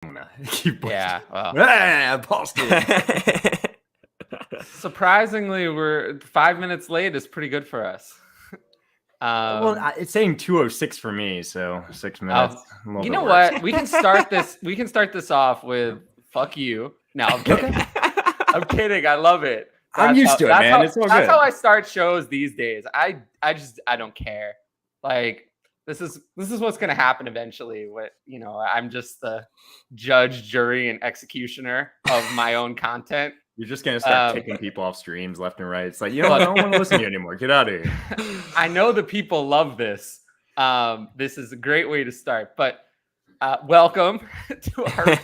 I'm gonna keep Yeah, well. Boston. Surprisingly, we're 5 minutes late is pretty good for us. It's saying 2:06 for me, so 6 minutes. You know what? We can start this. We can start this off with "fuck you." No, I'm kidding. I'm kidding. I love it. I'm used to it, man. It's all good. That's how I start shows these days. I don't care. Like this is what's gonna happen eventually. What I'm just the judge, jury, and executioner of my own content. You're just gonna start kicking people off streams left and right. It's like, I don't want to listen to you anymore. Get out of here. I know the people love this. This is a great way to start. But welcome to our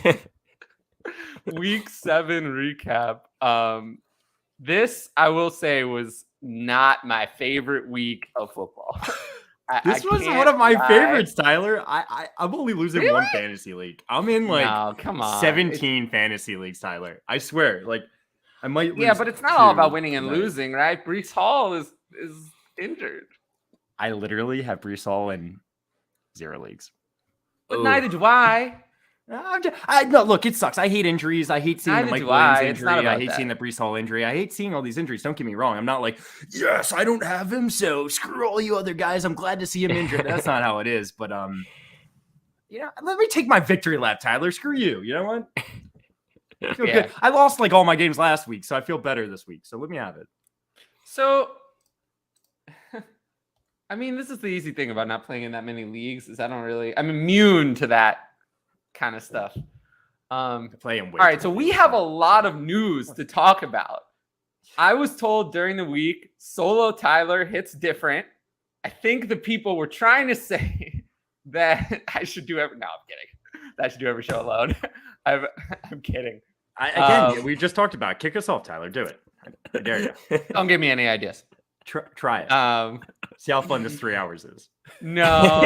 Week 7 recap. This, I will say, was not my favorite week of football. This was one of my favorites, Tyler. I'm only losing one fantasy league. I'm in come on. 17 fantasy leagues, Tyler. I swear. I might lose. Yeah, but it's not all about winning and losing, right? Breece Hall is injured. I literally have Breece Hall in 0 leagues. But neither do I. No, look, it sucks. I hate injuries. I hate seeing the Mike Williams injury. I hate seeing the Breece Hall injury. I hate seeing all these injuries. Don't get me wrong. I'm not like, yes, I don't have him, so screw all you other guys. I'm glad to see him injured. That's not how it is. But let me take my victory lap, Tyler. Screw you. You know what? I feel good. I lost all my games last week, so I feel better this week. So let me have it. So, I mean, this is the easy thing about not playing in that many leagues is I'm immune to that kind of stuff. All right, so we have a lot of news to talk about. I was told during the week, Solo Tyler hits different. I think the people were trying to say that I should do every. No, I'm kidding. That I should do every show alone. I'm kidding. We just talked about it. Kick us off, Tyler. Do it. I dare you. Don't give me any ideas. Try it. See how fun this 3 hours is. No.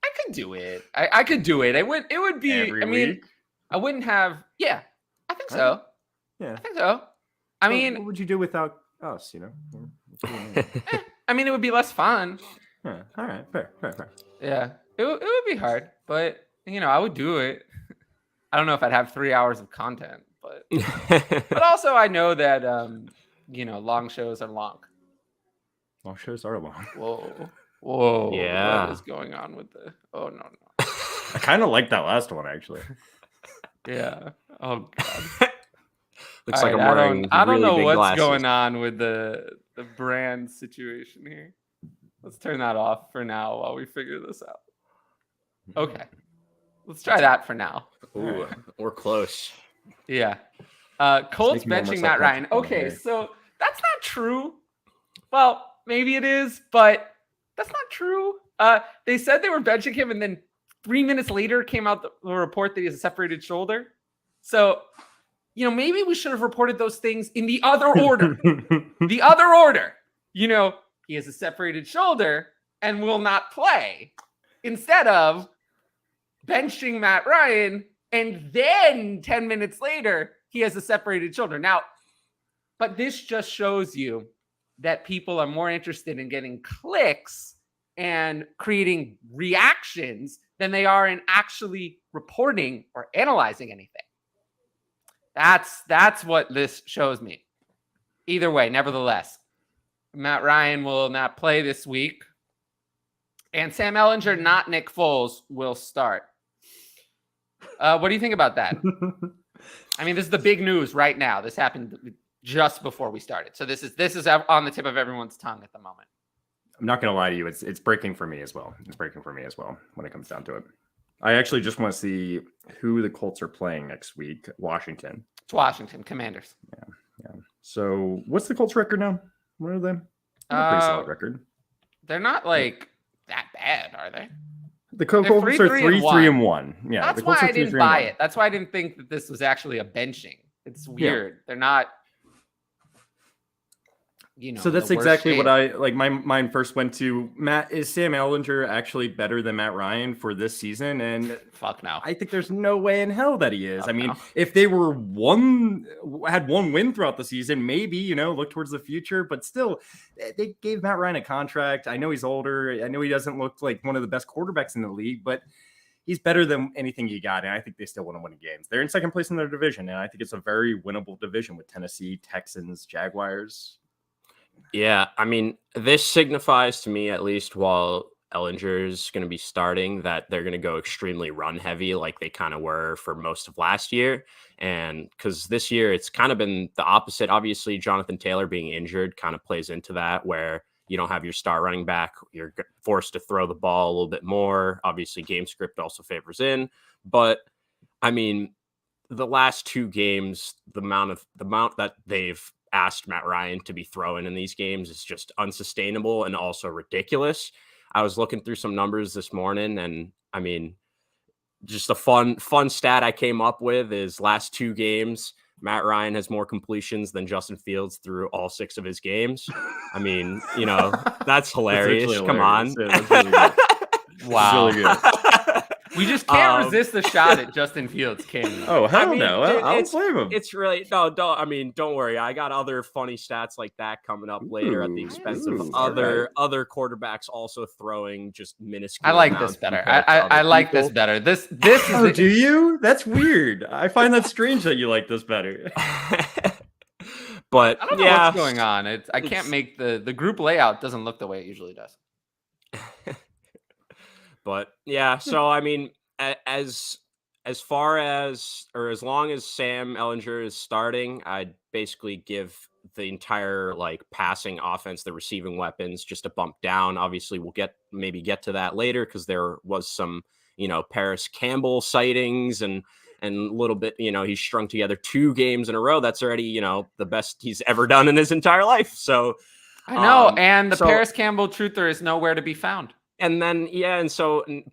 I could do it. I could do it. It would be. Every week? I wouldn't have. Yeah, I think so. Yeah, I think so. What would you do without us? It would be less fun. Yeah. All right, fair. Yeah, it would be hard, but I would do it. I don't know if I'd have 3 hours of content, but also I know that long shows are long. Long shows are long. Whoa. Yeah. What is going on with the? Oh no. I kind of like that last one actually. Yeah. Oh god. Looks like I'm wearing I don't know what's glasses. Going on with the brand situation here. Let's turn that off for now while we figure this out. Okay. Let's try that for now. Ooh, we're close. Yeah. Colts benching Matt Ryan. Okay, so that's not true. Well, maybe it is, but that's not true. They said they were benching him, and then 3 minutes later came out the report that he has a separated shoulder. So, maybe we should have reported those things in the other order. The other order. He has a separated shoulder and will not play. Instead of benching Matt Ryan, and then 10 minutes later, he has a separated shoulder. Now, but this just shows you that people are more interested in getting clicks and creating reactions than they are in actually reporting or analyzing anything. That's what this shows me. Either way, nevertheless, Matt Ryan will not play this week. And Sam Ehlinger, not Nick Foles, will start. What do you think about that? This is the big news right now. This happened just before we started. So this is on the tip of everyone's tongue at the moment. I'm not going to lie to you. It's breaking for me as well. It's breaking for me as well when it comes down to it. I actually just want to see who the Colts are playing next week. Washington. It's Washington Commanders. Yeah. So what's the Colts record now? What are they? Pretty solid record. They're not that bad, are they? The Colts are 3-3-1. Yeah, that's why I didn't buy it. That's why I didn't think that this was actually a benching. It's weird. Yeah. They're not. So that's exactly what I like. My mind first went to Matt. Is Sam Ehlinger actually better than Matt Ryan for this season? And fuck no. I think there's no way in hell that he is. If they were had one win throughout the season, maybe look towards the future. But still, they gave Matt Ryan a contract. I know he's older. I know he doesn't look like one of the best quarterbacks in the league, but he's better than anything you got, and I think they still want to win games. They're in second place in their division, and I think it's a very winnable division with Tennessee, Texans, Jaguars. Yeah, I mean, this signifies to me, at least while Ellinger is going to be starting, that they're going to go extremely run heavy like they kind of were for most of last year. And because this year it's kind of been the opposite. Obviously, Jonathan Taylor being injured kind of plays into that, where you don't have your star running back. You're forced to throw the ball a little bit more. Obviously, game script also favors in. But I mean, the last 2 games, the amount that they've asked Matt Ryan to be throwing in these games is just unsustainable and also ridiculous. I was looking through some numbers this morning, and I mean, just a fun stat I came up with is last 2 games, Matt Ryan has more completions than Justin Fields through all 6 of his games. I mean, that's hilarious. Come on. That's really good. Wow. Really good. We just can't resist the shot at Justin Fields, can we? Oh, hell no. I don't blame him. It's really, don't worry. I got other funny stats like that coming up later at the expense of other quarterbacks also throwing just minuscule. I like this better. I like this better. This is do you? That's weird. I find that strange that you like this better. But I don't know what's going on. I can't make the group layout doesn't look the way it usually does. But yeah, so I mean, as far as, or as long as Sam Ellinger is starting, I'd basically give the entire passing offense, the receiving weapons, just a bump down. Obviously, we'll maybe get to that later because there was some Paris Campbell sightings and a little bit, he's strung together 2 games in a row. That's already the best he's ever done in his entire life. So I know, and the Paris Campbell truther is nowhere to be found. And then,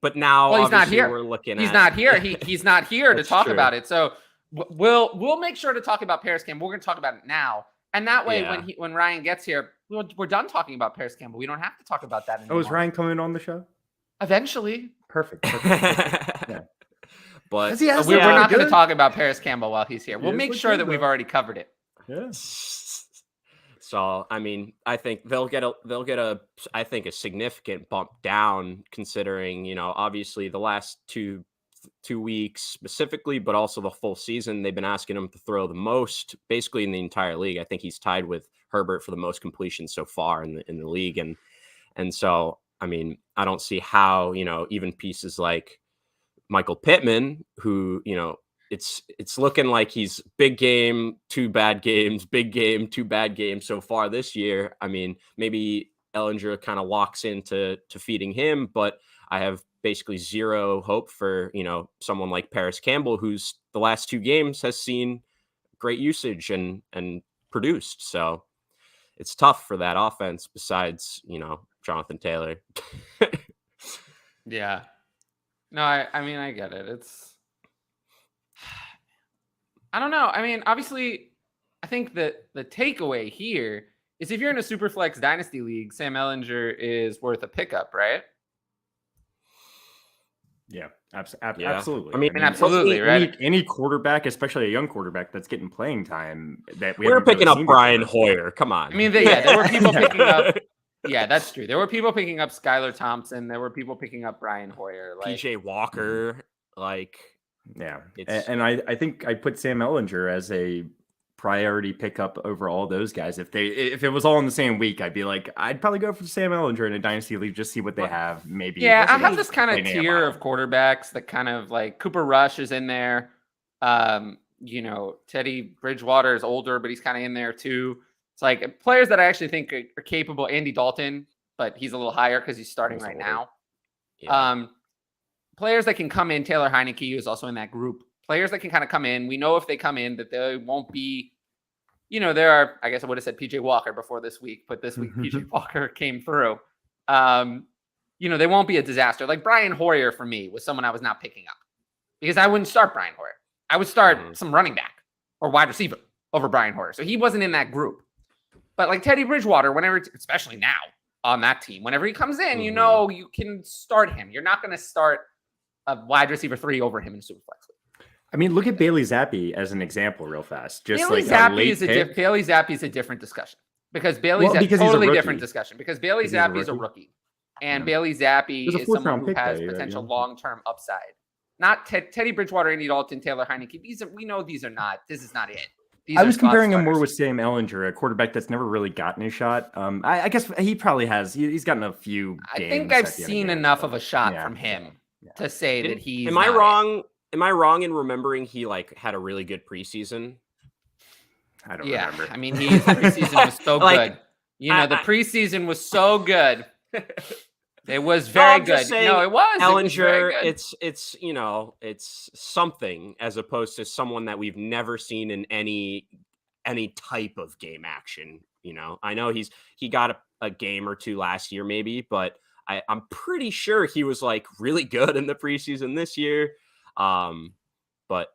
but now he's not here. We're looking he's not here. He's not here to talk about it. So we'll make sure to talk about Paris Campbell. We're going to talk about it now. And that way, when Ryan gets here, we're done talking about Paris Campbell. We don't have to talk about that anymore. Oh, is Ryan coming on the show? Eventually. Perfect. Yeah. But we're not going to talk about Paris Campbell while he's here. We'll make sure that we've already covered it. Yeah. So, I mean, I think they'll get a significant bump down, considering, obviously the last two weeks specifically, but also the full season, they've been asking him to throw the most basically in the entire league. I think he's tied with Herbert for the most completions so far in the league. And so, I mean, I don't see how, even pieces like Michael Pittman, who, it's looking like he's big game, 2 bad games, big game, 2 bad games so far this year. I mean, maybe Ellinger kind of locks into feeding him, but I have basically zero hope for, someone like Paris Campbell, who's the last 2 games has seen great usage and produced. So it's tough for that offense besides, Jonathan Taylor. Yeah. No, I mean, I get it. I don't know. I mean, obviously, I think that the takeaway here is if you're in a Superflex Dynasty League, Sam Ellinger is worth a pickup, right? Yeah, absolutely. I mean, absolutely, right? Any quarterback, especially a young quarterback that's getting playing time, that we're picking up Brian Hoyer. Come on. I mean, there were people picking up. Yeah, that's true. There were people picking up Skylar Thompson. There were people picking up Brian Hoyer, PJ Walker, Yeah, and I think I put Sam Ellinger as a priority pickup over all those guys. If it was all in the same week, I'd probably go for Sam Ellinger in a dynasty league, just see what they have. Maybe. Yeah, I have this kind of tier of quarterbacks that kind of Cooper Rush is in there. Teddy Bridgewater is older, but he's kind of in there too. It's players that I actually think are capable. Andy Dalton, but he's a little higher because he's starting right now. Yeah. Players that can come in. Taylor Heineke is also in that group. Players that can kind of come in. We know if they come in that they won't be, there are, I guess I would have said PJ Walker before this week, but this week PJ Walker came through. They won't be a disaster. Like Brian Hoyer for me was someone I was not picking up because I wouldn't start Brian Hoyer. I would start some running back or wide receiver over Brian Hoyer. So he wasn't in that group. But like Teddy Bridgewater, whenever, especially now on that team, whenever he comes in, you can start him. You're not going to start a wide receiver 3 over him in Superflex. I mean, look at Bailey Zappi as an example real fast. Bailey Zappi is a different discussion because Bailey Zappi is a totally different discussion because Bailey Zappi is a rookie and Bailey Zappi is someone who has potential long-term upside. not Teddy Bridgewater, Andy Dalton, Taylor Heineke. We know these are not. This is not it. I was comparing him more with Sam Ehlinger, a quarterback that's never really gotten a shot. I guess he probably has. He's gotten a few games. I think I've seen enough of a shot from him to say that he's. Am I wrong? Am I wrong in remembering he had a really good preseason? I don't remember. I mean, his preseason was so good. The preseason was so good. It was very good. No, it was. Ehlinger, it's something as opposed to someone that we've never seen in any type of game action. I know he got a game or two last year, maybe, but I'm pretty sure he was really good in the preseason this year. But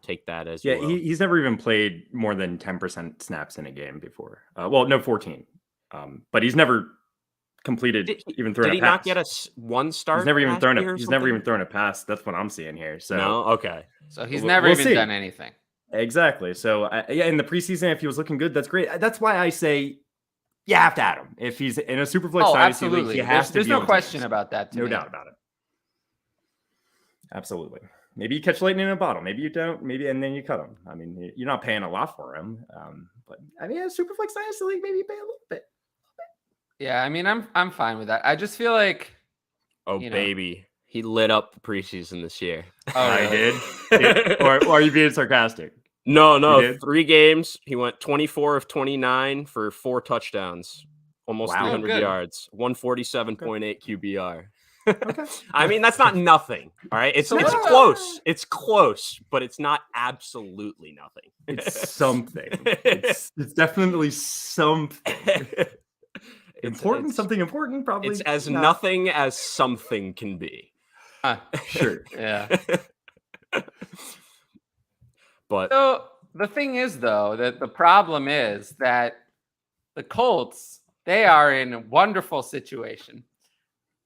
take that as you will. He's never even played more than 10% snaps in a game before. 14. But he's never completed even throwing a pass. Did he not get one start? He's never even thrown a pass. That's what I'm seeing here. So no, okay. So he's never even done anything. Exactly. So in the preseason, if he was looking good, that's great. That's why I say you have to add him. If he's in a Superflex Dynasty league, he has to be. There's no question about that. No doubt about it. Absolutely. Maybe you catch lightning in a bottle. Maybe you don't. Maybe, and then you cut him. I mean, you're not paying a lot for him. But I mean, a Superflex Dynasty league, maybe you pay a little bit. Yeah, I mean, I'm fine with that. I just feel like, baby, he lit up the preseason this year. Oh, I did. Or are you being sarcastic? No. 3 games. He went 24 of 29 for 4 touchdowns, almost 300 yards, 147.8 QBR. Okay. I mean, that's not nothing. All right. It's close. It's close, but it's not absolutely nothing. It's something. It's definitely something. Something important, probably. It's as nothing as something can be. Sure. Yeah. But so the thing is, though, that the problem is that the Colts, they are in a wonderful situation.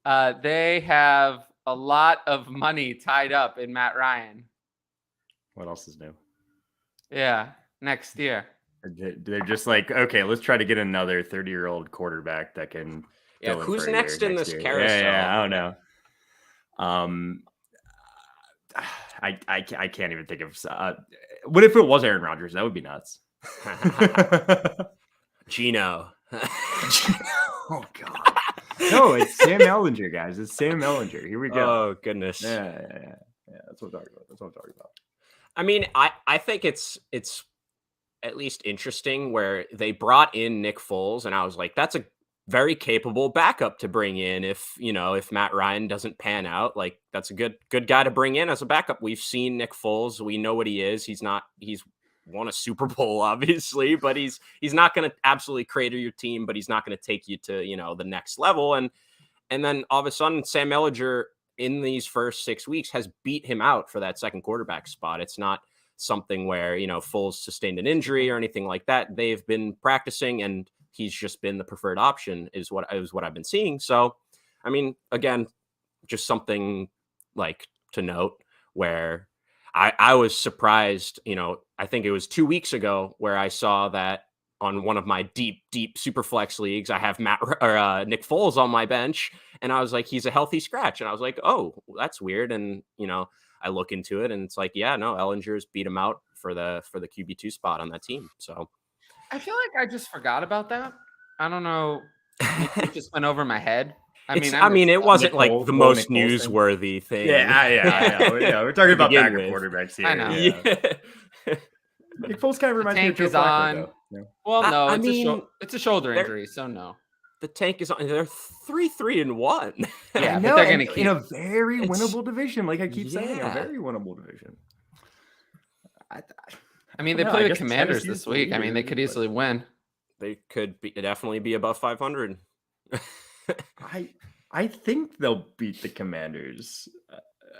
They have a lot of money tied up in Matt Ryan. What else is new? Yeah, next year. They're just okay, let's try to get another 30-year-old quarterback that can. Yeah, who's next in this carousel? Yeah, I don't know. I can't even think of. What if it was Aaron Rodgers? That would be nuts. Gino. Oh God. No, it's Sam Ehlinger, guys. It's Sam Ehlinger. Here we go. Oh goodness. Yeah. That's what I'm talking about. I mean, I think it's at least interesting where they brought in Nick Foles, and I was like, that's a very capable backup to bring in if Matt Ryan doesn't pan out. That's a good guy to bring in as a backup. We've seen Nick Foles. We know what he is. He's won a Super Bowl, obviously, but he's not going to absolutely crater your team, but he's not going to take you to, the next level. And then all of a sudden, Sam Ehlinger in these first 6 weeks has beat him out for that second quarterback spot. It's not something where, Foles sustained an injury or anything like that. They've been practicing and he's just been the preferred option is what I've been seeing. So, I mean, again, just something to note where I was surprised, I think it was 2 weeks ago where I saw that on one of my deep super flex leagues, I have Nick Foles on my bench, and I was like, he's a healthy scratch. And I was like, oh, that's weird. And, I look into it and it's Ehlinger's beat him out for the QB2 spot on that team. So I feel like I just forgot about that. I don't know. It just went over my head. I mean, it wasn't the most newsworthy thing. Yeah. We're talking about backup quarterbacks here. I know. Yeah. Nick Foles kind of reminds me of Joe Flacco, though. Well, it's a shoulder injury, so no. The tank is on. They're 3-3-1. Yeah, but they're going to keep in a very winnable division. Like I keep saying, a very winnable division. They play the Commanders this week. They could easily win. They could definitely be above 500. I think they'll beat the Commanders.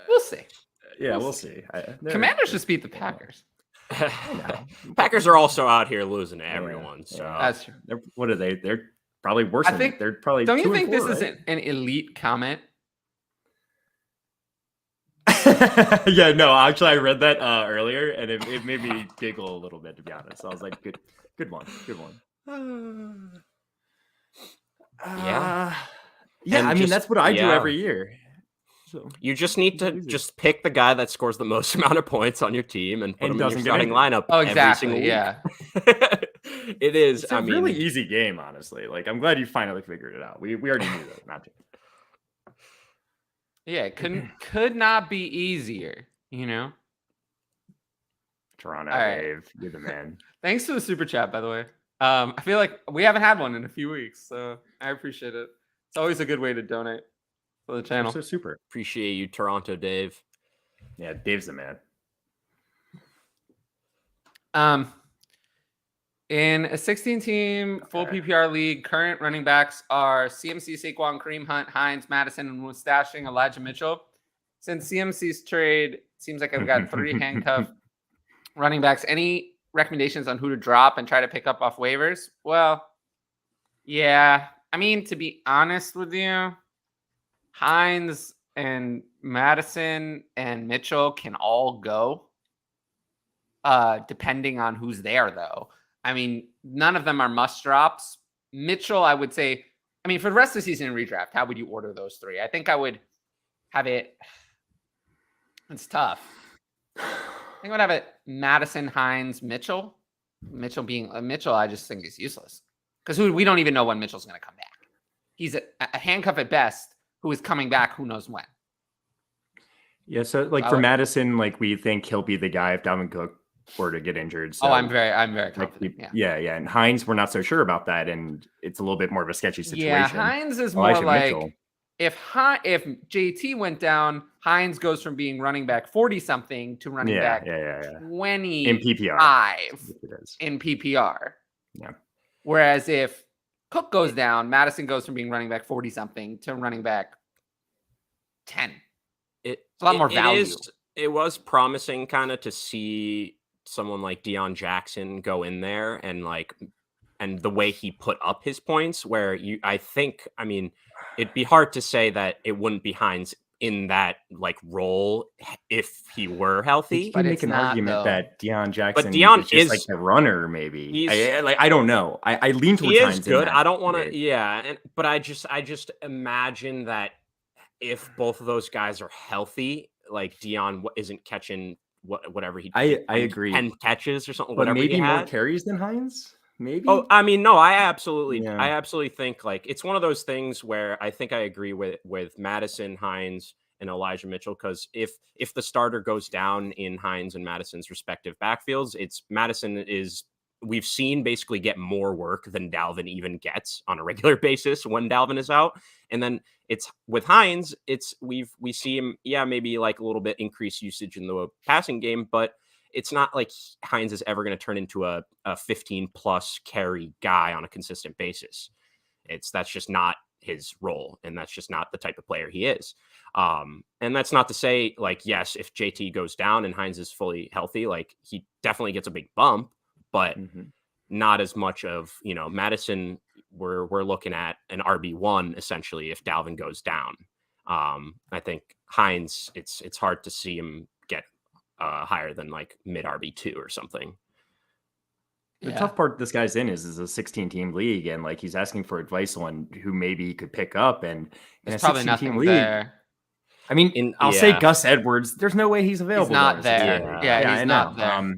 We'll see. We'll see. Commanders just beat the Packers. Packers are also out here losing to everyone. So that's true. What are they? They're probably worse. They're probably. Don't you think this is an elite comment? Yeah, no. Actually, I read that earlier, and it made me giggle a little bit, to be honest. So I was like, good one. Yeah. That's what I do every year. So you just need to just pick the guy that scores the most amount of points on your team and put him in your starting lineup. Oh, exactly. Every single week. It is. It's a really easy game, honestly. Like, I'm glad you finally figured it out. We already knew that. Not to. Yeah, it could not be easier, you know? Toronto, Dave, you're the man. Thanks for the super chat, by the way. I feel like we haven't had one in a few weeks, so I appreciate it. It's always a good way to donate for the channel. You're so super. Appreciate you, Toronto, Dave. Yeah, Dave's the man. In a 16-team full PPR league, current running backs are CMC, Saquon, Kareem Hunt, Hines, Madison, and mustaching Elijah Mitchell. Since CMC's trade, seems like I've got 3 handcuff running backs. Any recommendations on who to drop and try to pick up off waivers? Well, yeah. I mean, to be honest with you, Hines and Madison and Mitchell can all go, depending on who's there, though. I mean, none of them are must drops. Mitchell, I would say, I mean, for the rest of the season in redraft, how would you order those 3? I think I would have it. It's tough. I think I would have it Madison, Hines, Mitchell. Mitchell being Mitchell, I just think is useless because we don't even know when Mitchell's going to come back. He's a handcuff at best who is coming back who knows when. Yeah, so like for Madison, like we think he'll be the guy if Dalvin Cook were to get injured. So, I'm very confident. Yeah. And Hines, we're not so sure about that, and it's a little bit more of a sketchy situation. Yeah, Hines is more like Mitchell. If JT went down, Hines goes from being running back 40 something to running back 20 in PPR. In PPR. Yeah. Whereas if Cook goes down, Madison goes from being running back 40 something to running back 10. It's a lot more value. It was promising kind of to see someone like Deion Jackson go in there and the way he put up his points where I mean, it'd be hard to say that it wouldn't be Hines in that like role if he were healthy. But make an argument that Deion Jackson is just like the runner, maybe. I don't know. I lean towards he Hines. Is good. I don't want to. But I just imagine that if both of those guys are healthy, like Deion isn't catching whatever he. I agree. 10 catches or something. But whatever maybe more carries than Hines. Maybe. Oh, I mean, no, I absolutely think like it's one of those things where I think I agree with Madison, Hines, and Elijah Mitchell, because if the starter goes down in Hines and Madison's respective backfields, it's Madison we've seen basically get more work than Dalvin even gets on a regular basis when Dalvin is out. And then it's with Hines, we see him, maybe like a little bit increased usage in the passing game, but it's not like Hines is ever going to turn into a 15 plus carry guy on a consistent basis. That's just not his role. And that's just not the type of player he is. And that's not to say like, yes, if JT goes down and Hines is fully healthy, like he definitely gets a big bump, but not as much of, Madison. We're looking at an RB1 essentially if Dalvin goes down. I think Hines, it's hard to see him get higher than like mid RB2 or something. The tough part this guy's in is a 16-team league, and like he's asking for advice on who maybe he could pick up, and in there's a 16-team league. There. I mean, I'll say Gus Edwards. There's no way he's available. He's not there. He's not there.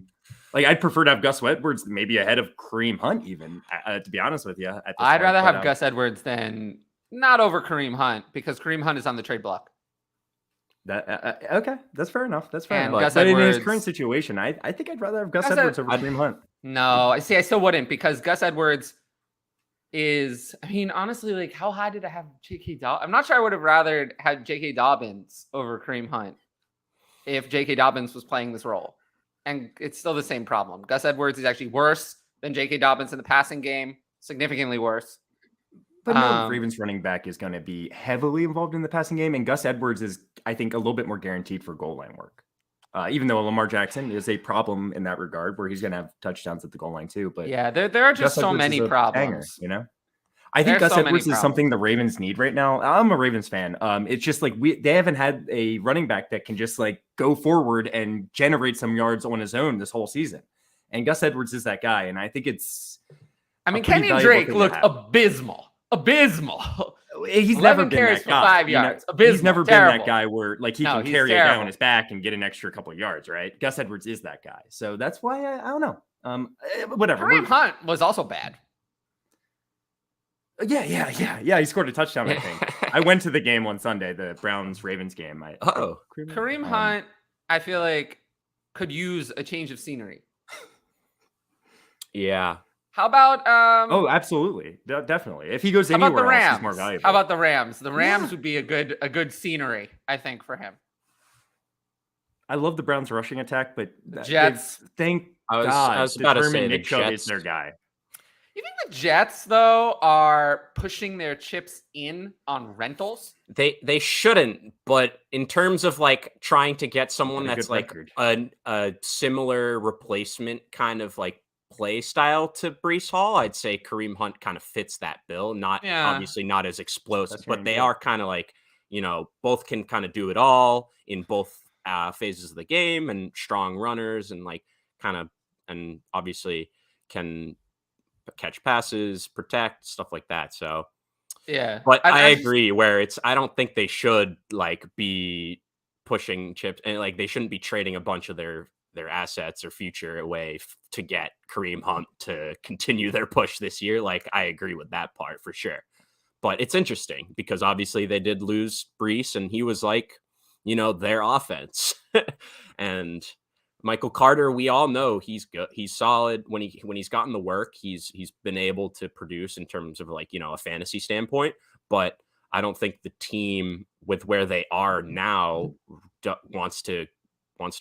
Like I'd prefer to have Gus Edwards maybe ahead of Kareem Hunt, even to be honest with you. I'd rather have Gus Edwards than not over Kareem Hunt because Kareem Hunt is on the trade block. That okay, that's fair enough. That's fair enough. Gus but Edwards, in his current situation, I think I'd rather have Gus Edwards over Kareem Hunt. No, I still wouldn't because Gus Edwards is. I mean, honestly, like how high did I have J.K. Dobbins? I'm not sure I would have rather had J.K. Dobbins over Kareem Hunt if J.K. Dobbins was playing this role, and it's still the same problem. Gus Edwards is actually worse than J.K. Dobbins in the passing game, significantly worse. But no Ravens running back is going to be heavily involved in the passing game, and Gus Edwards is, I think, a little bit more guaranteed for goal line work. Even though Lamar Jackson is a problem in that regard, where he's going to have touchdowns at the goal line too. But yeah, there are just so many problems. Banger, I think Gus Edwards is something the Ravens need right now. I'm a Ravens fan. It's just like they haven't had a running back that can just like go forward and generate some yards on his own this whole season. And Gus Edwards is that guy, and I think it's. I mean, Kenyon Drake looked abysmal abysmal. He's never been carries that for guy. 5 yards. Abysmal. He's never terrible. been that guy where like he can carry a guy on his back and get an extra couple of yards, right? Gus Edwards is that guy. So that's why I don't know. Whatever. Kareem Hunt was also bad. Yeah. He scored a touchdown, I think. I went to the game on Sunday, the Browns-Ravens game. Kareem Hunt, I feel like could use a change of scenery. Yeah. How about oh, absolutely. Definitely. If he goes anywhere else, he's more valuable. How about the Rams? The Rams would be a good scenery, I think, for him. I love the Browns rushing attack, but the Jets. Thank God. I was about to say Nick Chubb is their guy. You think the Jets, though, are pushing their chips in on rentals? They shouldn't, but in terms of like trying to get someone that's like a similar replacement kind of like play style to Breece Hall, I'd say Kareem Hunt kind of fits that bill. Obviously not as explosive, but they are kind of like, both can kind of do it all in both phases of the game, and strong runners, and like and obviously can catch passes, protect, stuff like that. So but I agree where I don't think they should like be pushing chips, and like they shouldn't be trading a bunch of their assets or future away to get Kareem Hunt to continue their push this year. Like I agree with that part for sure. But it's interesting because obviously they did lose Breece, and he was like, their offense. And Michael Carter, we all know he's good. He's solid when he's gotten the work. He's been able to produce in terms of like, a fantasy standpoint. But I don't think the team with where they are now wants to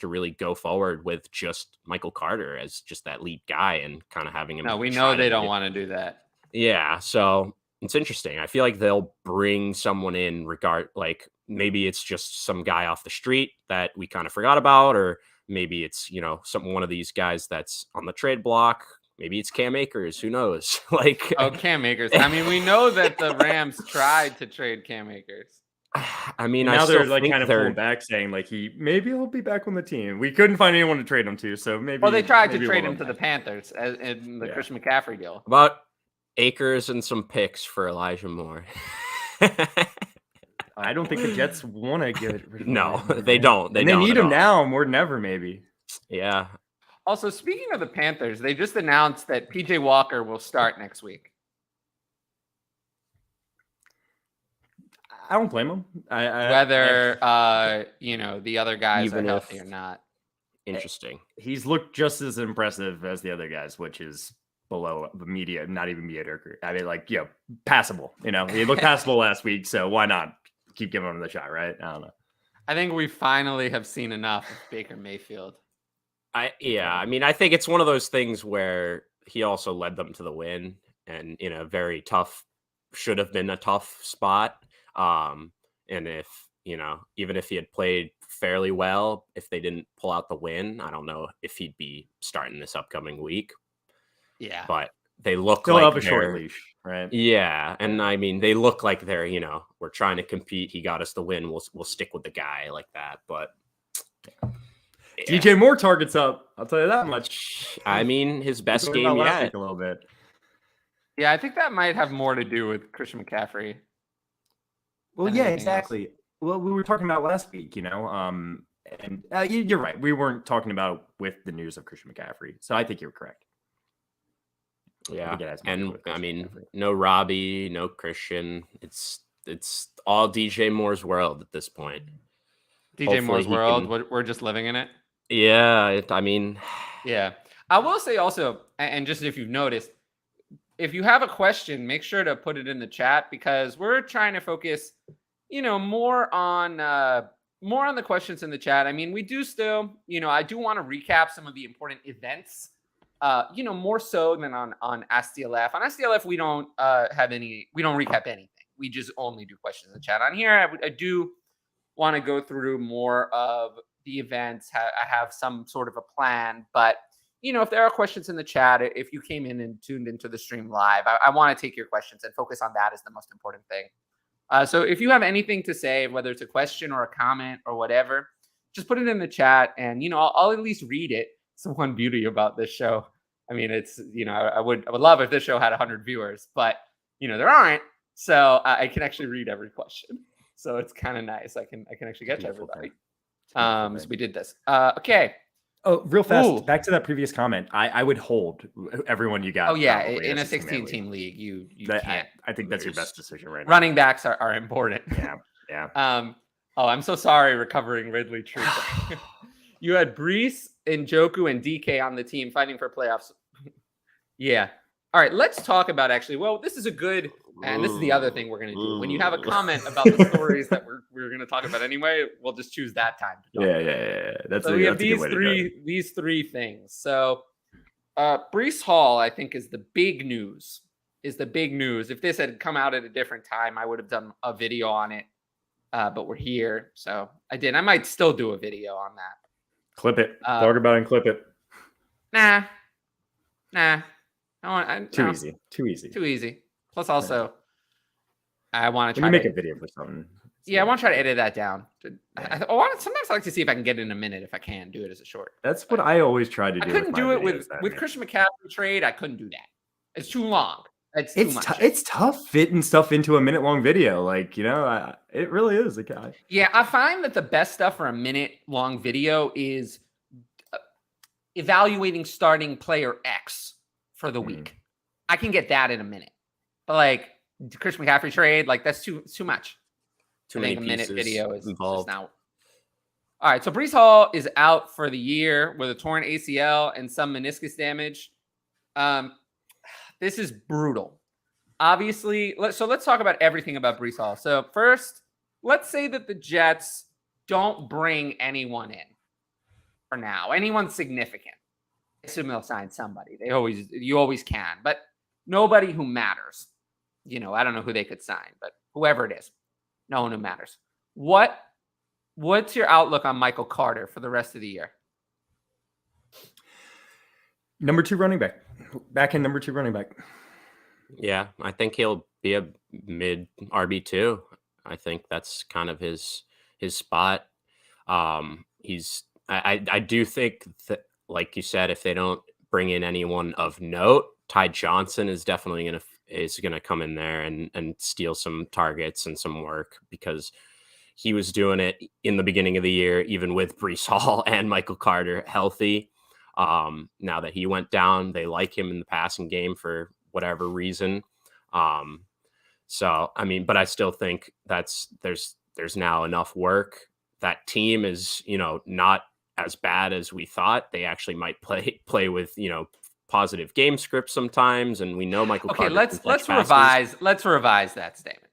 really go forward with just Michael Carter as just that lead guy and kind of having him. No, we know they don't want to do that. Yeah. So it's interesting. I feel like they'll bring someone in like maybe it's just some guy off the street that we kind of forgot about, or maybe it's, one of these guys that's on the trade block. Maybe it's Cam Akers. Who knows? Cam Akers. I mean, we know that the Rams tried to trade Cam Akers. I mean, now they're like kind of pulling back, saying like maybe he'll be back on the team. We couldn't find anyone to trade him to, so maybe. Well, they tried to trade him to the Panthers in the Christian McCaffrey deal. About Akers and some picks for Elijah Moore. I don't think the Jets want to get rid of him. No, they don't. They need him now more than ever, maybe. Yeah. Also, speaking of the Panthers, they just announced that PJ Walker will start next week. I don't blame him. Whether the other guys are healthy or not. Interesting. He's looked just as impressive as the other guys, which is below not even mediocre. I mean, passable. He looked passable last week, so why not keep giving him the shot, right? I don't know. I think we finally have seen enough of Baker Mayfield. I mean, I think it's one of those things where he also led them to the win, and in a very should have been a tough spot. And if, even if he had played fairly well, if they didn't pull out the win, I don't know if he'd be starting this upcoming week. Yeah. But they look still like have a short leash, right? Yeah. And I mean, they look like they're, we're trying to compete. He got us the win. We'll stick with the guy like that. But yeah. DJ Moore targets up. I'll tell you that much. I mean, his best game yet. A little bit. Yeah, I think that might have more to do with Christian McCaffrey. Well, yeah, exactly. Well, we were talking about last week, and you're right. We weren't talking about with the news of Christian McCaffrey, so I think you're correct. Yeah, and I mean, no Robbie, no Christian. It's all DJ Moore's world at this point. DJ Moore's world. We're just living in it. Yeah, yeah. I will say also, and just if you've noticed, if you have a question, make sure to put it in the chat, because we're trying to focus, more on the questions in the chat. I mean, we do still, I do want to recap some of the important events, more so than on SDLF. On SDLF, we don't recap anything. We just only do questions in the chat. On here, I do want to go through more of the events. I have some sort of a plan, but if there are questions in the chat, if you came in and tuned into the stream live, I want to take your questions and focus on that as the most important thing. So if you have anything to say, whether it's a question or a comment or whatever, just put it in the chat, and I'll at least read it. It's the one beauty about this show. I mean, it's I would love if this show had 100 viewers, but there aren't. So I can actually read every question. So it's kind of nice. I can actually get to everybody. So we did this. Okay. Oh, real fast. Back to that previous comment. I would hold everyone you got. Oh yeah, in a 16-team league, you can't. I think that's your best decision right now. Running backs are important. Yeah. Oh, I'm so sorry, recovering Ridley Trooper. You had Brees, Njoku, and DK on the team fighting for playoffs. Yeah. All right, let's talk about this is a good, and this is the other thing we're going to do. When you have a comment about the stories that we're going to talk about anyway, we'll just choose that time. Yeah. We have these three things. So Brees Hall, I think, is the big news. If this had come out at a different time, I would have done a video on it. But we're here, so I did. I might still do a video on that. Clip it. Talk about it and clip it. Nah. Too easy. Plus, also, I want to try to make a video for something. I want to try to edit that down. Sometimes I like to see if I can get it in a minute. If I can do it as a short. That's what I always try to do. I couldn't do it with Christian McCaffrey trade. I couldn't do that. It's too long. It's too much. It's tough fitting stuff into a minute-long video. It really is. I find that the best stuff for a minute-long video is evaluating starting player X for the week. I can get that in a minute. But Christian McCaffrey trade, that's too much. Too many pieces. A minute video is involved. Now. All right, so Brees Hall is out for the year with a torn ACL and some meniscus damage. This is brutal. Obviously, let's talk about everything about Brees Hall. So first, let's say that the Jets don't bring anyone in for now, anyone significant. I assume they'll sign somebody. You always can, but nobody who matters. I don't know who they could sign, but whoever it is, no one who matters. What's your outlook on Michael Carter for the rest of the year? Number 2 running back. Back in number 2 running back. Yeah, I think he'll be a mid RB2. I think that's kind of his spot. I do think that, like you said, if they don't bring in anyone of note, Ty Johnson is definitely gonna come in there and steal some targets and some work, because he was doing it in the beginning of the year, even with Brees Hall and Michael Carter healthy. Now that he went down, they like him in the passing game for whatever reason. So, I mean, but I still think there's now enough work. That team is, not as bad as we thought. They actually might play with, positive game scripts sometimes. And we know Michael Carter. Let's revise that statement.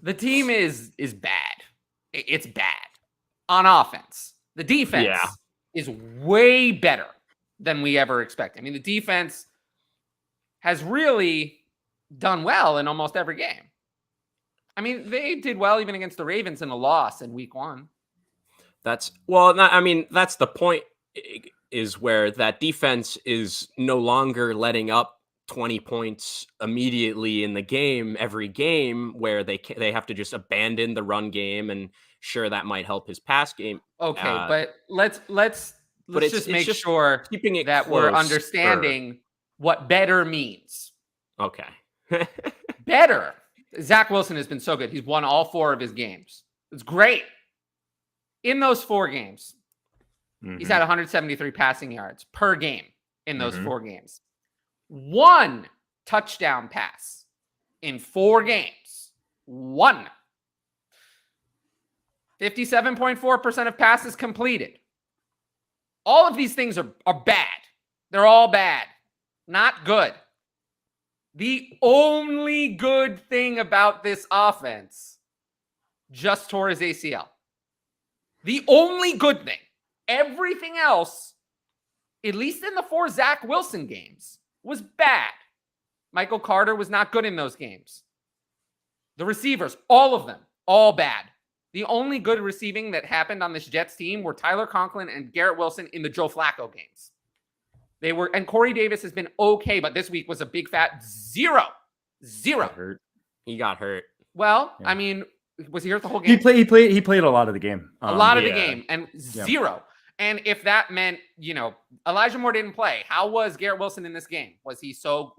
The team is bad. It's bad on offense. The defense is way better than we ever expected. I mean, the defense has really done well in almost every game. I mean, they did well even against the Ravens in a loss in week 1. That's the point, is where that defense is no longer letting up 20 points immediately in the game, every game, where they have to just abandon the run game, and sure, that might help his pass game. Okay, but let's just make sure keeping it that we're understanding what better means. Okay. Better. Zach Wilson has been so good. He's won all 4 of his games. It's great. In those 4 games, he's had 173 passing yards per game in those 4 games. 1 touchdown pass in 4 games. 1. 57.4% of passes completed. All of these things are bad. They're all bad. Not good. The only good thing about this offense just tore his ACL. The only good thing. Everything else, at least in the 4 Zach Wilson games, was bad. Michael Carter was not good in those games. The receivers, all of them, all bad. The only good receiving that happened on this Jets team were Tyler Conklin and Garrett Wilson in the Joe Flacco games. And Corey Davis has been okay, but this week was a big fat 0. He got hurt. Well, yeah. I mean, was he hurt the whole game? He played a lot of the game. The game and 0. And if that meant, Elijah Moore didn't play, how was Garrett Wilson in this game? Was he so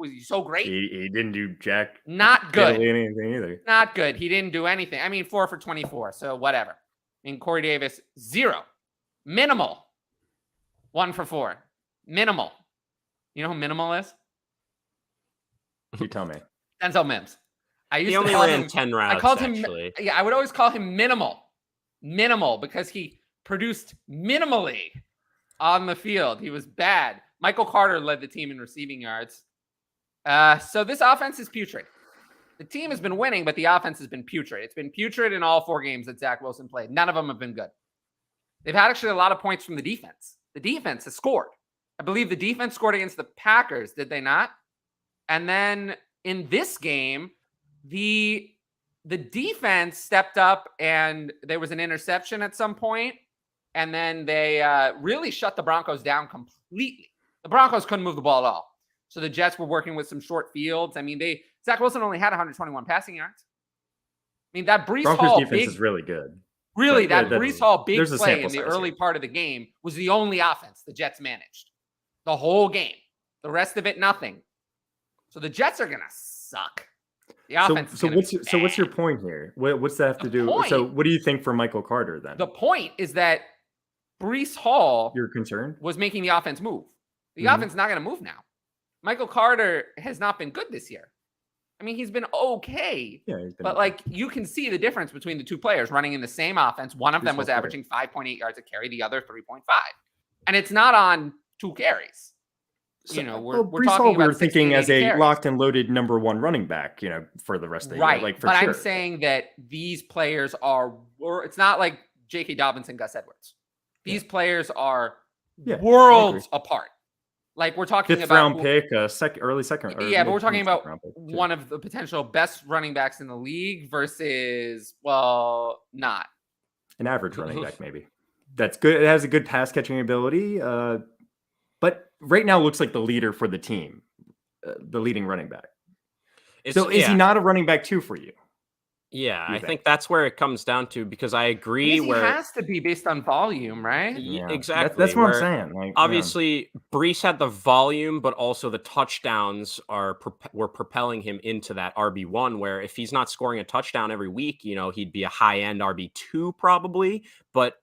great? He didn't do jack. Not good. Anything either. Not good. He didn't do anything. I mean, 4 for 24, so whatever. Corey Davis, 0. Minimal. 1 for 4. Minimal. You know who Minimal is? You tell me. Denzel Mims. He only ran 10 routes. I called him. Actually. Yeah, I would always call him Minimal. Minimal, because he produced minimally on the field. He was bad. Michael Carter led the team in receiving yards. So this offense is putrid. The team has been winning, but the offense has been putrid. It's been putrid in all 4 games that Zach Wilson played. None of them have been good. They've had actually a lot of points from the defense. The defense has scored. I believe the defense scored against the Packers, did they not? And then in this game, the defense stepped up and there was an interception at some point, and then they really shut the Broncos down completely. The Broncos couldn't move the ball at all. So the Jets were working with some short fields. I mean, Zach Wilson only had 121 passing yards. I mean, that Breece Hall defense is really good. Really, that Breece Hall big play in the early part of the game was the only offense the Jets managed. The whole game. The rest of it, nothing. So the Jets are going to suck. The offense is going to be bad. So what's your point here? What's that have to do? So what do you think for Michael Carter then? The point is that Breece Hall You're concerned? Was making the offense move. The offense is not going to move now. Michael Carter has not been good this year. I mean, he's been okay. Yeah, but like you can see the difference between the two players running in the same offense. One of them was averaging 5.8 yards a carry, the other 3.5. And it's not on 2 carries. So, we're talking about thinking as a carries. Locked and loaded number 1 running back, for the rest of the year. Like for but sure. I'm saying that these players it's not like J.K. Dobbins and Gus Edwards. These players are worlds apart. Like we're talking 5th about round pick, early second. But we're talking about one of the potential best running backs in the league versus, not an average running back, maybe. That's good. It has a good pass catching ability, but right now looks like the leader for the team, the leading running back. So is he not a running back 2 for you? Yeah, I think that's where it comes down to, because I agree. He has to be based on volume, right? Yeah, exactly. That's what I'm saying. Like, obviously, Breece had the volume, but also the touchdowns were propelling him into that RB1. Where if he's not scoring a touchdown every week, he'd be a high end RB2 probably. But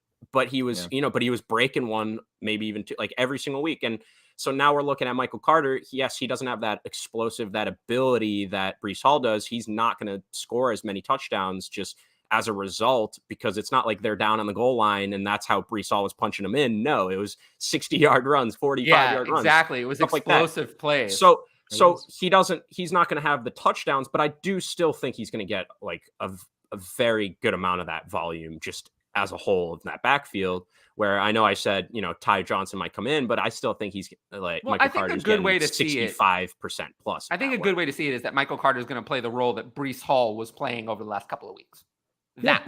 he was, but he was breaking one, maybe even 2, like every single week. And so now we're looking at Michael Carter. Yes, he doesn't have that explosive, that ability that Breece Hall does. He's not going to score as many touchdowns just as a result, because it's not like they're down on the goal line and that's how Breece Hall was punching them in. No, it was 60-yard runs, 45-yard runs. Exactly. It was explosive like plays. So he's not going to have the touchdowns, but I do still think he's going to get like a very good amount of that volume just as a whole in that backfield, where I know I said, Ty Johnson might come in, but I still think he's like, Michael Carter's getting 65% plus. I think a good way to see it is that Michael Carter is going to play the role that Breece Hall was playing over the last couple of weeks. That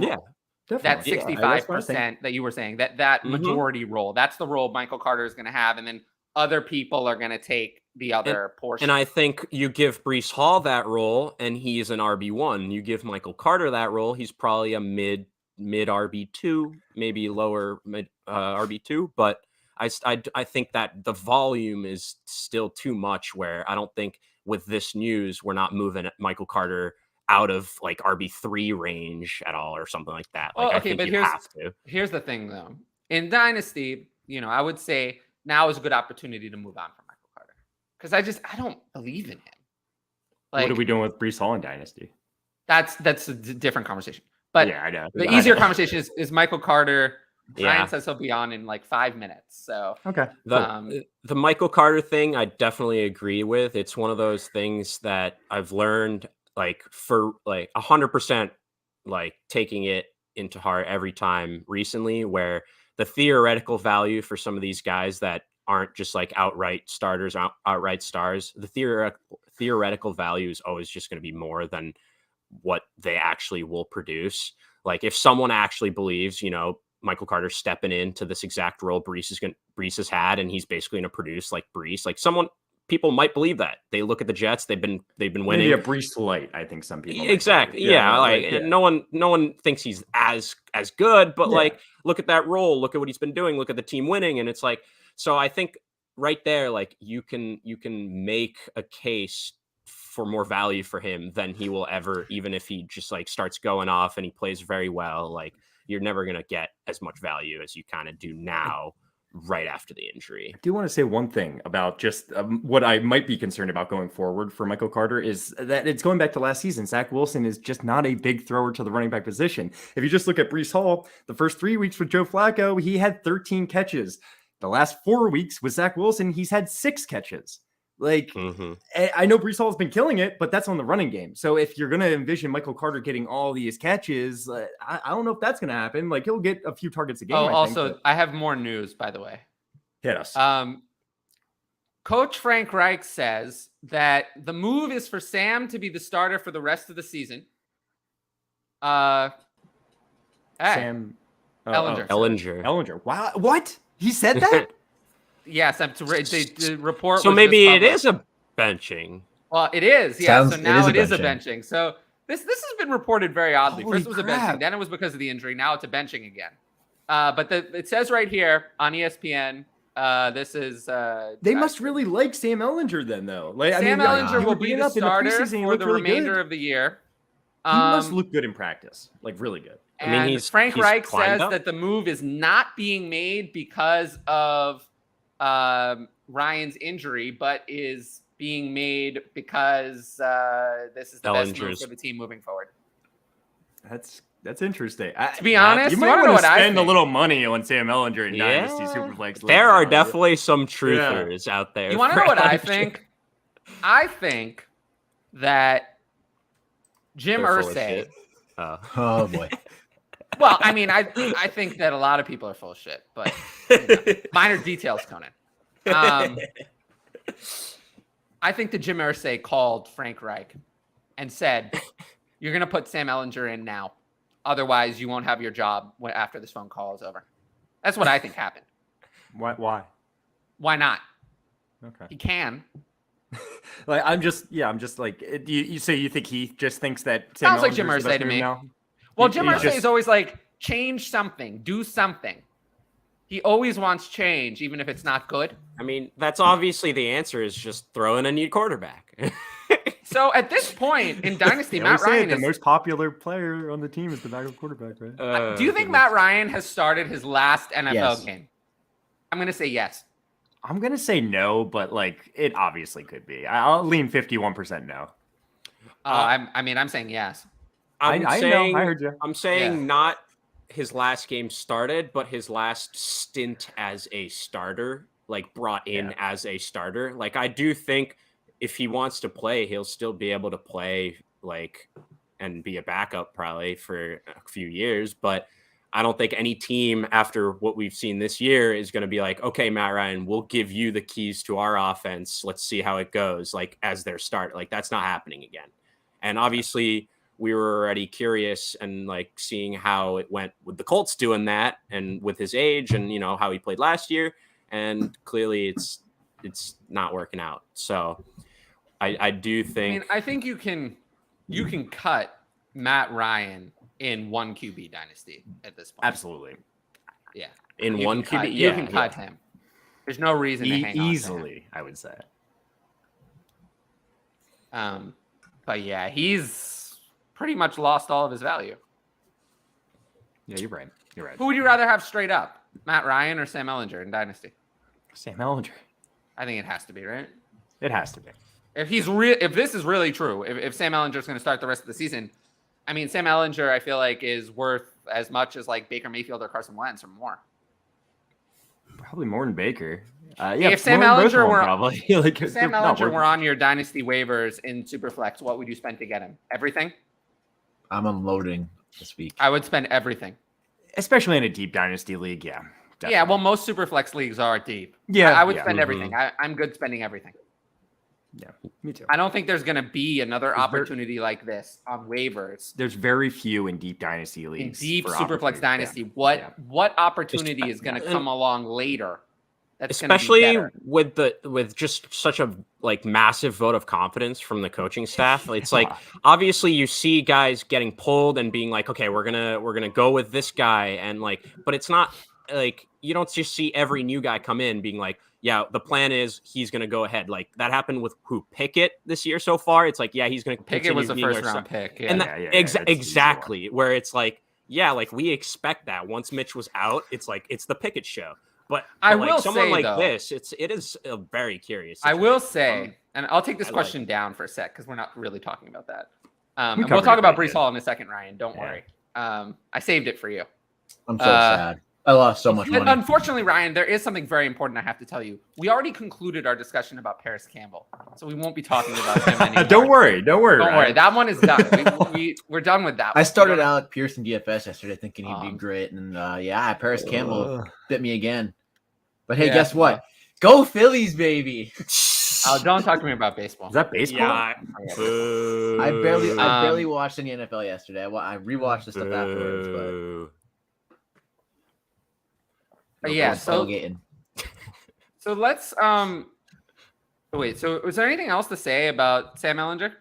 65% that you were saying, that majority role, that's the role Michael Carter is going to have. And then other people are going to take the other portion. And I think you give Breece Hall that role and he's an RB1. You give Michael Carter that role, he's probably a mid RB2, maybe lower mid RB2, but I think that the volume is still too much, where I don't think with this news we're not moving Michael Carter out of like RB3 range at all or something like that. Like, okay, but here's the thing though. In Dynasty, I would say now is a good opportunity to move on from Michael Carter, because I don't believe in him. Like, what are we doing with Breece Hall in Dynasty? That's a different conversation. But yeah, I know. The easier conversation is Michael Carter. Brian says he'll be on in like 5 minutes. So okay. The Michael Carter thing, I definitely agree with. It's one of those things that I've learned like for like 100%, like taking it into heart every time recently, where the theoretical value for some of these guys that aren't just like outright starters, outright stars, the theoretical value is always just going to be more than what they actually will produce. Like if someone actually believes, Michael Carter stepping into this exact role Breece has had, and he's basically going to produce like Breece, like someone people might believe that. They look at the Jets. They've been winning. Maybe a Brees light, I think some people. Exactly. Yeah. No one thinks he's as good, but like, look at that role. Look at what he's been doing. Look at the team winning, and it's like, so I think right there, like you can make a case for more value for him than he will ever, even if he just like starts going off and he plays very well. Like, you're never gonna get as much value as you kind of do now. Right after the injury. I do want to say one thing about just what I might be concerned about going forward for Michael Carter is that it's going back to last season. Zach Wilson is just not a big thrower to the running back position. If you just look at Breece Hall, the first 3 weeks with Joe Flacco, he had 13 catches. The last 4 weeks with Zach Wilson, he's had 6 catches. Like, I know Breece Hall has been killing it, but that's on the running game. So if you're going to envision Michael Carter getting all these catches, I don't know if that's going to happen. Like, he'll get a few targets a game. I have more news, by the way. Hit us. Coach Frank Reich says that the move is for Sam to be the starter for the rest of the season. Sam Ellinger. Wow. What? He said that? Yes, the report. So maybe it is a benching. Well, it is. Yeah. So now it is a benching. So this has been reported very oddly. Holy First it was crap. a benching, then it was because of the injury. Now it's a benching again. But it says right here on ESPN. This is. They must really like Sam Ellinger then, though. Like, Sam Ellinger will be the starter for the remainder of the year. He must look good in practice, like really good. And Frank Reich says that the move is not being made because of Ryan's injury, but is being made because this is the best move for the team moving forward. That's interesting. To be honest, you might want to spend a little money on Sam Ellinger in Dynasty Superflex. There are definitely some truthers out there. You want to know what I think? I think that Jim Irsay. Oh boy. Well, I mean, I think that a lot of people are full of shit, but minor details, Conan. I think that Jim Irsay called Frank Reich and said, "You're going to put Sam Ellinger in now. Otherwise, you won't have your job after this phone call is over." That's what I think happened. Why? Why not? Okay. He can. Like, I'm just like, you say you think he just thinks that Sam sounds like Jim Irsay to me. Now? Well, Jim Irsay is always like, change something, do something. He always wants change, even if it's not good. I mean, that's obviously the answer is just throw in a new quarterback. So at this point in Dynasty, Matt Ryan is the most popular player on the team is the backup quarterback, right? Do you think Matt Ryan has started his last NFL game? I'm going to say yes. I'm going to say no, but like it obviously could be. I'll lean 51% no. I'm saying yes. I heard you. I'm saying not his last game started, but his last stint as a starter, like brought in as a starter. Like, I do think if he wants to play, he'll still be able to play, like, and be a backup probably for a few years. But I don't think any team after what we've seen this year is going to be like, okay, Matt Ryan, we'll give you the keys to our offense. Let's see how it goes. Like, as their start, like that's not happening again. And obviously we were already curious and like seeing how it went with the Colts doing that and with his age and, you know, how he played last year. And clearly it's not working out. So I do think, I think you can cut Matt Ryan in one QB dynasty at this point. Absolutely. Yeah. In one QB, you can cut him. There's no reason to hang on easily, to him. I would say. But yeah, he's pretty much lost all of his value. Yeah, you're right. Who would you rather have straight up, Matt Ryan or Sam Ellinger in Dynasty? Sam Ellinger. I think it has to be, right? It has to be. If this is really true, if Sam Ellinger is going to start the rest of the season, I mean, Sam Ellinger, I feel like is worth as much as like Baker Mayfield or Carson Wentz or more. Probably more than Baker. If Sam Ellinger were probably like, if Sam Ellinger were on your Dynasty waivers in Superflex, what would you spend to get him? Everything? I'm unloading this week. I would spend everything. Especially in a deep Dynasty league, yeah. Definitely. Yeah, well, most Superflex leagues are deep. Yeah, I would spend everything. I'm good spending everything. Yeah, me too. I don't think there's going to be another opportunity like this on waivers. There's very few in deep Dynasty leagues. In deep Superflex Dynasty, what opportunity is going to come along later That's especially with just such a like massive vote of confidence from the coaching staff. It's like obviously you see guys getting pulled and being like, okay, we're gonna go with this guy, and like, but it's not like you don't just see every new guy come in being like, yeah, the plan is he's gonna go ahead. Like that happened with Pickett this year so far. It's like, yeah, he's gonna Pickett was a first round pick, and exactly where it's like, yeah, like we expect that once Mitch was out, it's like it's the Pickett show. But I like will someone say, like though, this, it is a very curious situation. I will say, and I'll take this question down for a sec because we're not really talking about that. And we'll talk about Breece Hall in a second, Ryan. Don't worry. I saved it for you. I'm so sad. I lost so much money. Unfortunately, Ryan, there is something very important I have to tell you. We already concluded our discussion about Paris Campbell, so we won't be talking about him anymore. Don't worry. Don't worry. That one is done. We're done with that one. I started Alec Pierce in DFS yesterday thinking he'd be great, and Paris Campbell bit me again. But hey, guess what? Go Phillies, baby! Oh, don't talk to me about baseball. Is that baseball? Yeah. I barely watched any NFL yesterday. I rewatched the stuff afterwards, but so let's wait. So was there anything else to say about Sam Ehlinger?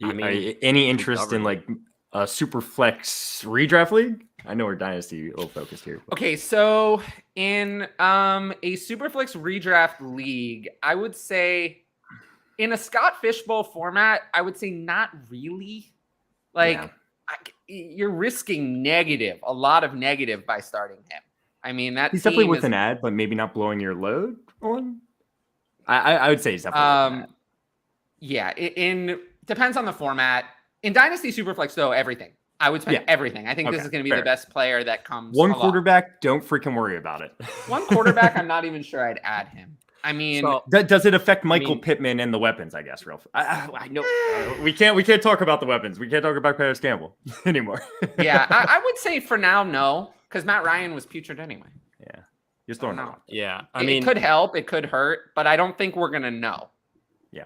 I mean, any interest in like a super flex redraft league? I know we're Dynasty a little focused here. Okay, so in a Superflex redraft league, I would say in a Scott Fishbowl format, I would say not really. Like you're risking a lot of negative by starting him. I mean, he's definitely with an ad, but maybe not blowing your load on. I would say he's definitely with an ad. Yeah, depends on the format. In Dynasty Superflex, though, everything. I would spend everything. I think this is going to be the best player that comes. One quarterback, don't freaking worry about it. One quarterback, I'm not even sure I'd add him. I mean, does it affect Michael Pittman and the weapons? I guess, Ralph. I know we can't talk about the weapons. We can't talk about Paris Campbell anymore. Yeah, I would say for now, no, because Matt Ryan was putrid anyway. Yeah, you're throwing it out. Yeah, it could help, it could hurt, but I don't think we're gonna know. Yeah.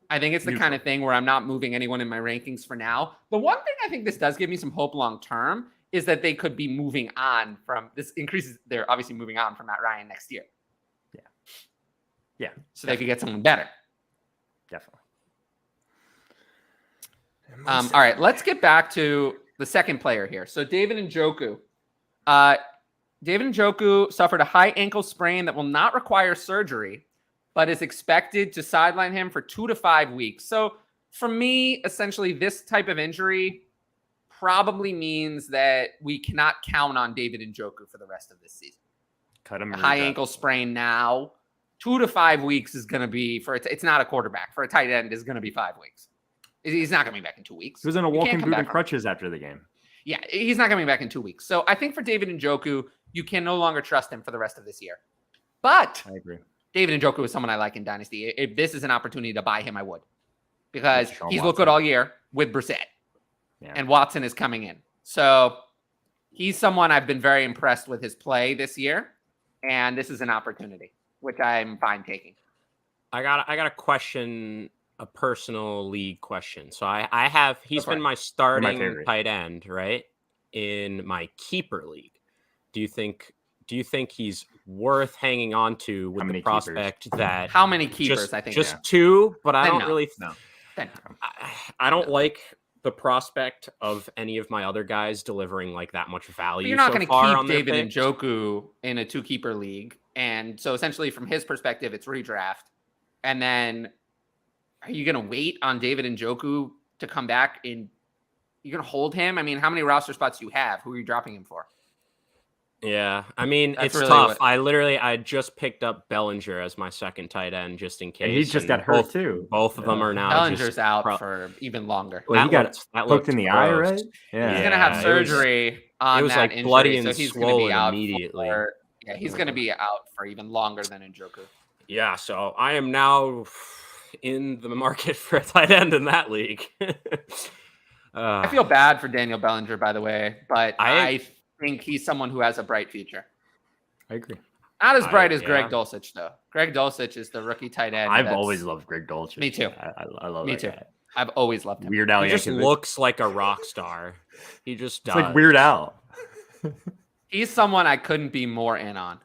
I think it's the kind of thing where I'm not moving anyone in my rankings for now. The one thing I think this does give me some hope long term is that they could be moving on from this increases. They're obviously moving on from Matt Ryan next year. Yeah. Yeah. So they could get someone better. Definitely. All right. Let's get back to the second player here. So David Njoku. David Njoku suffered a high ankle sprain that will not require surgery, but is expected to sideline him for 2 to 5 weeks. So for me, essentially, this type of injury probably means that we cannot count on David Njoku for the rest of this season. Cut him. A high ankle sprain now, 2 to 5 weeks is going to be it's not a quarterback. For a tight end, is going to be 5 weeks. He's not coming back in 2 weeks. He was in a walking boot and crutches after the game. Yeah, he's not coming back in 2 weeks. So I think for David Njoku, you can no longer trust him for the rest of this year. But I agree. David Njoku is someone I like in Dynasty. If this is an opportunity to buy him, I would. Because he's looked good all year with Brissett. Yeah. And Watson is coming in. So he's someone I've been very impressed with his play this year. And this is an opportunity, which I'm fine taking. I got a question, a personal league question. So he's been my starting tight end, right? In my keeper league. Do you think he's worth hanging on to with the prospect that how many keepers? I think just 2, but I don't really know. I don't like the prospect of any of my other guys delivering like that much value. But you're not going to keep David Njoku in a 2-keeper league, and so essentially from his perspective, it's redraft. And then, are you going to wait on David Njoku to come back? You're going to hold him? I mean, how many roster spots do you have? Who are you dropping him for? Yeah, I mean, it's really tough. I just picked up Bellinger as my second tight end just in case. And he just got hurt too. Both of them are now. Bellinger's out for even longer. Well, he got poked in the eye, right? Yeah, he's gonna have surgery on that injury, bloody and so he's gonna be out immediately. He's gonna be out for even longer than Njoku. Yeah, so I am now in the market for a tight end in that league. I feel bad for Daniel Bellinger, by the way, but I think he's someone who has a bright future. I agree. Not as bright as Greg Dulcich, though. Greg Dulcich is the rookie tight end. I've always loved Greg Dulcich. Me too. I love Me that too. guy. I've always loved him. Weird Al. He just looks like a rock star. He just does. It's like Weird Al. He's someone I couldn't be more in on.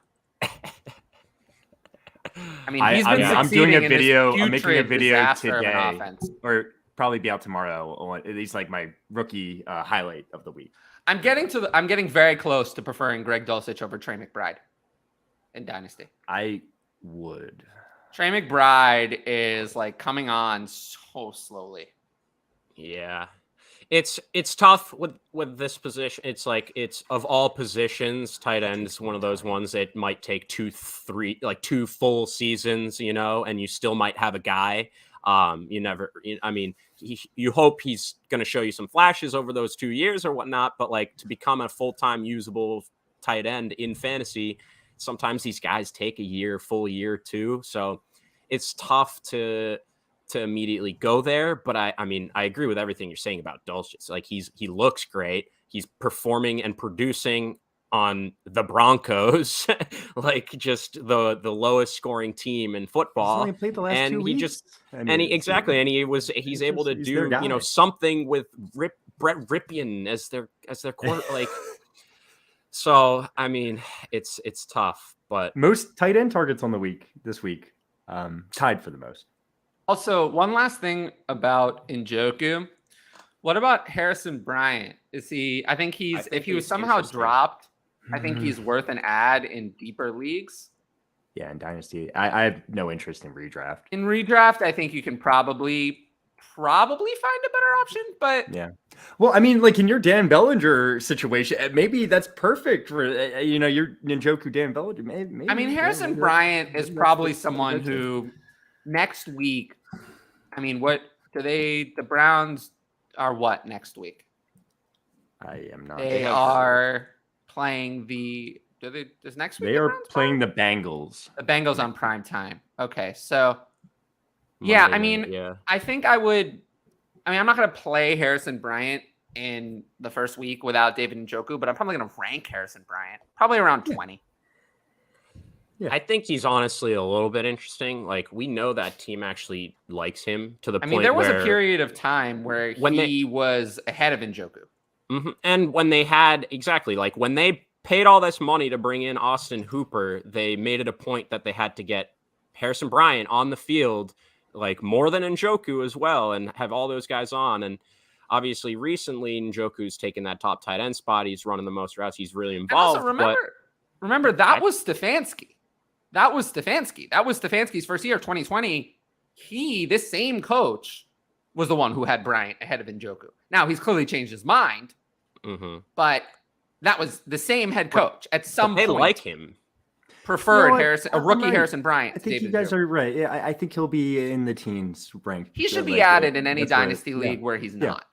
I mean, he's been I'm doing a video. I'm making a video today, or probably be out tomorrow. It's like my rookie highlight of the week. I'm getting very close to preferring Greg Dulcich over Trey McBride in Dynasty. I would. Trey McBride is like coming on so slowly. Yeah. It's tough with this position. It's like it's of all positions, tight end is one of those ones that might take 2 full seasons, and you still might have a guy. You hope he's going to show you some flashes over those 2 years or whatnot, but like to become a full-time usable tight end in fantasy, sometimes these guys take full year too. So it's tough to immediately go there. But I agree with everything you're saying about Dulcich. Like he looks great. He's performing and producing on the Broncos, like just the lowest scoring team in football. He's only played the last 2 weeks. He's able to do, something with Brett Ripien as their quarter. Like, so, I mean, it's tough, but most tight end targets on the week this week, tied for the most. Also, one last thing about Njoku. What about Harrison Bryant? If he was somehow dropped, I think he's worth an ad in deeper leagues. Yeah, in Dynasty. I have no interest in redraft. In redraft, I think you can probably find a better option, but yeah. Well, I mean, like in your Dan Bellinger situation, maybe that's perfect for your Njoku Dan Bellinger. Maybe, I mean, Harrison Bryant is probably someone who next week. I mean, what do the Browns are what next week? I am not. They are playing does next week? They are playing the Bengals. The Bengals on prime time. Okay, so yeah, I think I would. I mean, I'm not going to play Harrison Bryant in the first week without David Njoku, but I'm probably going to rank Harrison Bryant probably around 20. Yeah. I think he's honestly a little bit interesting. Like we know that team actually likes him to the point. I mean, there was a period of time where he was ahead of Njoku. Mm-hmm. And when they had when they paid all this money to bring in Austin Hooper, they made it a point that they had to get Harrison Bryant on the field, like more than Njoku as well, and have all those guys on. And obviously recently Njoku's taken that top tight end spot. He's running the most routes. He's really involved. And also remember that was Stefanski. That was Stefanski's first year, 2020. This same coach was the one who had Bryant ahead of Njoku. Now he's clearly changed his mind, but that was the same head coach. At some point, they like him. Preferred Harrison Bryant. I think you guys are right. Yeah, I think he'll be in the teens ranked. He should be added in any dynasty league where he's not.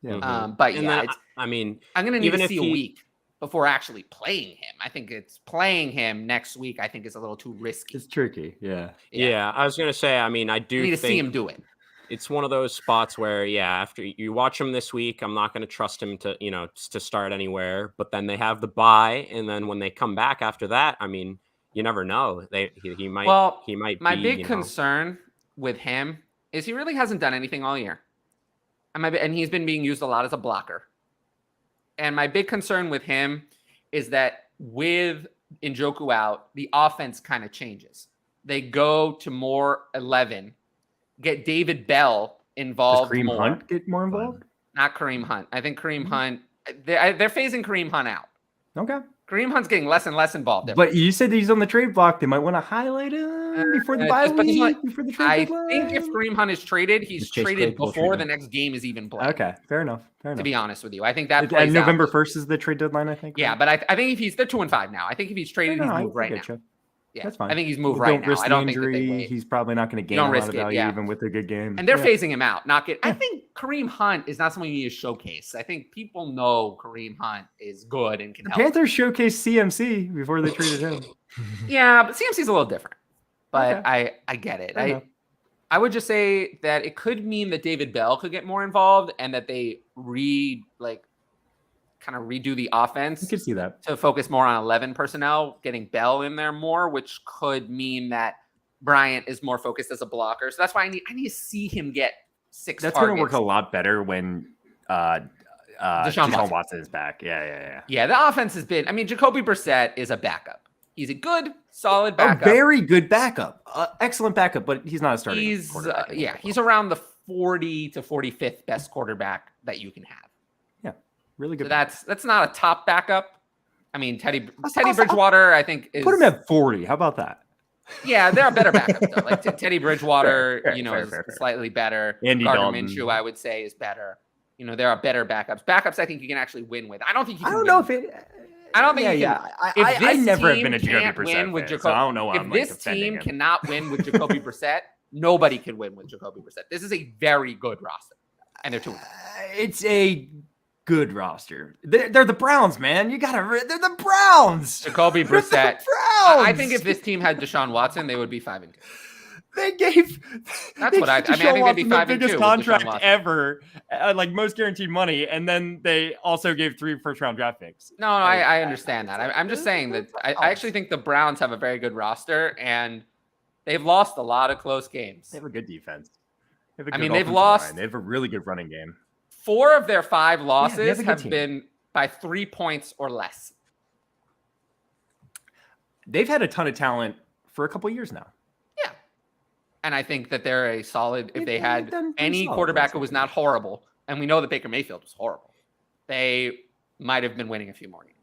Yeah. But yeah, I'm going to need to see a week before actually playing him. I think it's playing him next week. I think is a little too risky. It's tricky. Yeah. I was going to say. I mean, I do need to see him do it. It's one of those spots where, after you watch him this week, I'm not going to trust him to, to start anywhere. But then they have the bye, and then when they come back after that, I mean, you never know. He might. Well, he might. My big concern with him is he really hasn't done anything all year, and he's been being used a lot as a blocker. And my big concern with him is that with Njoku out, the offense kind of changes. They go to more 11. Get David Bell involved. Does Kareem more. Hunt get more involved? Not Kareem Hunt. I think Kareem Hunt. They're phasing Kareem Hunt out. Okay. Kareem Hunt's getting less and less involved. But you said he's on the trade block. They might want to highlight him before the bye week, before the trade deadline. I think if Kareem Hunt is traded, he's traded before the next game is even played. Okay, fair enough. To be honest with you, I think that plays November 1st is the trade deadline. I think. Yeah, but I think if they're 2-5 now. I think if he's traded, he's moved right now. Yeah, that's fine. I think he's moved right now. I don't think that they wait. He's probably not going to gain a lot of value even with a good game. And they're phasing him out. I think Kareem Hunt is not someone you need to showcase. I think people know Kareem Hunt is good and can help. Panthers showcased CMC before they traded him. Yeah, but CMC's a little different. But I get it. I would just say that it could mean that David Bell could get more involved and that they kind of redo the offense. You can see that. To focus more on 11 personnel, getting Bell in there more, which could mean that Bryant is more focused as a blocker. So that's why I need to see him get 6 That's targets. going to work a lot better when Deshaun Watson is back. Yeah. The offense has been. I mean, Jacoby Brissett is a backup. He's a good, solid backup. A very good backup. Excellent backup, but he's not a starting. He's around the 40 to 45th best quarterback that you can have. Yeah, really good. So that's not a top backup. I mean, Teddy Bridgewater, I think is. Put him at 40. How about that? Yeah, they're a better backup though. Like Teddy Bridgewater, fair. Slightly better. Andy Gardner Dalton. Minshew, I would say, is better. There are better backups. Backups, I think you can actually win with. I don't think you can. I don't know if it. I don't think you can. I never have been a Jacoby Brissett fan, so I don't know why I'm If this team cannot win with Jacoby Brissett, nobody can win with Jacoby Brissett. This is a very good roster, and they're 2-2. It's a good roster. They're the Browns, man. They're the Browns. Jacoby Brissett. I think if this team had Deshaun Watson, they would be 5-2. They gave. That's what I think they'd be 5-2. The biggest contract ever, like most guaranteed money, and then they also gave 3 first-round draft picks. No, I understand that. I'm just saying that I actually think the Browns have a very good roster, and they've lost a lot of close games. They have a good defense. They've lost. Line. They have a really good running game. 4 of their 5 losses have been by 3 points or less. They've had a ton of talent for a couple years now. Yeah. And I think that they're a solid, if they had any quarterback who was not horrible, and we know that Baker Mayfield was horrible, they might have been winning a few more games.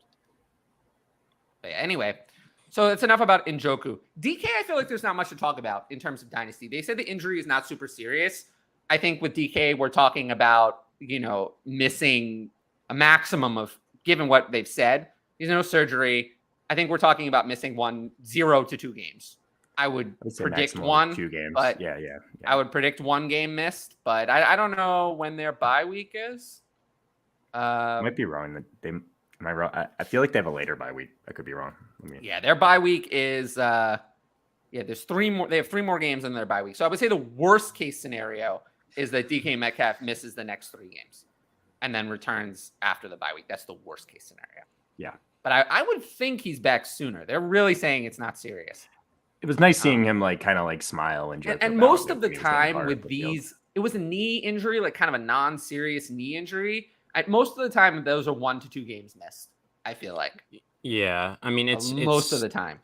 But anyway, so that's enough about Njoku. DK, I feel like there's not much to talk about in terms of Dynasty. They said the injury is not super serious. I think with DK, we're talking about, missing a maximum of, given what they've said, there's no surgery. I think we're talking about missing 0 to 2 games. I would predict 1, 2 games. But yeah. I would predict 1 game missed, but I don't know when their bye week is. I might be wrong. Am I wrong? I feel like they have a later bye week. I could be wrong. Their bye week is there's 3 more. They have 3 more games in their bye week. So I would say the worst case scenario is that DK Metcalf misses the next 3 games and then returns after the bye week. That's the worst case scenario. Yeah. But I would think he's back sooner. They're really saying it's not serious. It was nice seeing him kind of smile and joke. And most of the time with these, it was a knee injury, like kind of a non-serious knee injury. Most of the time, those are 1 to 2 games missed, I feel like. Yeah. I mean, it's most of the time.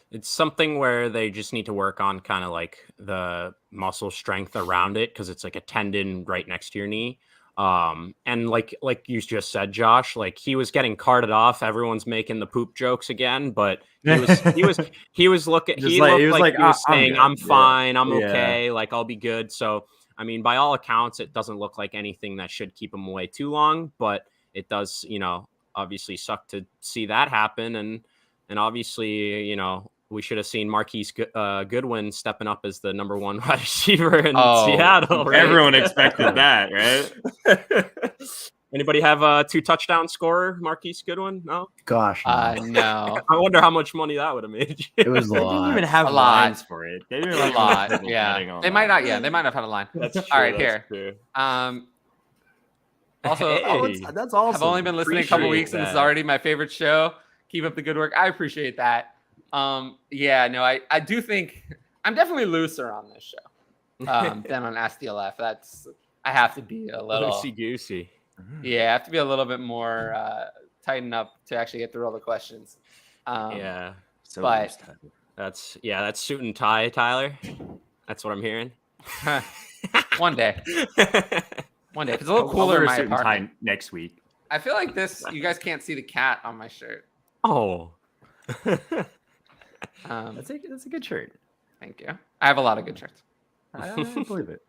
It's something where they just need to work on kind of like the muscle strength around it, because it's like a tendon right next to your knee. And like you just said, Josh, like he was getting carted off. Everyone's making the poop jokes again, but he was looking. He was saying, "I'm fine. I'm okay. Like I'll be good." So I mean, by all accounts, it doesn't look like anything that should keep him away too long. But it does, obviously suck to see that happen, and obviously, we should have seen Marquise Goodwin stepping up as the number 1 wide receiver in Seattle. Right? Everyone expected that, right? Anybody have a 2 touchdown scorer, Marquise Goodwin? No? Gosh, no. I wonder how much money that would have made. It was a lot. They didn't even have lines for it. They didn't have a lot. Yeah. They might not. Yeah, they might not have had a line. That's true. All right, here. True. Also, that's awesome. I've only been listening a couple weeks, and it's already my favorite show. Keep up the good work. I appreciate that. I do think I'm definitely looser on this show than on Ask DLF. I have to be a little loosey-goosey. Yeah, I have to be a little bit more tighten up to actually get through all the questions. So but that's suit and tie, Tyler. That's what I'm hearing. One day. It's a little cooler in my apartment. Next week. I feel like this. You guys can't see the cat on my shirt. Oh. That's a good shirt. Thank you. I have a lot of good shirts. I believe it.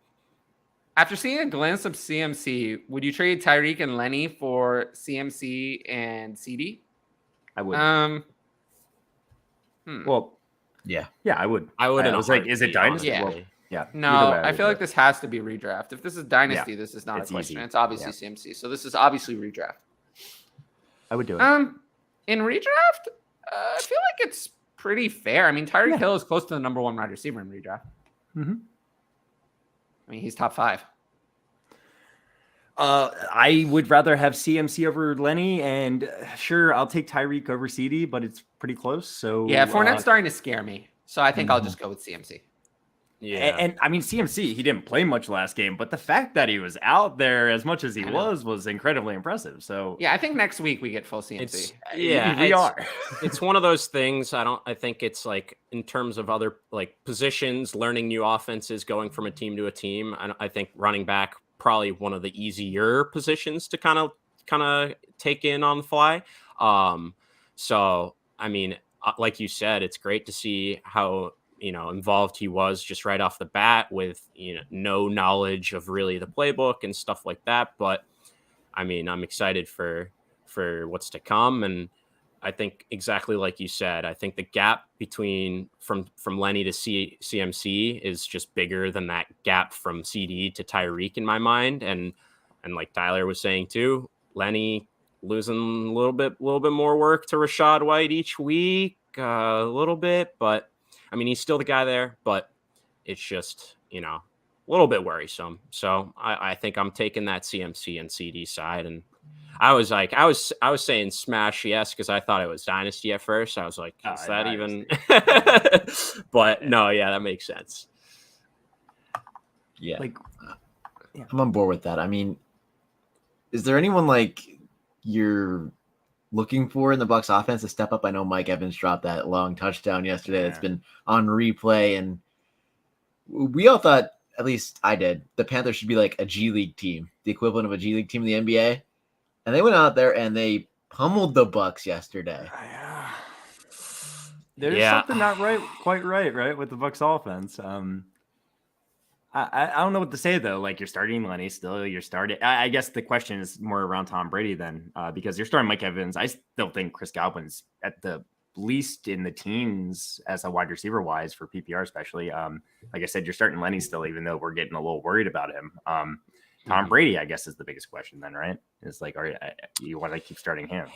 After seeing a glimpse of CMC, would you trade Tyreek and Lenny for CMC and CD? I would. Well, yeah, I would. I would. I was like, is it Dynasty? Yeah. Well, yeah. No, I feel like this has to be redraft. If this is Dynasty, this is not a question. Easy. It's obviously CMC. So this is obviously redraft. I would do it. In redraft, I feel like it's pretty fair. I mean, Tyreek Hill is close to the number 1 wide receiver in redraft. Mm-hmm. I mean, he's top 5. I would rather have CMC over Lenny, and sure, I'll take Tyreek over CD, but it's pretty close. So yeah, Fournette's starting to scare me. So I think I'll just go with CMC. Yeah. And I mean, CMC, he didn't play much last game, but the fact that he was out there as much as he was incredibly impressive. So yeah, I think next week we get full CMC. We are. It's one of those things. I think it's like in terms of other like positions, learning new offenses, going from a team to a team. I think running back probably one of the easier positions to kind of take in on the fly. So I mean, like you said, it's great to see how involved he was just right off the bat with no knowledge of really the playbook and stuff like that. But I mean, I'm excited for what's to come, and I think exactly like you said, I think the gap between from Lenny to CMC is just bigger than that gap from CD to Tyreek in my mind. And like Tyler was saying too, Lenny losing a little bit more work to Rachaad White each week, a little bit, but I mean, he's still the guy there, but it's just, a little bit worrisome. So I think I'm taking that CMC and CD side. And I was saying smash yes, because I thought it was Dynasty at first. I was like, is that Dynasty even? But no, yeah, that makes sense. Yeah. I'm on board with that. I mean, is there anyone like you're looking for in the Bucs offense to step up? I know Mike Evans dropped that long touchdown yesterday. It's been on replay, and we all thought, at least I did, the Panthers should be like a G League team, the equivalent of a G League team in the NBA. And they went out there and they pummeled the Bucs yesterday. There's something not quite right with the Bucs offense. I don't know what to say though. Like, you're starting Lenny still. I guess the question is more around Tom Brady then, because you're starting Mike Evans. I still think Chris Godwin's at the least in the teens as a wide receiver wise for PPR, especially. Like I said, you're starting Lenny still, even though we're getting a little worried about him. Tom Brady, I guess, is the biggest question then, right? It's like, you want to keep starting him?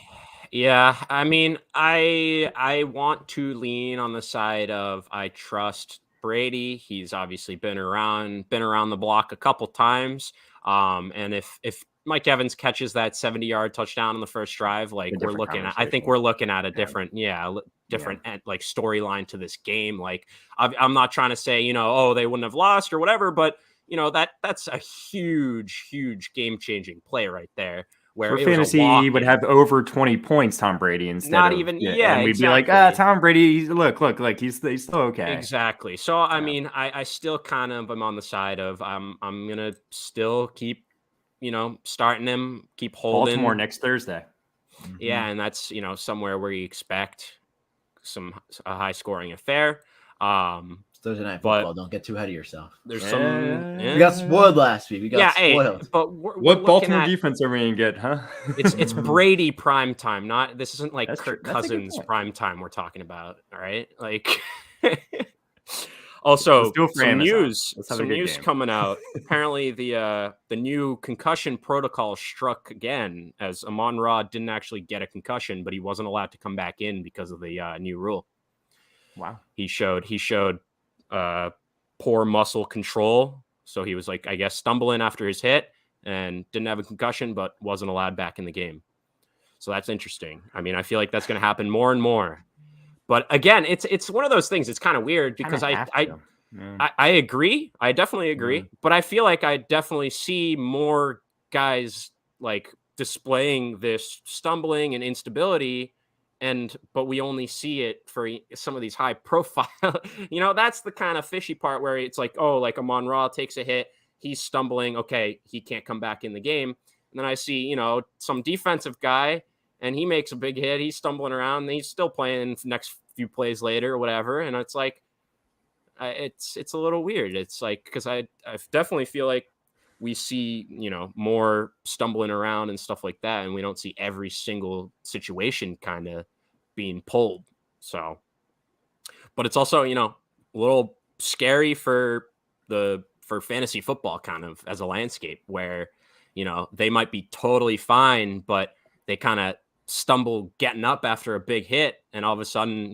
Yeah, I mean, I want to lean on the side of I trust Brady. He's obviously been around the block a couple times. And if Mike Evans catches that 70-yard touchdown on the first drive, like I think we're looking at a different like storyline to this game. Like, I'm not trying to say, they wouldn't have lost or whatever, but that's a huge game-changing play right there. Where for fantasy, he would have over 20 points, Tom Brady, instead of and we'd exactly. be like, Tom Brady, look, like he's still okay. Exactly. So I mean, I still kind of am on the side of I'm gonna still keep starting him, keep holding. Baltimore next Thursday. Yeah, and that's somewhere where you expect a high scoring affair. Thursday night football. Don't get too ahead of yourself. There's we got spoiled last week. We got spoiled. But what Baltimore defense are we gonna get, huh? It's Brady prime time. This isn't like Kirk Cousins prime time we're talking about. All right, like. Also, some news coming out. Apparently, the new concussion protocol struck again, as Amon-Ra didn't actually get a concussion, but he wasn't allowed to come back in because of the new rule. Wow. He showed poor muscle control, so he was like, I guess, stumbling after his hit and didn't have a concussion, but wasn't allowed back in the game. So that's interesting. I mean, I feel like that's going to happen more and more. But again, it's one of those things. It's kind of weird because I agree. I definitely agree. Yeah. But I feel like I definitely see more guys like displaying this stumbling and instability, but we only see it for some of these high profile. That's the kind of fishy part where it's like, oh, like Amon-Ra takes a hit, he's stumbling. Okay, he can't come back in the game. And then I see, some defensive guy, and he makes a big hit. He's stumbling around. And he's still playing the next few plays later or whatever. And it's like, it's a little weird. It's like, because I definitely feel like we see, more stumbling around and stuff like that. And we don't see every single situation kind of being pulled. So, but it's also, a little scary for fantasy football kind of as a landscape where, they might be totally fine, but they kind of stumble getting up after a big hit, and all of a sudden,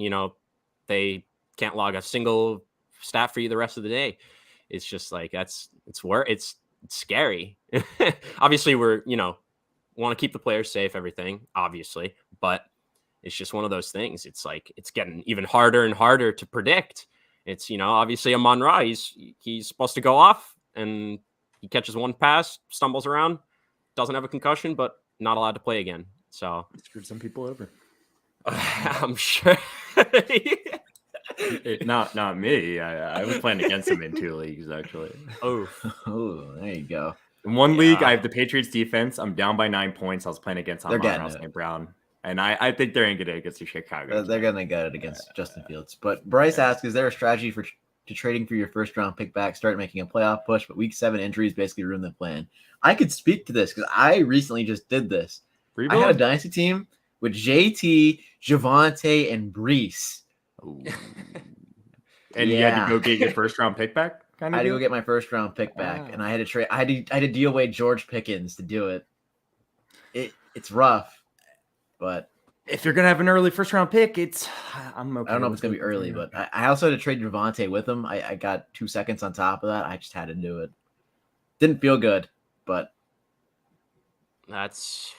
they can't log a single stat for you the rest of the day. It's just like it's scary. Obviously, we're want to keep the players safe, everything, obviously, but it's just one of those things. It's like it's getting even harder and harder to predict, It's, obviously Amon-Ra, he's supposed to go off, and he catches one pass, stumbles around, doesn't have a concussion, but not allowed to play again. So screwed some people over. I'm sure. Not me. I was playing against him in 2 leagues, actually. Oh, there you go. In 1 league, I have the Patriots defense. I'm down by 9 points. I was playing against Amon-Ra St. Brown. And I think they're going to get it against the Chicago. They're going to get it against Justin Fields. But Bryce asks, is there a strategy to trading for your first-round pick back, start making a playoff push, but week 7 injuries basically ruin the plan? I could speak to this because I recently just did this. Rebuild? I had a dynasty team with JT, Javonte, and Brees. And you had to go get your first-round pick back? I had to go get my first-round pick back, and I had to trade. I had to deal away George Pickens to do it. It's rough. But if you're gonna have an early first-round pick, I'm okay. I don't know if it's gonna be early, but I also had to trade Javonte with him. I got 2 seconds on top of that. I just had to do it. Didn't feel good, but that's.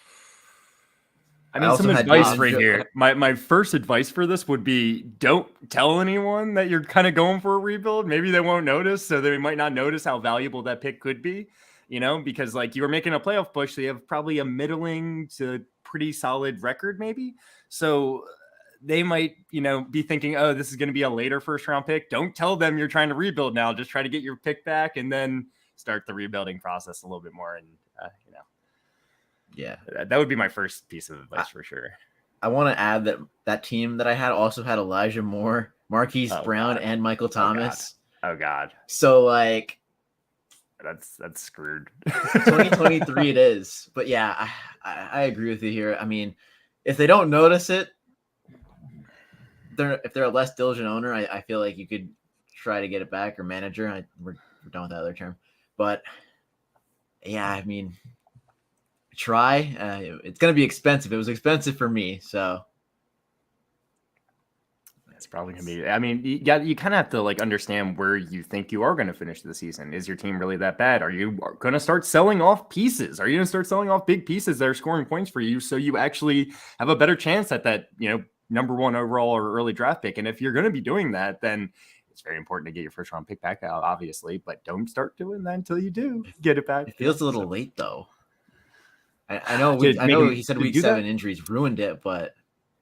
Some advice right here. My first advice for this would be don't tell anyone that you're kind of going for a rebuild. Maybe they won't notice, so they might not notice how valuable that pick could be. Because like you were making a playoff push, so you have probably a middling to pretty solid record, maybe. So they might, be thinking, oh, this is going to be a later first round pick. Don't tell them you're trying to rebuild now. Just try to get your pick back and then start the rebuilding process a little bit more. And, yeah, that would be my first piece of advice for sure. I want to add that team that I had also had Elijah Moore, Marquise Brown, and Michael Thomas. Oh God. So like, that's screwed. 2023 it is. But yeah, I agree with you here. I mean, if they don't notice it, if they're a less diligent owner, I feel like you could try to get it back, or manager. We're done with that other term. But yeah, I mean, try. It's going to be expensive. It was expensive for me, so. It's probably gonna be. I mean, you kind of have to like understand where you think you are going to finish the season. Is your team really that bad? Are you going to start selling off pieces? Are you going to start selling off big pieces that are scoring points for you, so you actually have a better chance at that, number 1 overall or early draft pick? And if you're going to be doing that, then it's very important to get your first round pick back out, obviously. But don't start doing that until you do get it back. It feels a little late though. I know. I know he said week 7 injuries ruined it, but.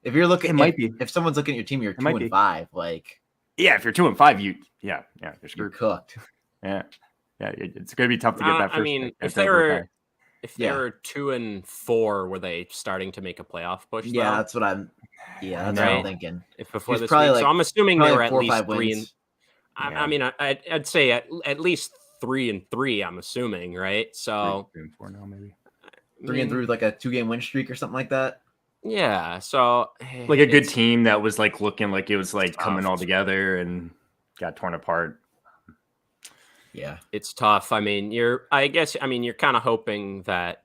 If you're looking, if someone's looking at your team, you're 2-5. Like, yeah, if you're 2-5, you're screwed. You're cooked. Yeah, it's gonna be tough to get that first. I mean, if they were 2-4, were they starting to make a playoff push? Yeah, that's what I'm. Yeah, that's what I'm thinking. If before this week, so I'm assuming they were at least 3. I mean, I'd say at least 3-3. I'm assuming, right? So 3-4 now, maybe 3-3 with like a 2-game win streak or something like that. Yeah, so like a good team that was like looking like it was like coming all together and got torn apart. Yeah, it's tough. I mean, you're kind of hoping that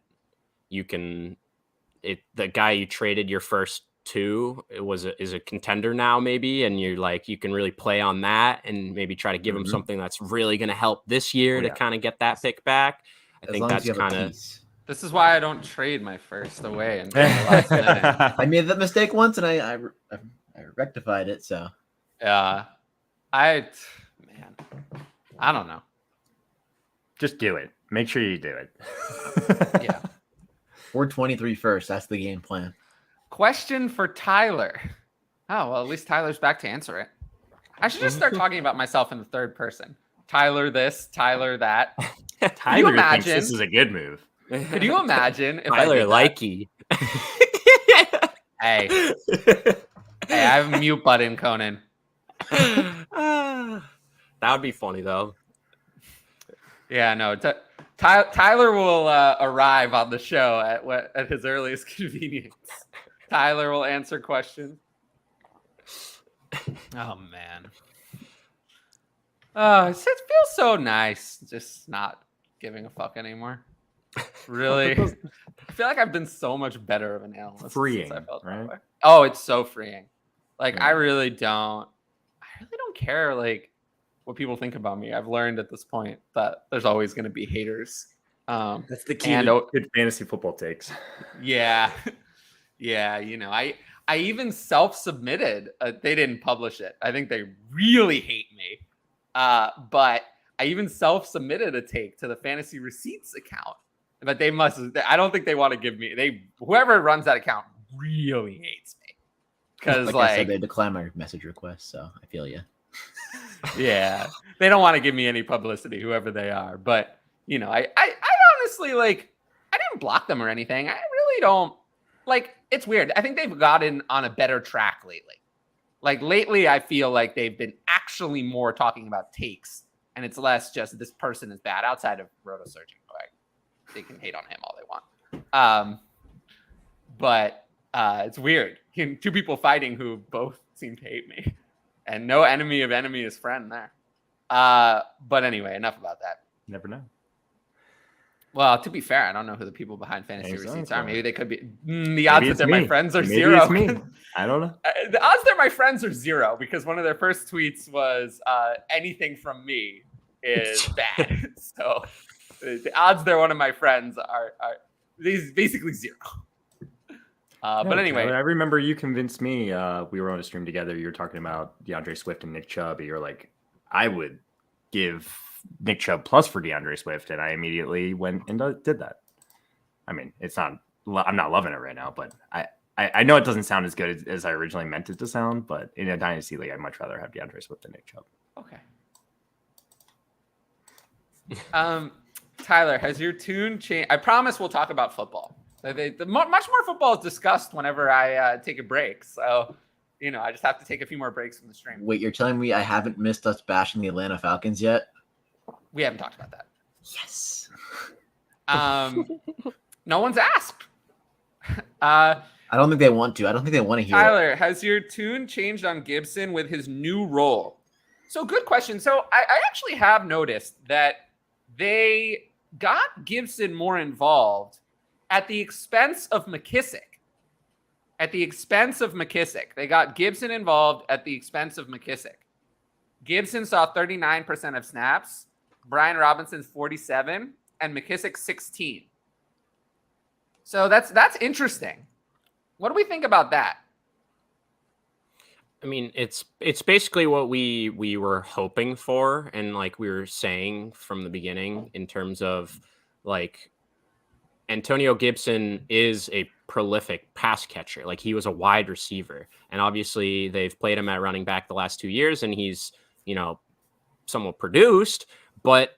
you can. The guy you traded your first to is a contender now, maybe, and you're like you can really play on that and maybe try to give him something that's really going to help this year to kind of get that pick back. I think that's kind of. This is why I don't trade my first away until the last minute. I made that mistake once, and I rectified it. So, I don't know. Just do it. Make sure you do it. Yeah. 423 first. That's the game plan. Question for Tyler. Oh, well, at least Tyler's back to answer it. I should just start talking about myself in the third person. Tyler this, Tyler that. Tyler thinks this is a good move. Could you imagine if Tyler likey? Hey, I have a mute button, Conan. That would be funny though. Yeah, no. Tyler will arrive on the show at his earliest convenience. Tyler will answer questions. Oh man. It feels so nice just not giving a fuck anymore. Really, I feel like I've been so much better of an analyst. Freeing, since I felt right? That way. Oh, it's so freeing. Like I really don't care like what people think about me. I've learned at this point that there's always going to be haters. That's the key to good fantasy football takes. Yeah, I I even self-submitted. They didn't publish it. I think they really hate me. But I even self-submitted a take to the Fantasy Receipts account. But they must. I don't think they want to give me. Whoever runs that account really hates me. Because I said, they declined my message request, so I feel you. Yeah, they don't want to give me any publicity, whoever they are. But I honestly I didn't block them or anything. I really don't. It's weird. I think they've gotten on a better track lately. Lately, I feel like they've been actually more talking about takes, and it's less just this person is bad. Outside of Roto Surgeon, they can hate on him all they want. But it's weird. Two people fighting who both seem to hate me, and no enemy of enemy is friend there. But anyway, enough about that. Never know. Well, to be fair, I don't know who the people behind Fantasy Receipts are. Maybe they could be. The odds that they're my friends are zero. It's me. I don't know. The odds they're my friends are zero because one of their first tweets was anything from me is bad. So the odds they're one of my friends are basically zero. But anyway, I remember you convinced me. We were on a stream together. You were talking about DeAndre Swift and Nick Chubb. You're like, I would give Nick Chubb plus for DeAndre Swift, and I immediately went and did that. I mean, it's not. I'm not loving it right now, but I know it doesn't sound as good as I originally meant it to sound. But in a dynasty league, I'd much rather have DeAndre Swift than Nick Chubb. Okay. Tyler, has your tune changed? I promise we'll talk about football. Much more football is discussed whenever I take a break. So, I just have to take a few more breaks from the stream. Wait, you're telling me I haven't missed us bashing the Atlanta Falcons yet? We haven't talked about that. Yes. No one's asked. I don't think they want to. I don't think they want to hear Tyler, it. has your tune changed on Gibson with his new role? So good question. So I actually have noticed that they got Gibson more involved at the expense of McKissick. They got Gibson involved at the expense of McKissick. Gibson saw 39% of snaps, Brian Robinson's 47, and McKissick 16. So that's interesting. What do we think about that? I mean, it's basically what we were hoping for, and we were saying from the beginning in terms of Antonio Gibson is a prolific pass catcher. He was a wide receiver, and obviously they've played him at running back the last 2 years, and he's somewhat produced, but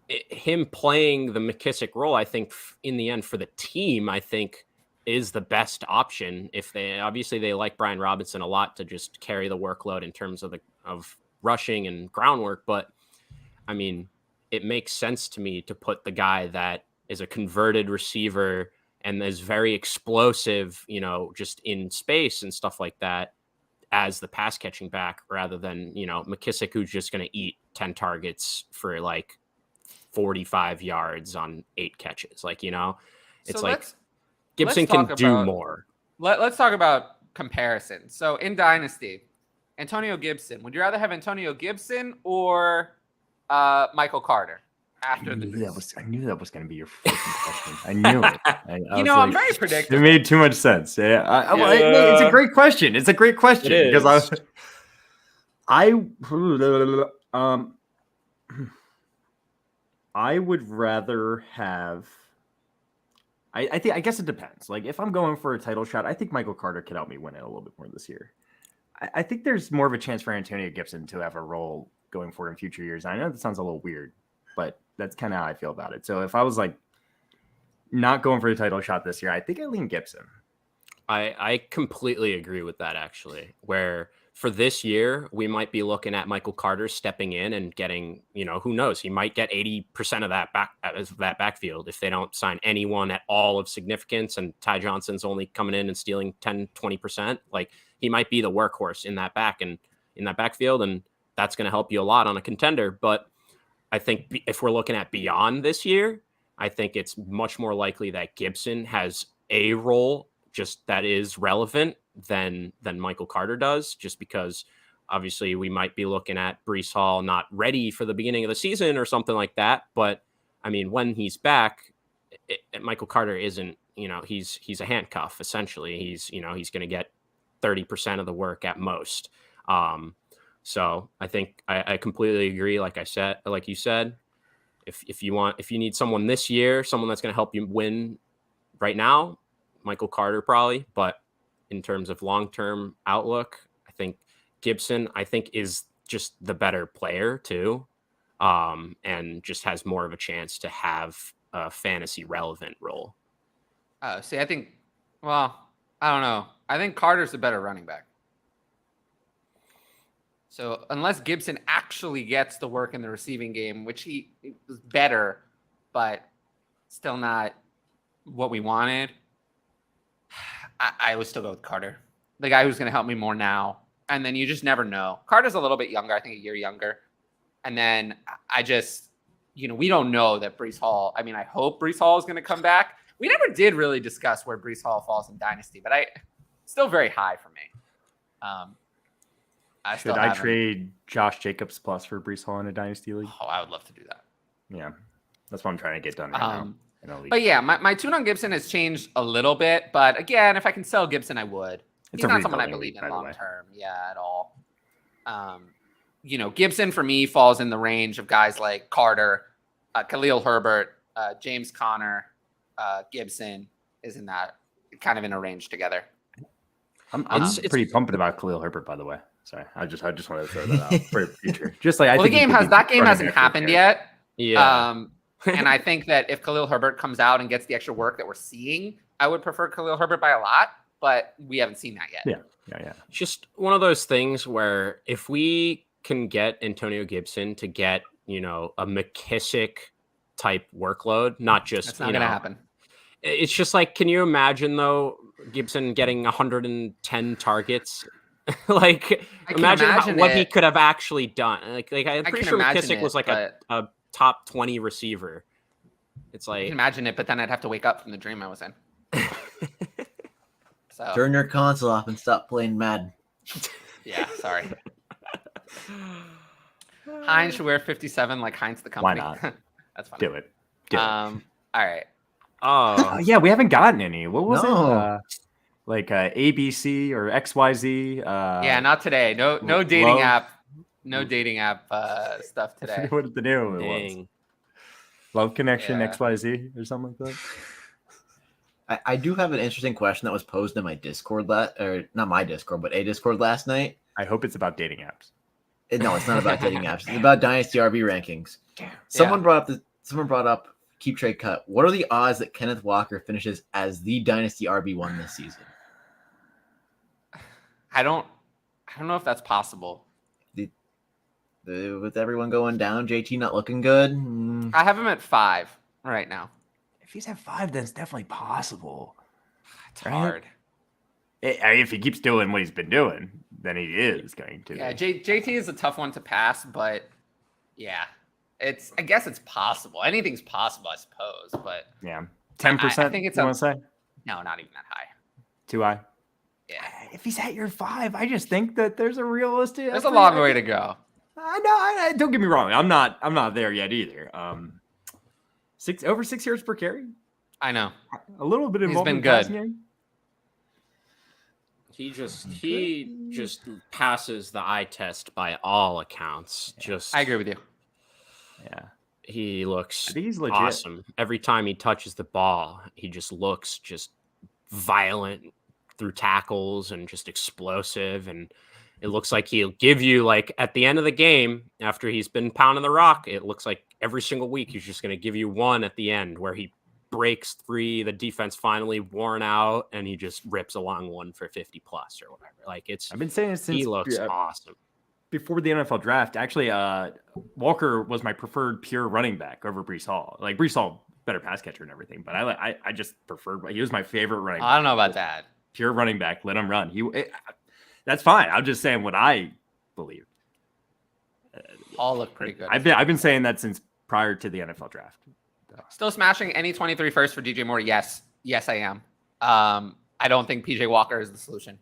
him playing the McKissick role, I think in the end for the team, I think is the best option. If they like Brian Robinson a lot to just carry the workload in terms of rushing and groundwork. But I mean, it makes sense to me to put the guy that is a converted receiver and is very explosive, just in space and stuff like that, as the pass catching back rather than, McKissick, who's just going to eat 10 targets for 45 yards on 8 catches. It's so Gibson can do more. Let's talk about comparison. So in Dynasty, Antonio Gibson, would you rather have Antonio Gibson or Michael Carter? I knew that was going to be your freaking question. I knew it. I'm very predictable. It made too much sense. It's a great question. It's a great question because I would rather have. I guess it depends. If I'm going for a title shot, I think Michael Carter could help me win it a little bit more this year. I think there's more of a chance for Antonio Gibson to have a role going forward in future years. I know that sounds a little weird, but that's kind of how I feel about it. So if I was not going for a title shot this year, I think I lean Gibson. I completely agree with that, actually, where for this year, we might be looking at Michael Carter stepping in and getting, who knows, he might get 80% of that backfield if they don't sign anyone at all of significance. And Ty Johnson's only coming in and stealing 10, 20%. He might be the workhorse in that backfield. And that's going to help you a lot on a contender. But I think if we're looking at beyond this year, I think it's much more likely that Gibson has a role just that is relevant than Michael Carter does, just because obviously we might be looking at Breece Hall not ready for the beginning of the season or something like that. But I mean, when he's back, Michael Carter isn't, he's a handcuff essentially. He's going to get 30% of the work at most. So I think I completely agree. Like you said, if you need someone this year, someone that's going to help you win right now, Michael Carter probably. But in terms of long-term outlook, I think Gibson, is just the better player too, and just has more of a chance to have a fantasy relevant role. I think, well, I don't know. I think Carter's a better running back. So unless Gibson actually gets the work in the receiving game, which he was better, but still not what we wanted, I would still go with Carter, the guy who's going to help me more now. And then you just never know. Carter's a little bit younger, I think a year younger. And then I just, we don't know that Breece Hall. I mean, I hope Breece Hall is going to come back. We never did really discuss where Breece Hall falls in Dynasty, but still very high for me. Should I trade Josh Jacobs plus for Breece Hall in a Dynasty league? Oh, I would love to do that. Yeah, that's what I'm trying to get done right now. But yeah, my tune on Gibson has changed a little bit. But again, if I can sell Gibson, I would. He's not someone I believe in long term. Yeah, at all. Gibson for me falls in the range of guys like Carter, Khalil Herbert, James Conner, Gibson is in that kind of in a range together. I'm pretty pumped about Khalil Herbert, by the way. Sorry, I just wanted to throw that out for the future. Just like the game hasn't happened yet. Yeah. And I think that if Khalil Herbert comes out and gets the extra work that we're seeing, I would prefer Khalil Herbert by a lot. But we haven't seen that yet. Yeah. Just one of those things where if we can get Antonio Gibson to get, a McKissick type workload, not just that's not going to happen. It's just like, can you imagine though Gibson getting 110 targets? Imagine what he could have actually done. Like I'm pretty sure McKissick was like a top 20 receiver. It's like, I can imagine it, but then I'd have to wake up from the dream I was in. So turn your console off and stop playing Madden. Yeah, sorry. Heinz should wear 57 like Heinz the company. Why not? That's fine. Do it. All right. Oh yeah, we haven't gotten any. What was it? Like ABC or XYZ? Yeah, not today. No dating app. No dating app stuff today. What the name of it was? Love Connection XYZ or something like that. I do have an interesting question that was posed in my Discord not my Discord, but a Discord last night. I hope it's about dating apps. No, it's not about dating apps. It's about Dynasty RB rankings. Someone brought up Keep Trade Cut. What are the odds that Kenneth Walker finishes as the Dynasty RB1 this season? I don't know if that's possible. With everyone going down, JT not looking good. I have him at 5 right now. If he's at 5, then it's definitely possible. It's hard. If he keeps doing what he's been doing, then he is going to. Yeah, JT is a tough one to pass, but yeah, I guess it's possible. Anything's possible, I suppose. But yeah, 10%. I think it's. You want to say? No, not even that high. Too high. Yeah. If he's at your 5, I just think that there's a realistic. There's a long way to go. I know. Don't get me wrong. I'm not there yet either. Over 6 yards per carry. I know. A little bit involved. He's been good. He just passes the eye test by all accounts. I agree with you. Yeah. He looks he's legit. Awesome. Every time he touches the ball, he just looks just violent through tackles and just explosive. And it looks like he'll give you, like, at the end of the game, after he's been pounding the rock, it looks like every single week he's just going to give you one at the end where he breaks free, the defense finally worn out, and he just rips a long one for 50 plus or whatever. Like, I've been saying it since he looks awesome. Before the NFL draft, actually, Walker was my preferred pure running back over Breece Hall. Like, Breece Hall, better pass catcher and everything, but I just preferred. He was my favorite running back. I don't know about that. Pure running back, let him run. That's fine. I'm just saying what I believe. All look pretty good. I've been saying that since prior to the NFL draft. Still smashing any 23 first for DJ Moore. Yes, I am. I don't think PJ Walker is the solution.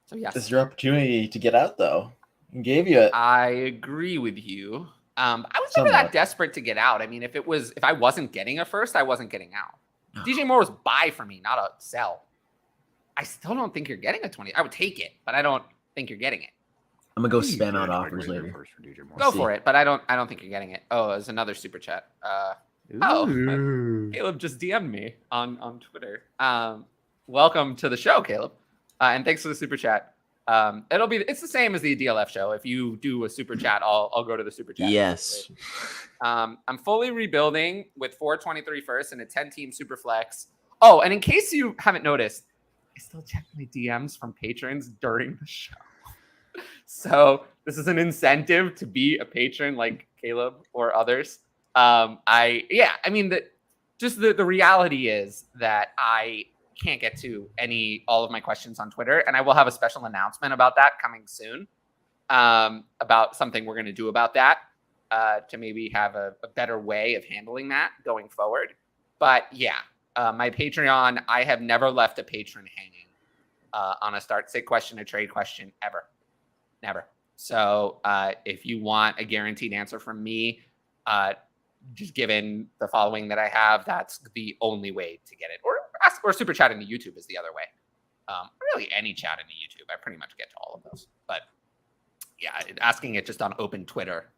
So yes, this is your opportunity to get out, though. He gave you it. I agree with you. I was never that desperate to get out. I mean, if I wasn't getting a first, I wasn't getting out. DJ Moore was buy for me, not a sell. I still don't think you're getting a 20. I would take it, but I don't think you're getting it. I'm gonna go spam out offers later. Go for it, but I don't think you're getting it. Oh, there's another super chat. Caleb just DM'd me on Twitter. Welcome to the show, Caleb, and thanks for the super chat. It's the same as the DLF show. If you do a super chat, I'll go to the super chat. Yes. I'm fully rebuilding with 423 first and a 10-team super flex. Oh, and in case you haven't noticed, I still check my DMs from patrons during the show. So this is an incentive to be a patron like Caleb or others. The reality is that I can't get to all of my questions on Twitter, and I will have a special announcement about that coming soon, about something we're going to do about that, to maybe have a better way of handling that going forward. But yeah, my Patreon, I have never left a patron hanging on a start sit question, a trade question, ever. Never. So if you want a guaranteed answer from me, just given the following that I have, that's the only way to get it. Or super chat in the YouTube is the other way. Really any chat in the YouTube, I pretty much get to all of those. But yeah, asking it just on open Twitter,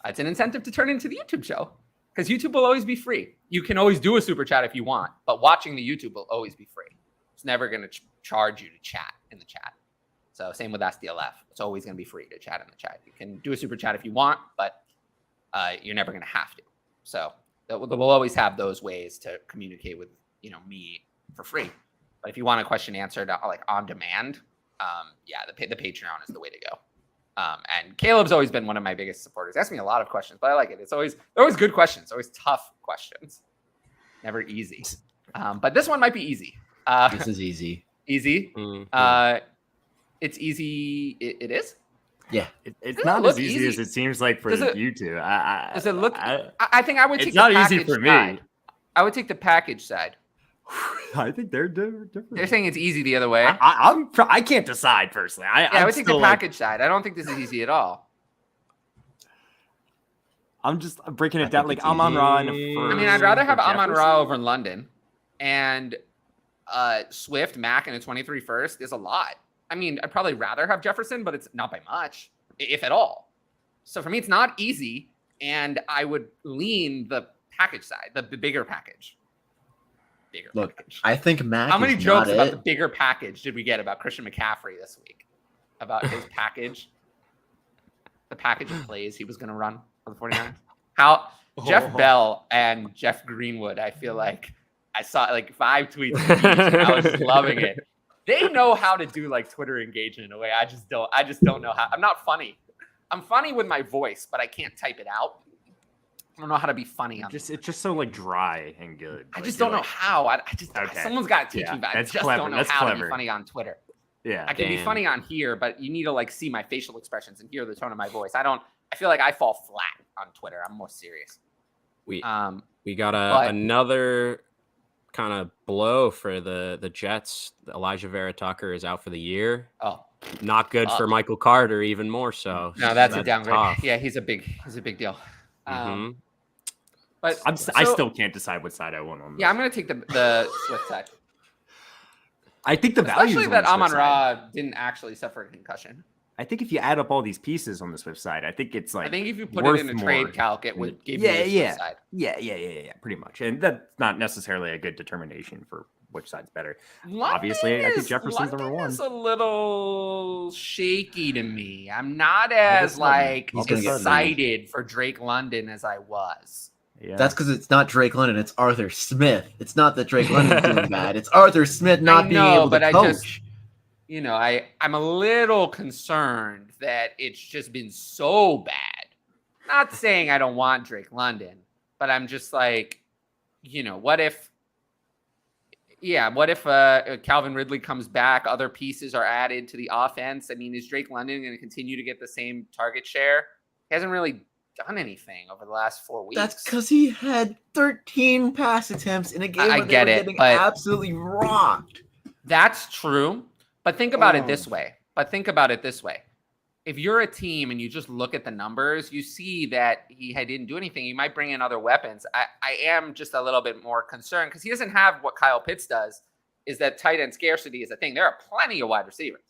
it's an incentive to turn into the YouTube show, because YouTube will always be free. You can always do a super chat if you want, but watching the YouTube will always be free. It's never going to charge you to chat in the chat. So same with SDLF. It's always going to be free to chat in the chat. You can do a super chat if you want, but you're never going to have to. So we'll always have those ways to communicate with me for free. But if you want a question answered like on demand, the Patreon is the way to go. And Caleb's always been one of my biggest supporters. He asks me a lot of questions, but I like it. They're always good questions, always tough questions, never easy. But this one might be easy. This is easy. Easy. Mm-hmm. It's easy. It is. Yeah, it's not as easy as it seems like for you two. Does it look? I think I would take. It's not easy for me. Side. I would take the package side. I think they're different. They're saying it's easy the other way. I can't decide personally. I would take the package side. I don't think this is easy at all. I'm just breaking it down. Like Amon-Ra. I mean, I'd rather have Amon-Ra over in London, and Swift, Mac, and a 23 first is a lot. I mean, I'd probably rather have Jefferson, but it's not by much, if at all. So for me, it's not easy, and I would lean the package side, the bigger package. Package. I think Mac. How many jokes about the bigger package did we get about Christian McCaffrey this week? About his package, the package of plays he was going to run for the 49ers. Jeff Bell and Jeff Greenwood. I feel like I saw like 5 tweets. And I was just loving it. They know how to do like Twitter engagement in a way I just don't know how. I'm not funny. I'm funny with my voice, but I can't type it out. I don't know how to be funny. It's just so like dry and good. I just don't know how. Someone's got to teach me that. I just don't know how to be funny on Twitter. Yeah, I can be funny on here, but you need to like see my facial expressions and hear the tone of my voice. I feel like I fall flat on Twitter. I'm more serious. We got another kind of blow for the Jets. Elijah Vera Tucker is out for the year. Oh, not good for Michael Carter, even more so. No, that's a downgrade. Tough. Yeah, he's a big deal. But I still can't decide what side I want on this. Yeah, I'm going to take the Swift side. I think the value, especially that Amon-Ra didn't actually suffer a concussion. I think if you add up all these pieces on the Swift side, I think it's like. I think if you put it in a trade calc, it would give you the Swift side. Yeah, pretty much. And that's not necessarily a good determination for which side's better. Obviously, I think Jefferson's number one. It's a little shaky to me. I'm not as excited for Drake London as I was. Yeah. That's because it's not Drake London, it's Arthur Smith. It's not that Drake London's doing bad. It's Arthur Smith not being able to coach. I'm a little concerned that it's just been so bad. Not saying I don't want Drake London, but I'm just like, what if Calvin Ridley comes back, other pieces are added to the offense? I mean, is Drake London going to continue to get the same target share? He hasn't really done anything over the last 4 weeks. That's because he had 13 pass attempts in a game where they were getting absolutely rocked. That's true. But think about it this way. If you're a team and you just look at the numbers, you see that he didn't do anything. You might bring in other weapons. I am just a little bit more concerned because he doesn't have what Kyle Pitts does. is that tight end scarcity is a thing. There are plenty of wide receivers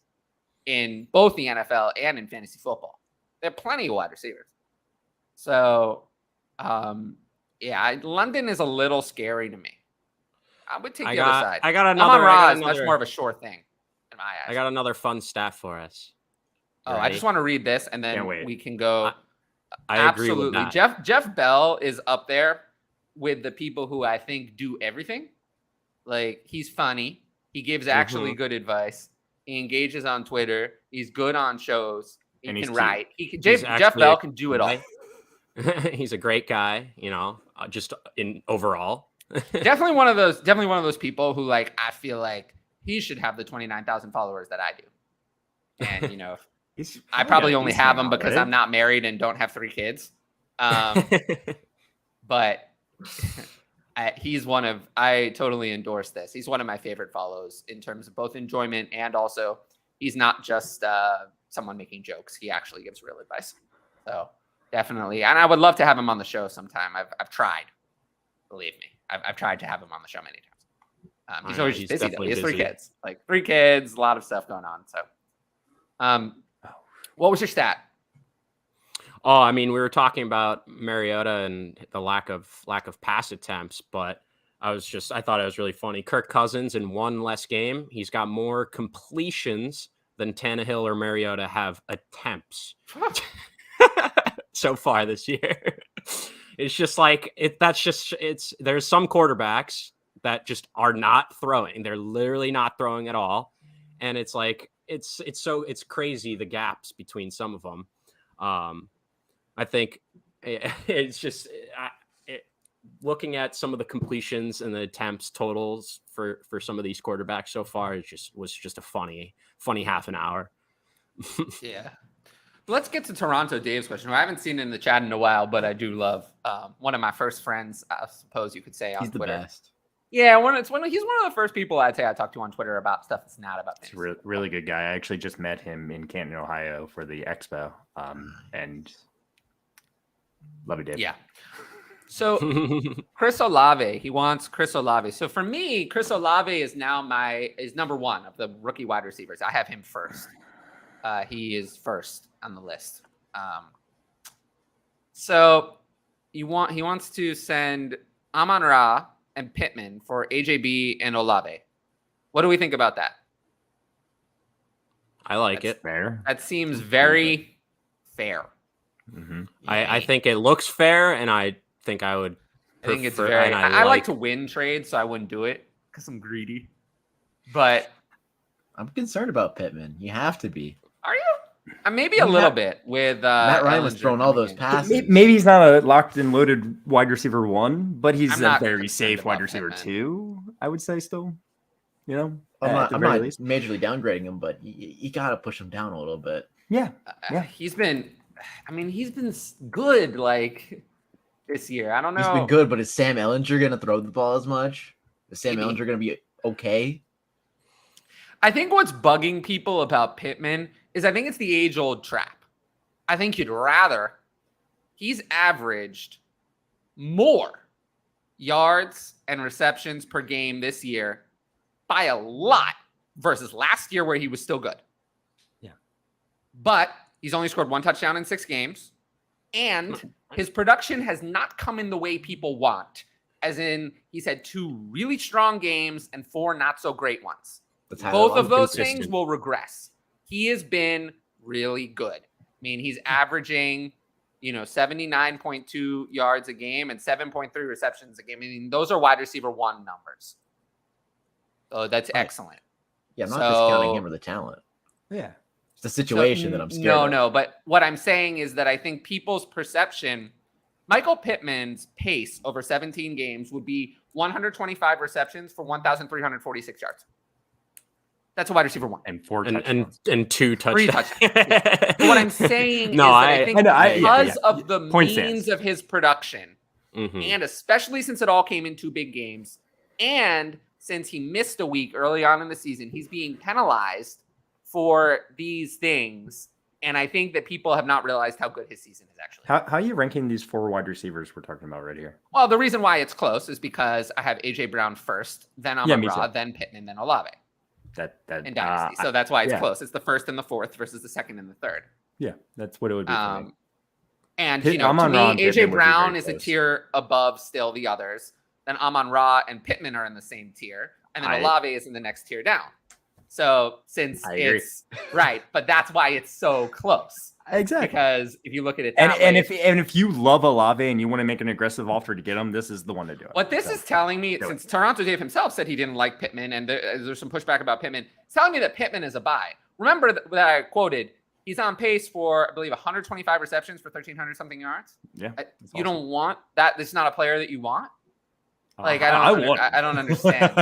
in both the NFL and in fantasy football. There are plenty of wide receivers. So, London is a little scary to me. I would take the other side. Amon-Ra is much more of a sure thing in my eyes. I got another fun stat for us. I just want to read this, and then we can go. I Absolutely. agree with that. Jeff Bell is up there with the people who I think do everything. Like, he's funny. He gives actually good advice. He engages on Twitter. He's good on shows. He can write. Jeff Bell can do it all. He's a great guy, just in overall. definitely one of those people who, like, I feel like he should have the 29,000 followers that I do. And, I probably only have them because I'm not married and don't have 3 kids. But I totally endorse this. He's one of my favorite follows in terms of both enjoyment and also he's not just someone making jokes. He actually gives real advice. So definitely. And I would love to have him on the show sometime. I've tried, believe me. I've tried to have him on the show many times. He's always just busy though. He has 3 kids, like 3 kids, a lot of stuff going on. So, what was your stat? Oh, I mean, we were talking about Mariota and the lack of pass attempts, but I thought it was really funny. Kirk Cousins in one less game, he's got more completions than Tannehill or Mariota have attempts so far this year. It's just like there's some quarterbacks that just are not throwing. They're literally not throwing at all. And it's like, it's crazy, the gaps between some of them. I think it's just looking at some of the completions and the attempts totals for some of these quarterbacks so far. Was just a funny half an hour. Yeah. Let's get to Toronto Dave's question. I haven't seen it in the chat in a while, but I do love one of my first friends, I suppose you could say, on Twitter. He's the best. Yeah, he's one of the first people I'd say I talk to on Twitter about stuff that's not about fantasy. He's a really good guy. I actually just met him in Canton, Ohio for the expo. And love you, Dave. Yeah. So Chris Olave, he wants Chris Olave. So for me, Chris Olave is now is number 1 of the rookie wide receivers. I have him first. He is first on the list. So he wants to send Amon-Ra and Pittman for AJB and Olave. What do we think about that? I like it. Fair. That seems very fair. Mm-hmm. I think it looks fair, and I think I would. I think it's very. I like to win trades, so I wouldn't do it because I'm greedy. But I'm concerned about Pittman. You have to be. Are you? Maybe a little bit with Matt Ryan was throwing all those passes. Maybe he's not a locked and loaded wide receiver 1, but he's a very safe wide receiver Pittman. 2. I would say still. I'm not majorly downgrading him, but you got to push him down a little bit. Yeah, he's been good like this year. I don't know. He's been good, but is Sam Ehlinger going to throw the ball as much? Is Sam Ehlinger going to be okay? I think what's bugging people about Pittman is I think it's the age-old trap. I think he's averaged more yards and receptions per game this year by a lot versus last year where he was still good. Yeah. But he's only scored 1 touchdown in 6 games, and his production has not come in the way people want, as in he's had 2 really strong games and 4 not-so-great ones. Both of those things will regress. He has been really good. I mean, he's averaging, 79.2 yards a game and 7.3 receptions a game. I mean, those are wide receiver 1 numbers. So that's excellent. Yeah, I'm not discounting him or the talent. Yeah. It's the situation that I'm scared of. No, but what I'm saying is that I think people's perception, Michael Pittman's pace over 17 games would be 125 receptions for 1,346 yards. That's a wide receiver 1. And 4 touchdowns. And 2 touchdowns. 3 touchdowns. But what I'm saying is that I think because of the means of his production, and especially since it all came in 2 big games, and since he missed a week early on in the season, he's being penalized for these things. And I think that people have not realized how good his season is actually. How are you ranking these 4 wide receivers we're talking about right here? Well, the reason why it's close is because I have AJ Brown first, then Amon-Ra, then Pittman, then Olave. That in Dynasty. So that's why it's close. It's the first and the fourth versus the second and the third. Yeah, that's what it would be for me. And, to me, AJ Brown is a tier above still the others. Then Amon-Ra and Pittman are in the same tier. And then Olave is in the next tier down. So since it's right, but that's why it's so close. Exactly. Because if you look at it if you love Olave and you want to make an aggressive offer to get him, this is the one to do it. What this is telling me, since Toronto Dave himself said he didn't like Pittman, and there's some pushback about Pittman, it's telling me that Pittman is a buy. Remember that I quoted, he's on pace for, I believe, 125 receptions for 1,300 something yards. Yeah. You don't want that. This is not a player that you want. Like, I don't understand.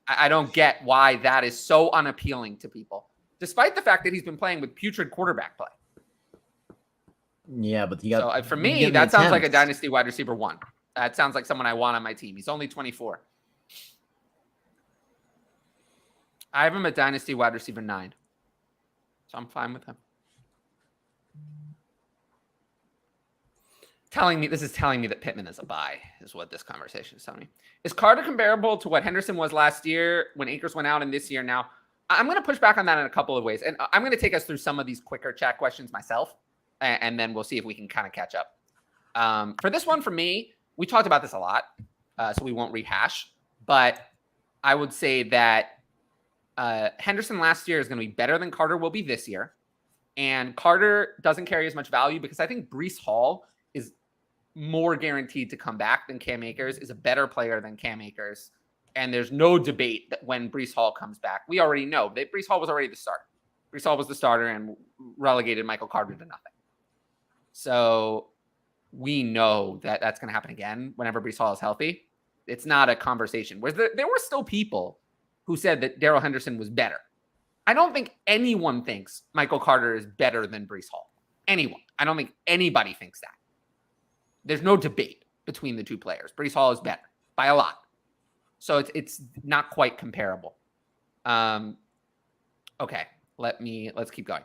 I don't get why that is so unappealing to people, despite the fact that he's been playing with putrid quarterback play. Yeah, but for me, that sounds like a Dynasty wide receiver 1. That sounds like someone I want on my team. He's only 24. I have him at Dynasty wide receiver 9. So I'm fine with him. This is telling me that Pittman is a buy, is what this conversation is telling me. Is Carter comparable to what Henderson was last year when Akers went out and this year now? I'm going to push back on that in a couple of ways. And I'm going to take us through some of these quicker chat questions myself, and then we'll see if we can kind of catch up. For this one, for me, we talked about this a lot, so we won't rehash. But I would say that Henderson last year is going to be better than Carter will be this year. And Carter doesn't carry as much value because I think Breece Hall is more guaranteed to come back than Cam Akers, is a better player than Cam Akers. And there's no debate that when Breece Hall comes back, we already know that Breece Hall was already the starter. Breece Hall was the starter and relegated Michael Carter to nothing. So we know that that's going to happen again whenever Breece Hall is healthy. It's not a conversation. Where there were still people who said that Darrell Henderson was better. I don't think anyone thinks Michael Carter is better than Breece Hall. Anyone. I don't think anybody thinks that. There's no debate between the two players. Breece Hall is better by a lot. So it's not quite comparable. Okay, let's keep going.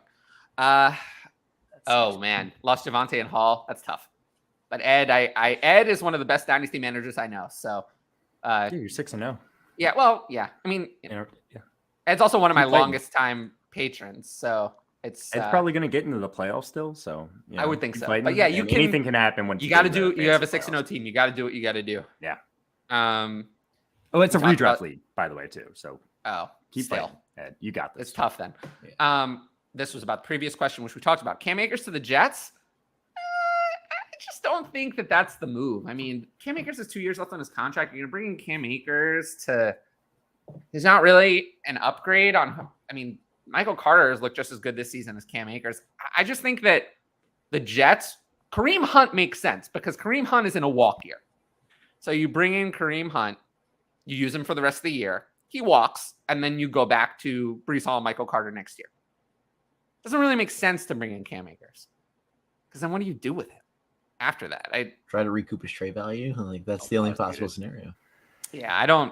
Man, lost Javonte and Hall. That's tough. But Ed is one of the best dynasty managers I know. So dude, you're 6-0. Yeah, well, yeah. I mean, Ed's also one of my longest time patrons. So it's probably going to get into the playoffs still. So I would think so. But yeah, anything can happen when you got to do. You have a 6-0 team. You got to do what you got to do. Yeah. It's a redraft league, by the way, too. So keep playing, Ed. You got this. It's tough then. Yeah. This was about the previous question, which we talked about. Cam Akers to the Jets. I just don't think that that's the move. I mean, Cam Akers has 2 years left on his contract. You're going to bring in Cam Akers to. He's not really an upgrade on. I mean, Michael Carter has looked just as good this season as Cam Akers. I just think that the Jets, Kareem Hunt makes sense because Kareem Hunt is in a walk year. So you bring in Kareem Hunt, you use him for the rest of the year. He walks, and then you go back to Breece Hall and Michael Carter next year. Doesn't really make sense to bring in Cam Akers because then what do you do with him after that? I try to recoup his trade value. Like that's the only possible scenario. Yeah,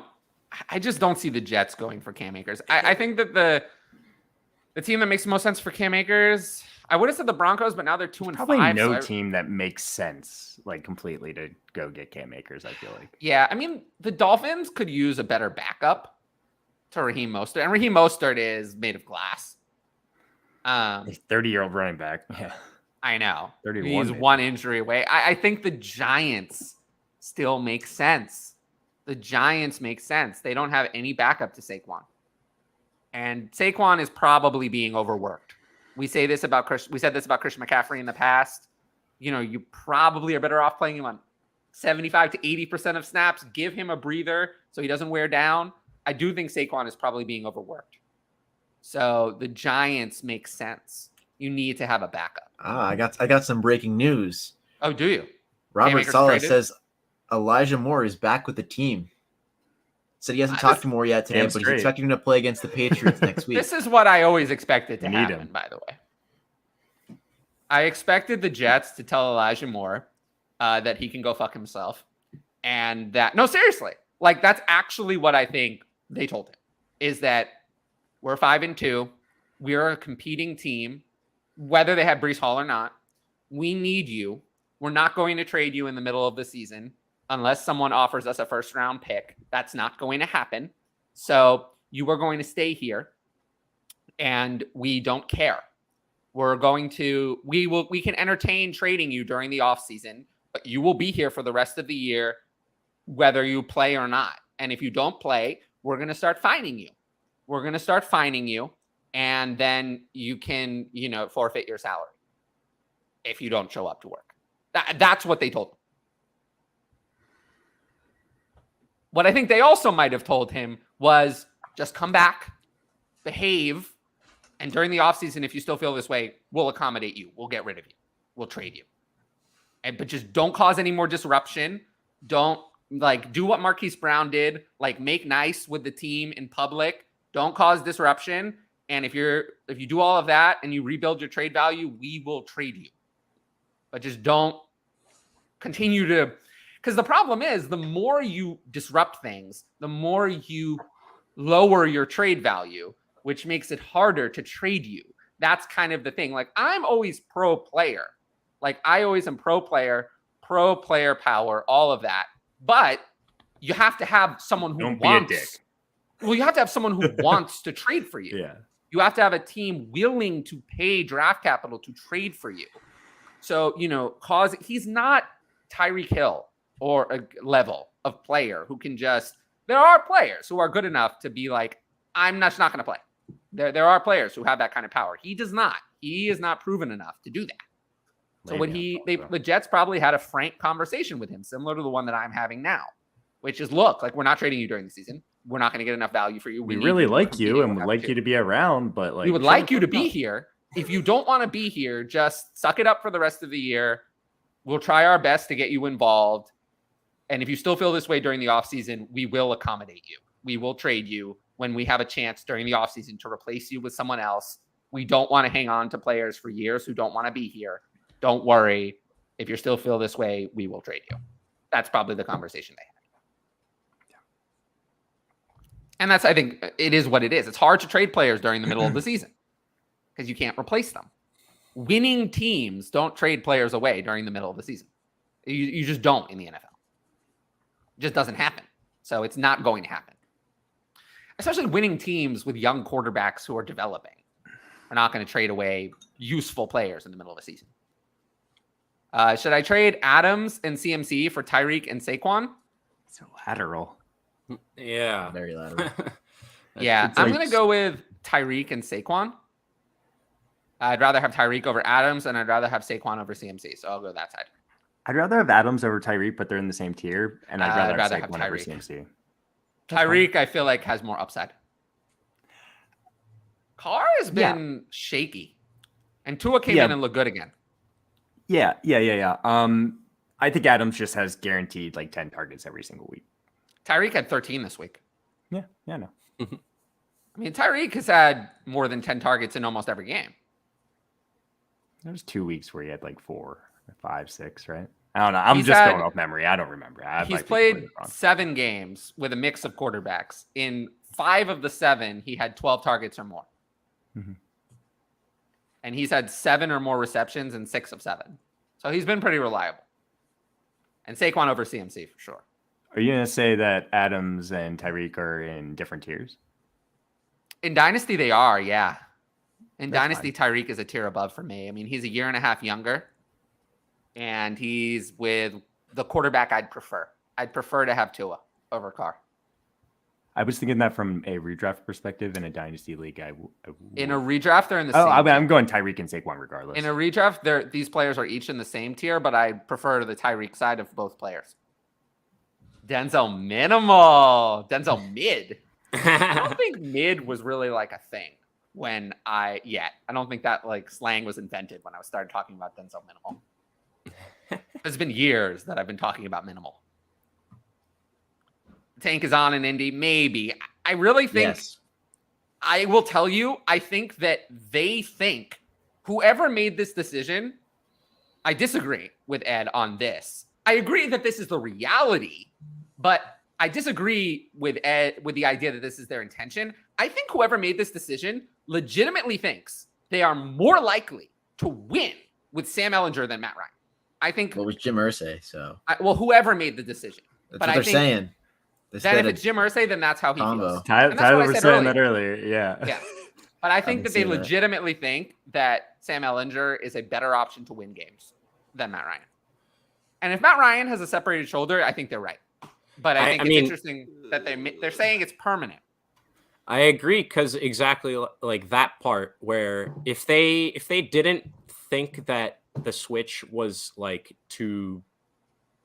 I just don't see the Jets going for Cam Akers. I think that the team that makes the most sense for Cam Akers, I would have said the Broncos, but now they're 2-5. Probably no team that makes sense like completely to go get Cam Akers, I feel like. Yeah, I mean, the Dolphins could use a better backup to Raheem Mostert. And Raheem Mostert is made of glass. He's 30-year-old running back. Yeah. I know. 31. He's maybe. One injury away. I think the Giants still make sense. The Giants make sense. They don't have any backup to Saquon. And Saquon is probably being overworked. We said this about Christian McCaffrey in the past. You know, you probably are better off playing him on 75 to 80% of snaps. Give him a breather so he doesn't wear down. I do think Saquon is probably being overworked. So the Giants make sense. You need to have a backup. I got some breaking news. Oh, do you? Robert Saleh says Elijah Moore is back with the team. Said he hasn't talked to Moore yet today, but he's expecting him to play against the Patriots next week. This is what I always expected to happen, by the way. I expected the Jets to tell Elijah Moore that he can go fuck himself. And that, no, seriously, like that's actually what I think they told him, is that we're 5-2. We're a competing team. whether they have Breece Hall or not. We need you. We're not going to trade you in the middle of the season unless someone offers us a first-round pick. That's not going to happen. So you are going to stay here, and we don't care. We can entertain trading you during the offseason, but you will be here for the rest of the year, whether you play or not. And if you don't play, we're going to start fining you. And then you can, forfeit your salary if you don't show up to work. That's what they told him. What I think they also might have told him was just come back, behave, and during the offseason, if you still feel this way, we'll accommodate you. We'll get rid of you. We'll trade you. But just don't cause any more disruption. Don't do what Marquise Brown did. Make nice with the team in public. Don't cause disruption. And if you do all of that and you rebuild your trade value, we will trade you. But just don't continue to, because the problem is the more you disrupt things, the more you lower your trade value, which makes it harder to trade you. That's kind of the thing. I'm always pro player. I always am pro player power, all of that. But you have to have someone who Don't be a dick. Well, you have to have someone who wants to trade for you. Yeah. You have to have a team willing to pay draft capital to trade for you. So, he's not Tyreek Hill or a level of player who can there are players who are good enough to be I'm just not going to play. There are players who have that kind of power. He does not. He is not proven enough to do that. So the Jets probably had a frank conversation with him, similar to the one that I'm having now, which is, look, we're not trading you during the season. We're not going to get enough value for you. We really like you and would like you to be around, but we would like you to be here. If you don't want to be here, just suck it up for the rest of the year. We'll try our best to get you involved. And if you still feel this way during the offseason, we will accommodate you. We will trade you when we have a chance during the offseason to replace you with someone else. We don't want to hang on to players for years who don't want to be here. Don't worry. If you still feel this way, we will trade you. That's probably the conversation they had. And I think it is what it is. It's hard to trade players during the middle of the season because you can't replace them. Winning teams don't trade players away during the middle of the season. You just don't in the NFL. It just doesn't happen. So it's not going to happen. Especially winning teams with young quarterbacks who are developing. We're not going to trade away useful players in the middle of the season. Should I trade Adams and CMC for Tyreek and Saquon? So lateral. Yeah. Very lateral. Yeah, I'm going to go with Tyreek and Saquon. I'd rather have Tyreek over Adams, and I'd rather have Saquon over CMC. So I'll go that side. I'd rather have Adams over Tyreek, but they're in the same tier, and I'd rather have Saquon over CMC. Tyreek, I feel like, has more upside. Carr has been shaky, and Tua came in and looked good again. Yeah. I think Adams just has guaranteed 10 targets every single week. Tyreek had 13 this week. Yeah, no. I mean, Tyreek has had more than 10 targets in almost every game. There was 2 weeks where he had 4, 5, 6, right? I don't know. I'm just going off memory. I don't remember. He's played 7 games with a mix of quarterbacks. In 5 of the 7, he had 12 targets or more. Mm-hmm. And he's had 7 or more receptions in 6 of 7. So he's been pretty reliable. And Saquon over CMC for sure. Are you going to say that Adams and Tyreek are in different tiers? In Dynasty, they are, yeah. In Dynasty, Tyreek is a tier above for me. I mean, he's a year and a half younger. And he's with the quarterback I'd prefer. I'd prefer to have Tua over Carr. I was thinking that from a redraft perspective. In a Dynasty league, in a redraft, they're in the same I'm going Tyreek and Saquon regardless. In a redraft, these players are each in the same tier, but I prefer the Tyreek side of both players. Denzel minimal. Denzel mid. I don't think mid was really a thing I don't think that slang was invented when I started talking about Denzel minimal. It's been years that I've been talking about minimal. Tank is on in Indy, maybe. I really think, I will tell you, I think that they think whoever made this decision, I disagree with Ed on this. I agree that this is the reality, but I disagree with Ed with the idea that this is their intention. I think whoever made this decision legitimately thinks they are more likely to win with Sam Ehlinger than Matt Ryan. I think. What was Jim Irsay? So whoever made the decision. That's but what I they're think saying. Then if it's Jim Irsay, then that's how he feels. Tyler was saying that earlier. Yeah. Yeah. But I think that they legitimately think that Sam Ehlinger is a better option to win games than Matt Ryan. And if Matt Ryan has a separated shoulder, I think they're right. But I think it's interesting that they're saying it's permanent. I agree, because exactly like that part where if they didn't think that the switch was like to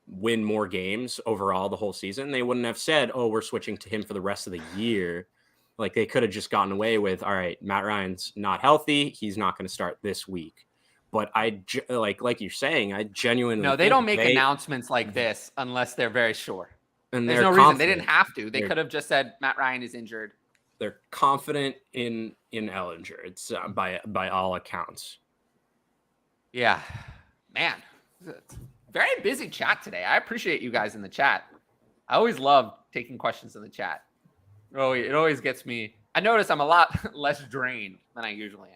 win more games overall the whole season, they wouldn't have said, "Oh, we're switching to him for the rest of the year." Like they could have just gotten away with, "All right, Matt Ryan's not healthy; he's not going to start this week." But like you're saying, I genuinely they don't make announcements like this unless they're very sure. And there's no reason they didn't have to. They could have just said Matt Ryan is injured. They're confident in Ehlinger. It's by all accounts. Yeah, man. Very busy chat today. I appreciate you guys in the chat. I always love taking questions in the chat. Oh, it always gets me. I notice I'm a lot less drained than I usually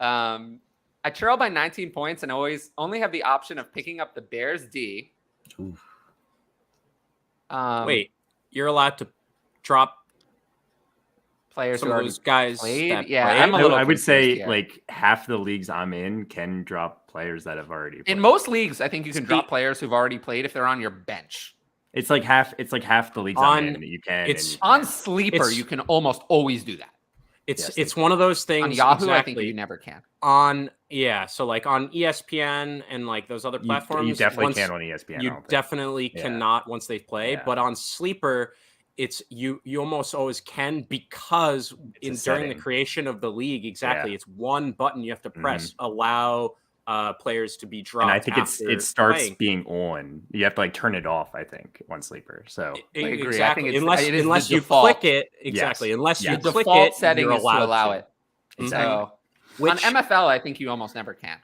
am. I trail by 19 points and always only have the option of picking up the Bears D. Wait, you're allowed to drop players some who of those guys played? Yeah, I'm a little. I would say here. like half the leagues I'm in can drop players that have already played. In most leagues, I think you can drop players who've already played if they're on your bench. It's like half the leagues I'm in that you can. On Sleeper, you can almost always do that. It's one of those things. On Yahoo, I think you never can. So like on ESPN and like those other platforms, you definitely can on ESPN. You definitely cannot once they've played. Yeah. But on Sleeper, it's you almost always can, because during the creation of the league, it's one button you have to press, allow players to be dropped. And I think it starts being on. You have to like turn it off, I think, on Sleeper. So exactly. Unless you click it. Exactly. Unless you click it, setting is to allow it. Exactly. On MFL, I think you almost never can.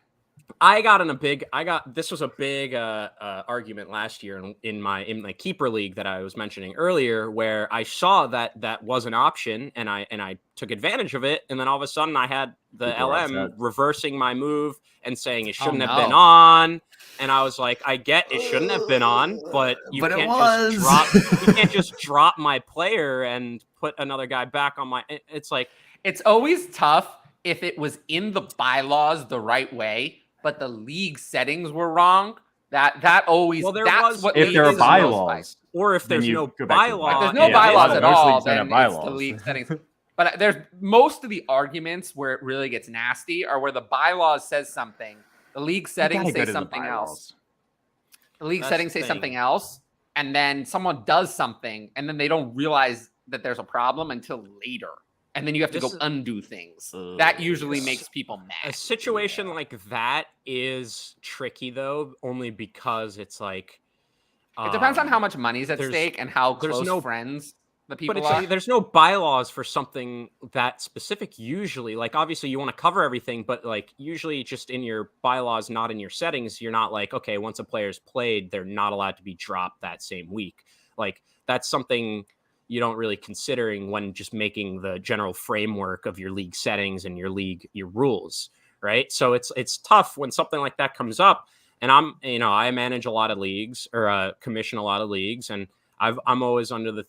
This was a big argument last year in my keeper league that I was mentioning earlier, where I saw that was an option and I took advantage of it, and then all of a sudden I had the LM reversing my move and saying it shouldn't have been on, and I was like, I get it shouldn't have been on, but you can't just drop my player and put another guy back on my. It's like it's always tough if it was in the bylaws the right way, but the league settings were wrong. That always. Well, if there are bylaws, or if there's no bylaws. If there's no bylaws at all, then it's the league settings. But there's most of the arguments where it really gets nasty are where the bylaws says something, the league settings say something else. The league settings say something else, and then someone does something, and then they don't realize that there's a problem until later. And then you have to go undo things. That usually makes people mad. A situation like that is tricky, though, only because it's like... it depends on how much money's at stake and how close friends the people are. There's no bylaws for something that specific usually. Like, obviously, you want to cover everything, but like usually just in your bylaws, not in your settings, you're not like, okay, once a player's played, they're not allowed to be dropped that same week. Like, that's something... you don't really considering when just making the general framework of your league settings and your rules, right? So it's tough when something like that comes up. And I manage a lot of leagues or commission a lot of leagues, and I'm always under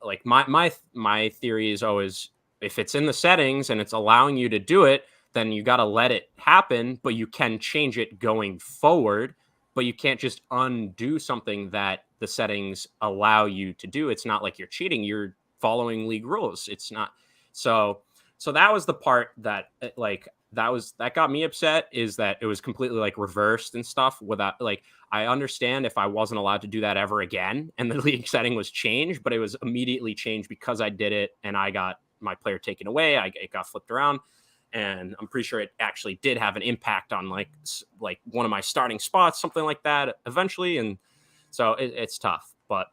like my theory is always, if it's in the settings and it's allowing you to do it, then you got to let it happen, but you can change it going forward. But you can't just undo something that the settings allow you to do. It's not like you're cheating. You're following league rules. It's not. So that was the part that that got me upset, is that it was completely like reversed and stuff without like, I understand if I wasn't allowed to do that ever again and the league setting was changed, but it was immediately changed because I did it and I got my player taken away. It got flipped around. And I'm pretty sure it actually did have an impact on like one of my starting spots, something like that eventually. And so it's tough, but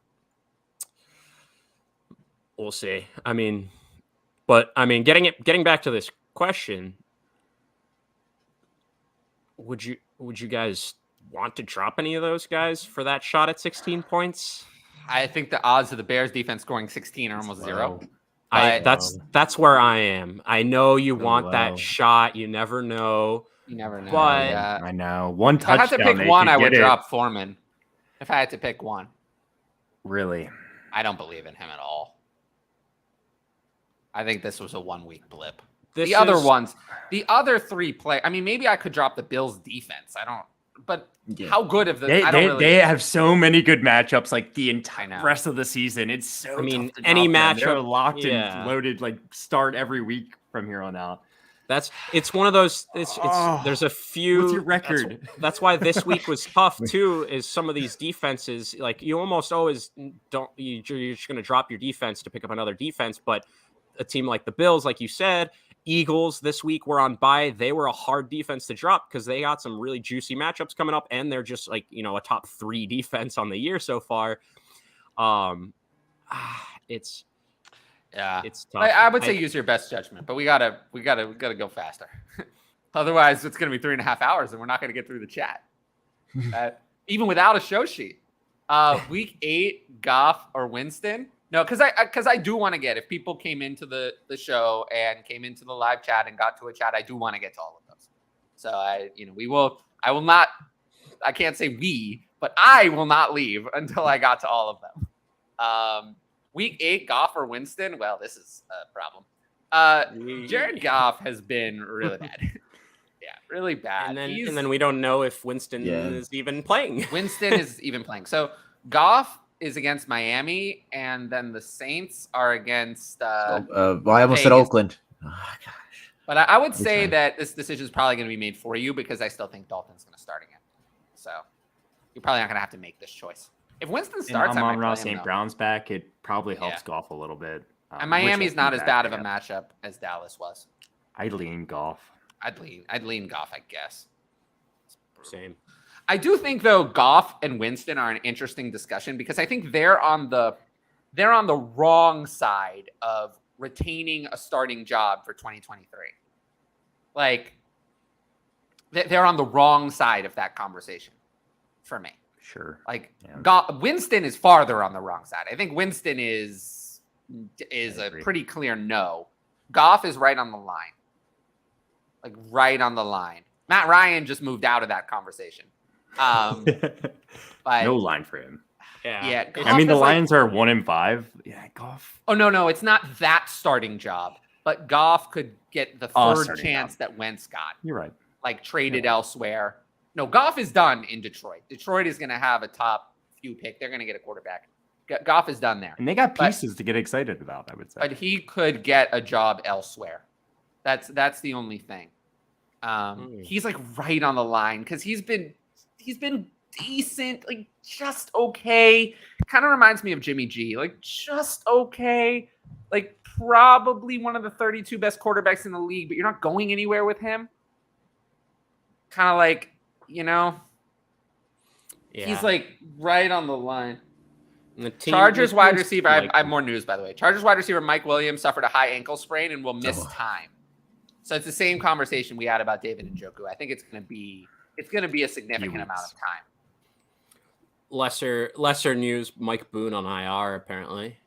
we'll see. Getting back to this question, would you guys want to drop any of those guys for that shot at 16 points? I think the odds of the Bears defense scoring 16 are almost zero. That's where I am. I know you want that shot. You never know. You never know. But yeah. I know. One touchdown. If I had to pick one, I would drop Foreman. If I had to pick one. Really? I don't believe in him at all. I think this was a 1 week blip. The other three play. I mean, maybe I could drop the Bills defense. I don't. But how good of the? They have so many good matchups. Like the entire rest of the season, it's so. I mean, tough to any matchup They're locked and loaded. Like start every week from here on out. It's one of those. There's a few. What's your record? That's why this week was tough too. Is some of these defenses like you almost always don't. You're just going to drop your defense to pick up another defense, but a team like the Bills, like you said. Eagles this week were on bye. They were a hard defense to drop because they got some really juicy matchups coming up, and they're just like a top 3 defense on the year so far. It's tough. I would say use your best judgment, but we gotta go faster. Otherwise, it's gonna be 3.5 hours, and we're not gonna get through the chat, even without a show sheet. Week 8, Goff or Winston. No, because I do want to get, if people came into the show and came into the live chat and got to a chat, I do want to get to all of those. So I will not, I can't say we, but I will not leave until I got to all of them. Week 8, Goff or Winston. Well, this is a problem. Jared Goff has been really bad. Yeah, really bad. And then we don't know if Winston is even playing. Winston is even playing. So Goff is against Miami, and then the Saints are against. I almost said Oakland. Oh, gosh. But I would say that this decision is probably going to be made for you because I still think Dalton's going to start again. So you're probably not going to have to make this choice. If Winston starts, Amon-Ra St. Brown's back, it probably helps Goff a little bit. And Miami's not as bad of a matchup as Dallas was. I'd lean Goff. I'd lean Goff, I guess. Same. I do think though Goff and Winston are an interesting discussion because I think they're on the wrong side of retaining a starting job for 2023. Like they're on the wrong side of that conversation for me. Sure. Like Winston is farther on the wrong side. I think Winston is a pretty clear no. Goff is right on the line. Like right on the line. Matt Ryan just moved out of that conversation. But no line for him. Yeah. I mean, the Lions are 1-5. Yeah, Goff. Oh no, it's not that starting job, but Goff could get the third chance that Wentz got. You're right. Like traded elsewhere. No, Goff is done in Detroit. Detroit is going to have a top few pick. They're going to get a quarterback. Goff is done there, and they got pieces to get excited about. I would say, but he could get a job elsewhere. That's the only thing. He's like right on the line because he's been decent, like just okay. Kind of reminds me of Jimmy G, like just okay, like probably one of the 32 best quarterbacks in the league, but you're not going anywhere with him. Kind of like, he's like right on the line. Chargers wide receiver. I have more news, by the way. Chargers wide receiver Mike Williams suffered a high ankle sprain and will miss time. So it's the same conversation we had about David Njoku. I think it's going to be a significant amount of time. Lesser news, Mike Boone on IR, apparently.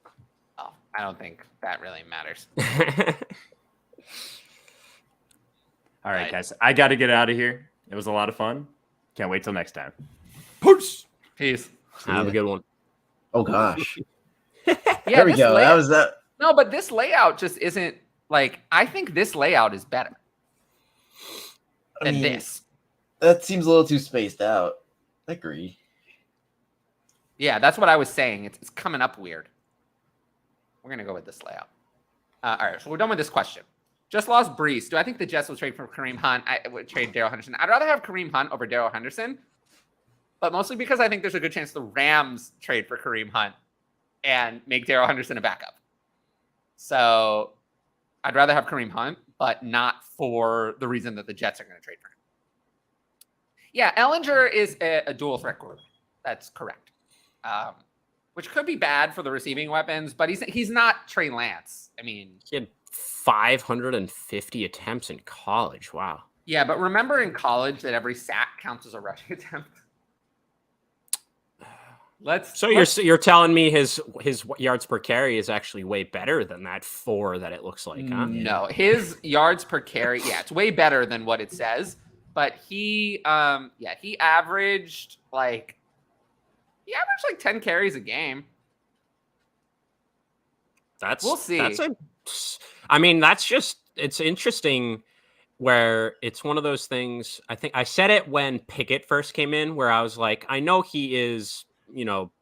Oh, I don't think that really matters. All right, guys. I got to get out of here. It was a lot of fun. Can't wait till next time. Peace. Have a good one. Oh, gosh. There we go. That was that. No, but this layout just isn't like, I think this layout is better than this. That seems a little too spaced out. I agree. Yeah, that's what I was saying. It's coming up weird. We're going to go with this layout. All right, so we're done with this question. Just lost Brees. Do I think the Jets will trade for Kareem Hunt? I would trade Darrell Henderson. I'd rather have Kareem Hunt over Darrell Henderson, but mostly because I think there's a good chance the Rams trade for Kareem Hunt and make Darrell Henderson a backup. So I'd rather have Kareem Hunt, but not for the reason that the Jets are going to trade for him. Yeah, Ellinger is a dual threat quarterback. That's correct. Which could be bad for the receiving weapons, but he's not Trey Lance. I mean, he had 550 attempts in college. Wow. Yeah, but remember in college that every sack counts as a rushing attempt. You're telling me his yards per carry is actually way better than that 4 that it looks like, huh? No, his yards per carry, it's way better than what it says. But he averaged like 10 carries a game. We'll see. It's interesting where it's one of those things. I think I said it when Pickett first came in, where I was like, I know he is,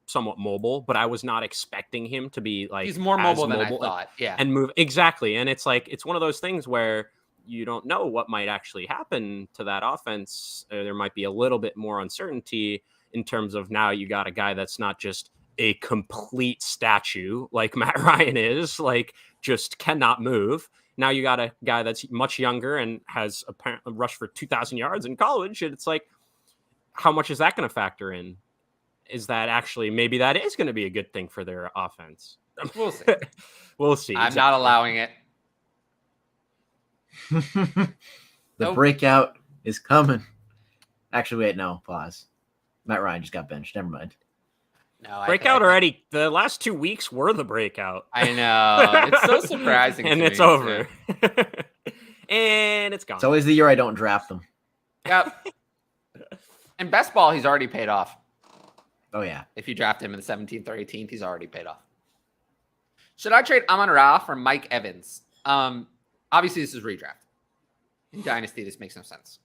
somewhat mobile, but I was not expecting him to be like he's more mobile than I thought. And move exactly. And it's like it's one of those things where you don't know what might actually happen to that offense. There might be a little bit more uncertainty in terms of now you got a guy that's not just a complete statue like Matt Ryan is, like just cannot move. Now you got a guy that's much younger and has apparently rushed for 2,000 yards in college. And it's like, how much is that going to factor in? Is that actually, maybe that is going to be a good thing for their offense? We'll see. We'll see. I'm not allowing it. The breakout is coming. Actually, wait, no, pause. Matt Ryan just got benched. Never mind. No, breakout already. The last 2 weeks were the breakout. I know. It's so surprising. And it's over. And it's gone. It's always the year I don't draft them. Yep. And best ball, he's already paid off. Oh, yeah. If you draft him in the 17th or 18th, he's already paid off. Should I trade Amon-Ra for Mike Evans? Obviously, this is redraft. In Dynasty, this makes no sense.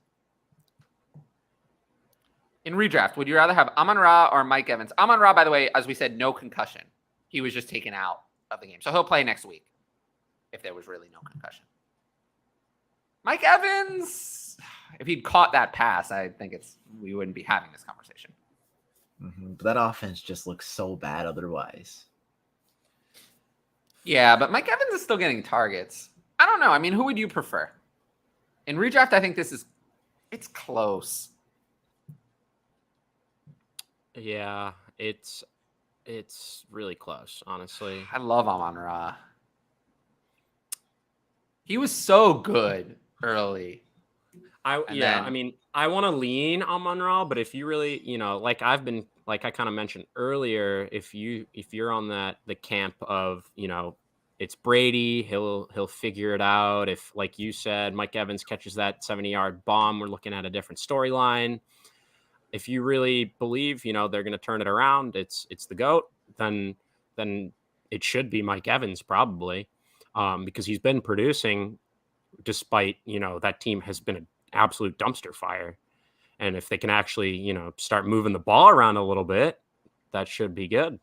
In redraft, would you rather have Amon-Ra or Mike Evans? Amon-Ra, by the way, as we said, no concussion. He was just taken out of the game. So he'll play next week if there was really no concussion. Mike Evans, if he'd caught that pass, I think we wouldn't be having this conversation. Mm-hmm. But that offense just looks so bad otherwise. Yeah, but Mike Evans is still getting targets. I don't know. I mean, who would you prefer? In redraft, I think it's close. Yeah, it's really close, honestly. I love Amon-Ra. Kind of so good early. I want to lean Amon-Ra, but if you really, like I kind of mentioned earlier, if you're on the camp of, it's Brady, he'll figure it out. If, like you said, Mike Evans catches that 70-yard bomb, we're looking at a different storyline. If you really believe, they're going to turn it around, it's the GOAT, then it should be Mike Evans probably, because he's been producing despite, that team has been an absolute dumpster fire. And if they can actually, start moving the ball around a little bit, that should be good.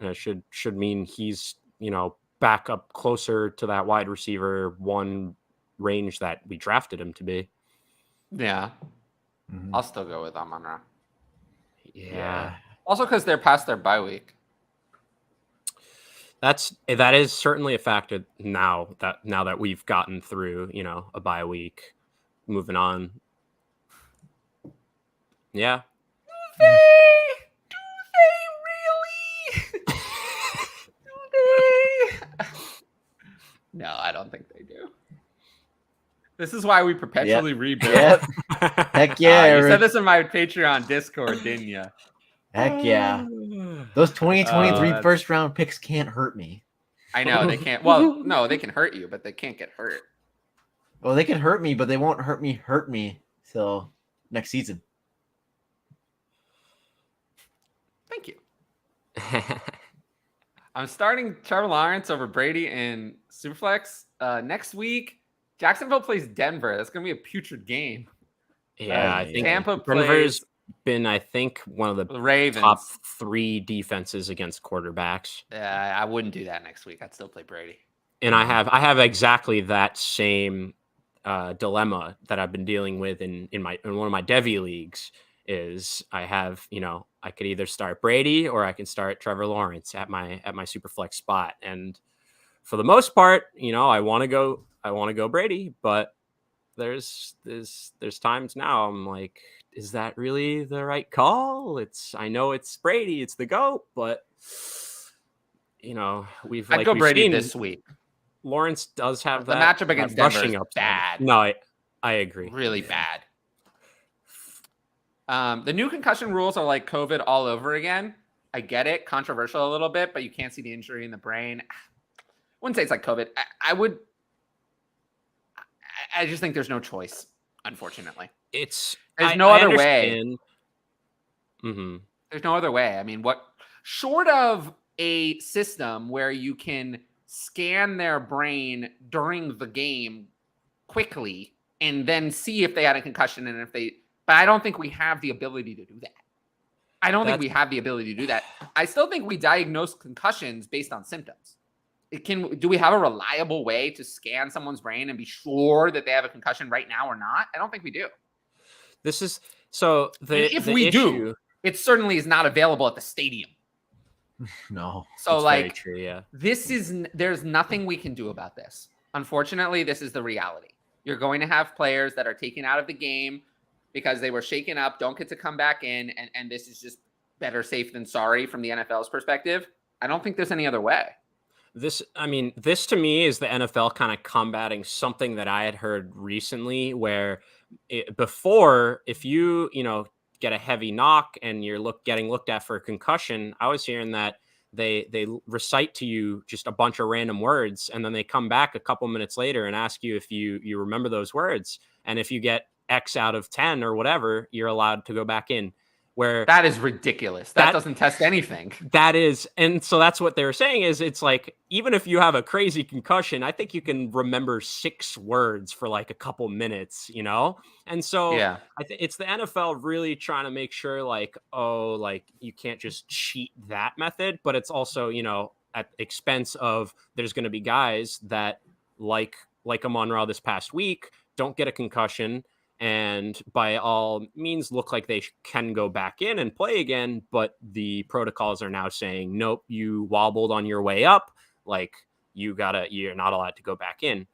And it should mean he's, back up closer to that wide receiver 1 range that we drafted him to be. Yeah. Mm-hmm. I'll still go with Amon-Ra. Yeah. Also because they're past their bye week. That is certainly a factor now that we've gotten through, a bye week. Moving on. Yeah. Do they really? Do they? No, I don't think they do. This is why we perpetually rebuild. Yep. Heck yeah. You said this in my Patreon Discord, didn't you? Heck yeah. Those 2023 first round picks can't hurt me. I know they can't. Well, no, they can hurt you, but they can't get hurt. Well, they can hurt me, but they won't hurt me till next season. Thank you. I'm starting Trevor Lawrence over Brady in Superflex. Next week, Jacksonville plays Denver. That's going to be a putrid game. Yeah, I think Tampa Denver's been, I think, one of the Ravens. top 3 defenses against quarterbacks. I wouldn't do that next week. I'd still play Brady. And I have exactly that same dilemma that I've been dealing with in one of my Devy leagues. Is I have, I could either start Brady or I can start Trevor Lawrence at my Superflex spot. And for the most part, I want to go Brady, but there's times now I'm like, is that really the right call? I know it's Brady, it's the GOAT, but I'd go Brady this week. Lawrence does have the matchup against Denver is bad. No, I agree. Really bad. The new concussion rules are like COVID all over again. I get it. Controversial a little bit, but you can't see the injury in the brain. I wouldn't say it's like COVID. I just think there's no choice, unfortunately. There's no other way. Mm-hmm. There's no other way. I mean, short of a system where you can scan their brain during the game quickly and then see if they had a concussion but I don't think we have the ability to do that. I still think we diagnose concussions based on symptoms. Do we have a reliable way to scan someone's brain and be sure that they have a concussion right now or not? I don't think we do. If we do, it certainly is not available at the stadium. No. So very true, yeah. There's nothing we can do about this. Unfortunately, this is the reality. You're going to have players that are taken out of the game because they were shaken up, don't get to come back in, and this is just better safe than sorry from the NFL's perspective. I don't think there's any other way. This to me is the NFL kind of combating something that I had heard recently where before, if you get a heavy knock and you're getting looked at for a concussion, I was hearing that they recite to you just a bunch of random words, and then they come back a couple minutes later and ask you if you remember those words. And if you get X out of 10 or whatever, you're allowed to go back in. Where that is ridiculous. That doesn't test anything. That is. And so that's what they were saying is it's like, even if you have a crazy concussion, I think you can remember 6 words for like a couple minutes, And so yeah, it's the NFL really trying to make sure you can't just cheat that method, but it's also, at the expense of there's going to be guys that like Amon-Ra this past week don't get a concussion and by all means look like they can go back in and play again, but the protocols are now saying, nope, you wobbled on your way up, like you're not allowed to go back in.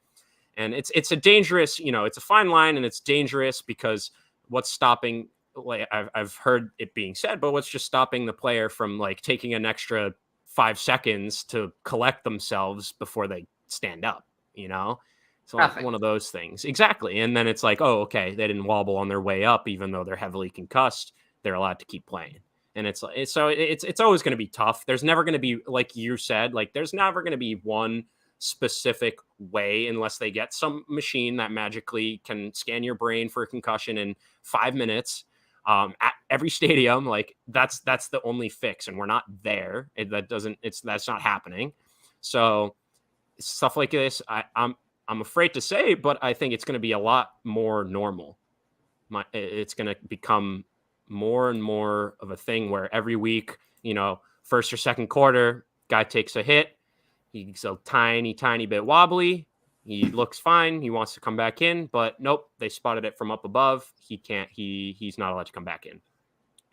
And it's a dangerous, it's a fine line, and it's dangerous because what's stopping, like I've heard it being said, but what's just stopping the player from like taking an extra 5 seconds to collect themselves before they stand up, So one of those things. Exactly. And then it's like, oh, okay, they didn't wobble on their way up, even though they're heavily concussed. They're allowed to keep playing. And it's always going to be tough. There's never going to be, like you said, there's never going to be one specific way unless they get some machine that magically can scan your brain for a concussion in 5 minutes at every stadium. That's the only fix. And we're not there. That's not happening. So stuff like this, I'm afraid to say, but I think it's going to be a lot more normal. It's going to become more and more of a thing where every week, first or second quarter, guy takes a hit. He's a tiny, tiny bit wobbly. He looks fine. He wants to come back in, but nope, they spotted it from up above. He can't. He's not allowed to come back in.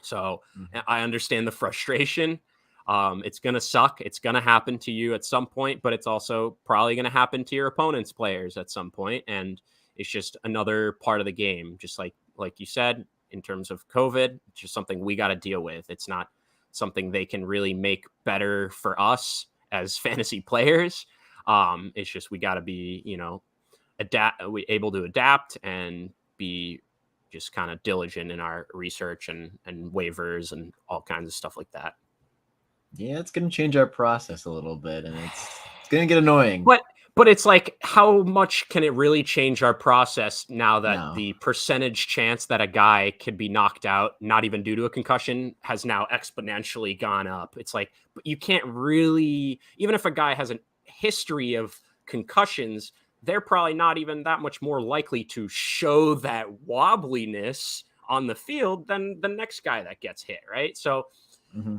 So I understand the frustration. It's going to suck. It's going to happen to you at some point, but it's also probably going to happen to your opponent's players at some point. And it's just another part of the game. Just like you said, in terms of COVID, it's just something we got to deal with. It's not something they can really make better for us as fantasy players. It's just, we got to be, able to adapt and be just kind of diligent in our research and waivers and all kinds of stuff like that. Yeah, it's going to change our process a little bit, and it's going to get annoying. But it's like, how much can it really change our process now that the percentage chance that a guy could be knocked out, not even due to a concussion, has now exponentially gone up? It's like, but you can't really, even if a guy has a history of concussions, they're probably not even that much more likely to show that wobbliness on the field than the next guy that gets hit, right? So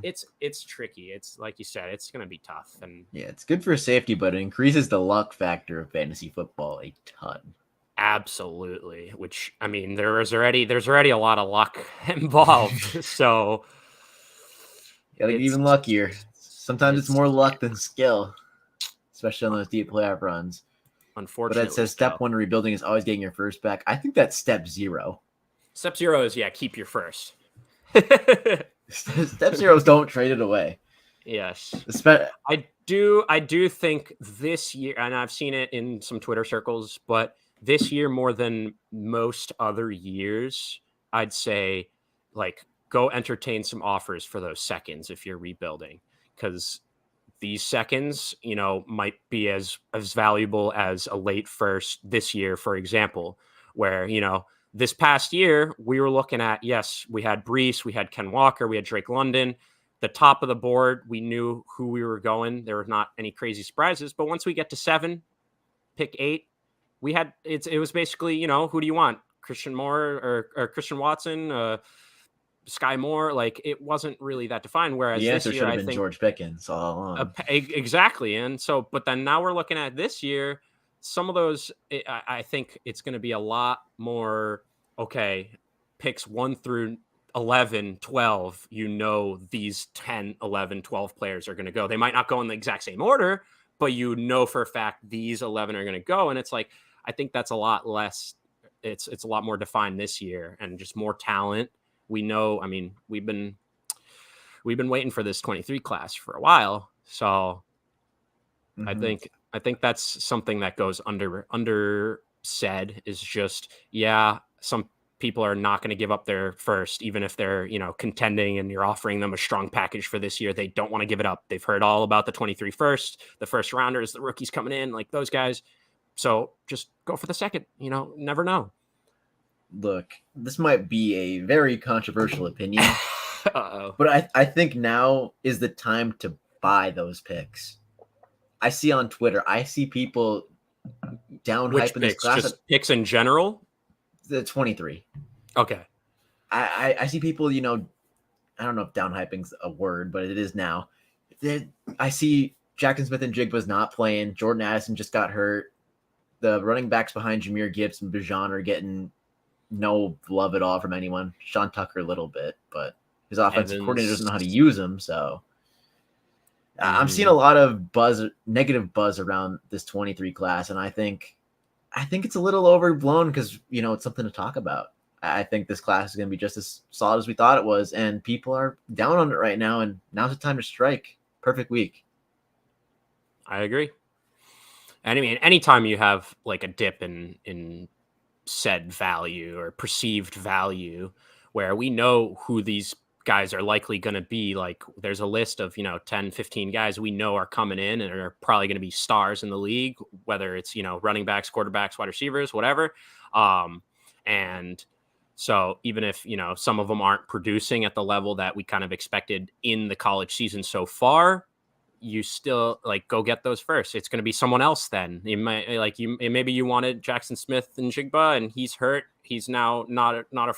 it's tricky. It's like you said, it's going to be tough. And yeah, it's good for safety, but it increases the luck factor of fantasy football a ton. Absolutely. Which, I mean, there's already a lot of luck involved. So gotta get even luckier. Sometimes it's more luck than skill, especially on those deep playoff runs. Unfortunately, but it says step 1 rebuilding is always getting your first back. I think that's step 0. Step 0 is keep your first. Step 0s don't trade it away. Yes. I do think this year, and I've seen it in some Twitter circles, but this year more than most other years, I'd say go entertain some offers for those seconds if you're rebuilding, because these seconds, might be as valuable as a late first this year, for example, where, this past year we were looking at, yes, we had Brees, we had Ken Walker, we had Drake London. The top of the board, we knew who we were going. There were not any crazy surprises. But once we get to 7, pick 8, it was basically, who do you want? Christian Moore or Christian Watson, Sky Moore? Like, it wasn't really that defined. Whereas the answer this year, should have been George Pickens all along. Exactly. And so, but then now we're looking at this year, some of those, I think it's going to be a lot more, okay, picks 1 through 11, 12, these 10, 11, 12 players are going to go. They might not go in the exact same order, but for a fact these 11 are going to go. And it's like, I think that's a lot less. It's a lot more defined this year, and just more talent. We know, I mean, we've been waiting for this 23 class for a while. So I think that's something that goes under said, is just, some people are not going to give up their first, even if they're, contending and you're offering them a strong package for this year. They don't want to give it up. They've heard all about the 23 first, the first rounders, the rookies coming in, like those guys. So just go for the second, never know. Look, this might be a very controversial opinion, Uh-oh. but I think now is the time to buy those picks. I see on Twitter, people down hyping this class. Just picks in general? The 23. Okay. I see people, I don't know if down hyping's a word, but it is now. I see Jackson Smith and Jigba's not playing. Jordan Addison just got hurt. The running backs behind Jahmyr Gibbs and Bijan are getting no love at all from anyone. Sean Tucker a little bit, but his offensive coordinator doesn't know how to use them. So I'm seeing a lot of negative buzz around this 23 class, and I think it's a little overblown because it's something to talk about. I think this class is going to be just as solid as we thought it was, and people are down on it right now, and now's the time to strike. Perfect week. I agree. And I mean, anytime you have like a dip in said value or perceived value, where we know who these guys are likely going to be, like there's a list of 10, 15 guys we know are coming in and are probably going to be stars in the league, whether it's running backs, quarterbacks, wide receivers, whatever. And so even if some of them aren't producing at the level that we kind of expected in the college season so far, you still go get those first. It's going to be someone else then. You might maybe you wanted Jackson Smith and Jigba and he's hurt. He's now not a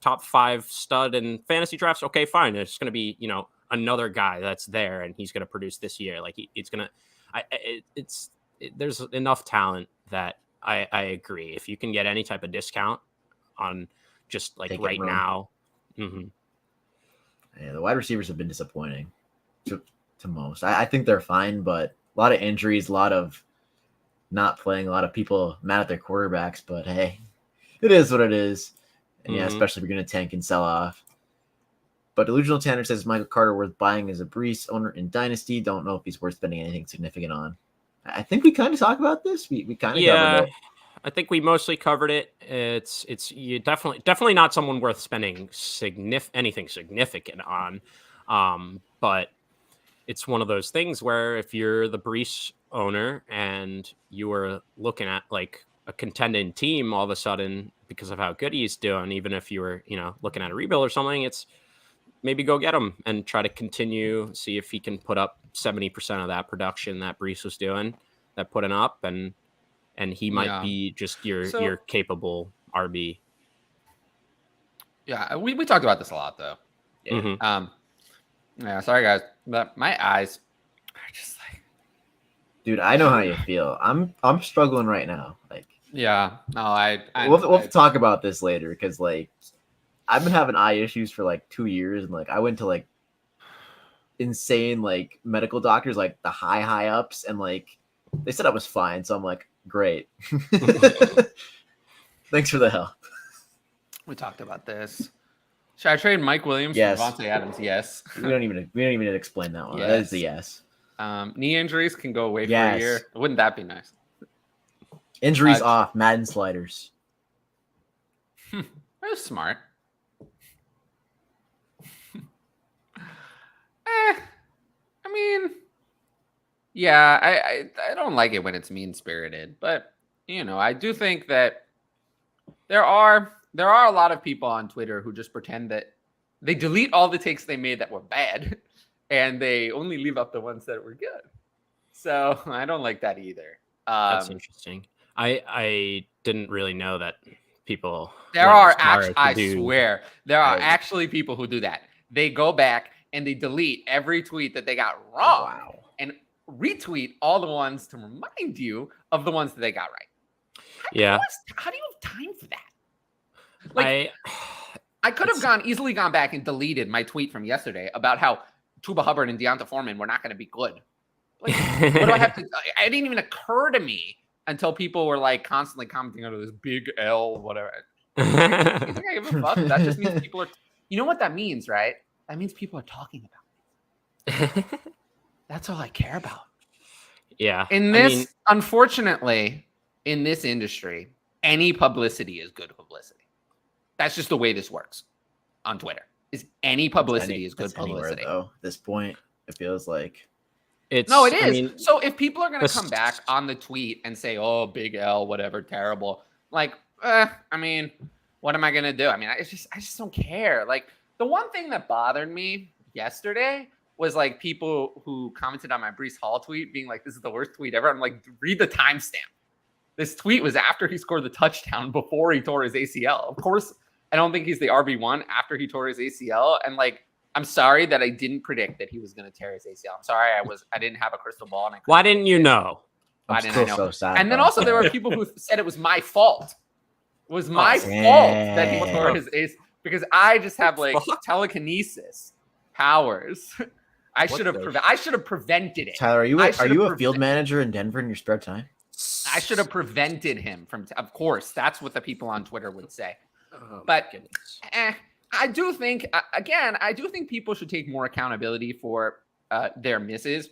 top 5 stud in fantasy drafts. Okay, fine. It's going to be, another guy that's there and he's going to produce this year. There's enough talent that I agree. If you can get any type of discount on just right now. Mm-hmm. Yeah, the wide receivers have been disappointing to most. I think they're fine, but a lot of injuries, a lot of not playing, a lot of people mad at their quarterbacks, but hey, it is what it is. And especially if you're going to tank and sell off. But Delusional Tanner says Michael Carter worth buying as a Brees owner in Dynasty. Don't know if he's worth spending anything significant on. I think we kind of talked about this. We kind of covered it. I think we mostly covered it. It's you definitely not someone worth spending anything significant on. But it's one of those things where if you're the Brees owner and you were looking at a contending team all of a sudden because of how good he's doing, even if you were, looking at a rebuild or something, it's maybe go get him and try to continue, see if he can put up 70% of that production that Brees was putting up. And he might be just your capable RB. Yeah. We talked about this a lot though. Yeah. Mm-hmm. Yeah, sorry guys, but my eyes are just dude, I know how you feel. I'm struggling right now. Yeah, no, we'll talk about this later because I've been having eye issues for 2 years, and I went to insane medical doctors, the high ups, and they said I was fine, so I'm great. Thanks for the help. We talked about this. Should I trade Mike Williams for Devontae Adams? Yes. we don't even need to explain that one. Yes. That is a yes. Knee injuries can go away for a year. Wouldn't that be nice? Injuries off. Madden sliders. That was smart. I mean, yeah, I don't like it when it's mean-spirited, but I do think that there are a lot of people on Twitter who just pretend that they delete all the takes they made that were bad, and they only leave up the ones that were good. So I don't like that either. That's interesting. I didn't really know that people. There are actually, I swear, there are actually people who do that. They go back and they delete every tweet that they got wrong and retweet all the ones to remind you of the ones that they got right. How do you have time for that? Like, I could have easily gone back and deleted my tweet from yesterday about how Tuba Hubbard and Deonta Foreman were not going to be good. Like, what do I have to? It didn't even occur to me until people were like constantly commenting on this big L, whatever. You think I give a fuck? That just means people are. You know what that means, right? That means people are talking about it. That's all I care about. Yeah. Unfortunately, in this industry, any publicity is good publicity. That's just the way this works on Twitter. Any publicity is good publicity. Though, at this point, it feels like. It is. So if people are going to come back on the tweet and say, "Oh, big L, whatever, terrible," like, what am I going to do? I mean, I just don't care. Like, the one thing that bothered me yesterday was like people who commented on my Breece Hall tweet being like, "This is the worst tweet ever." I'm like, read the timestamp. This tweet was after he scored the touchdown before he tore his ACL. Of course, I don't think he's the RB1 after he tore his ACL. And like, I'm sorry that I didn't predict that he was going to tear his ACL. I'm sorry I didn't have a crystal ball. And why didn't you know? Why didn't I know? So sad, and then also there were people who said it was my fault. It was my fault that he tore his ACL because I just have like telekinesis powers. I should have prevented it. Tyler, are you a field manager in Denver in your spare time? I should have prevented him from. Of course, that's what the people on Twitter would say. But I do think, people should take more accountability for their misses.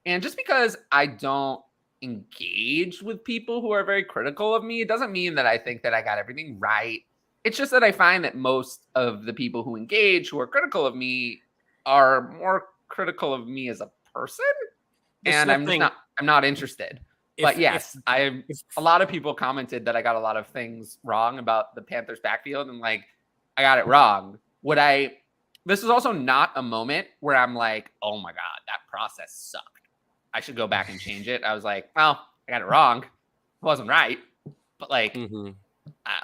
And just because I don't engage with people who are very critical of me, it doesn't mean that I think that I got everything right. It's just that I find that most of the people who engage, who are critical of me, are more critical of me as a person. And I'm not interested. But yes, a lot of people commented that I got a lot of things wrong about the Panthers backfield, and like, I got it wrong. This is also not a moment where I'm like, oh my God, that process sucked. I should go back and change it. I was like, well, I got it wrong. It wasn't right. But like,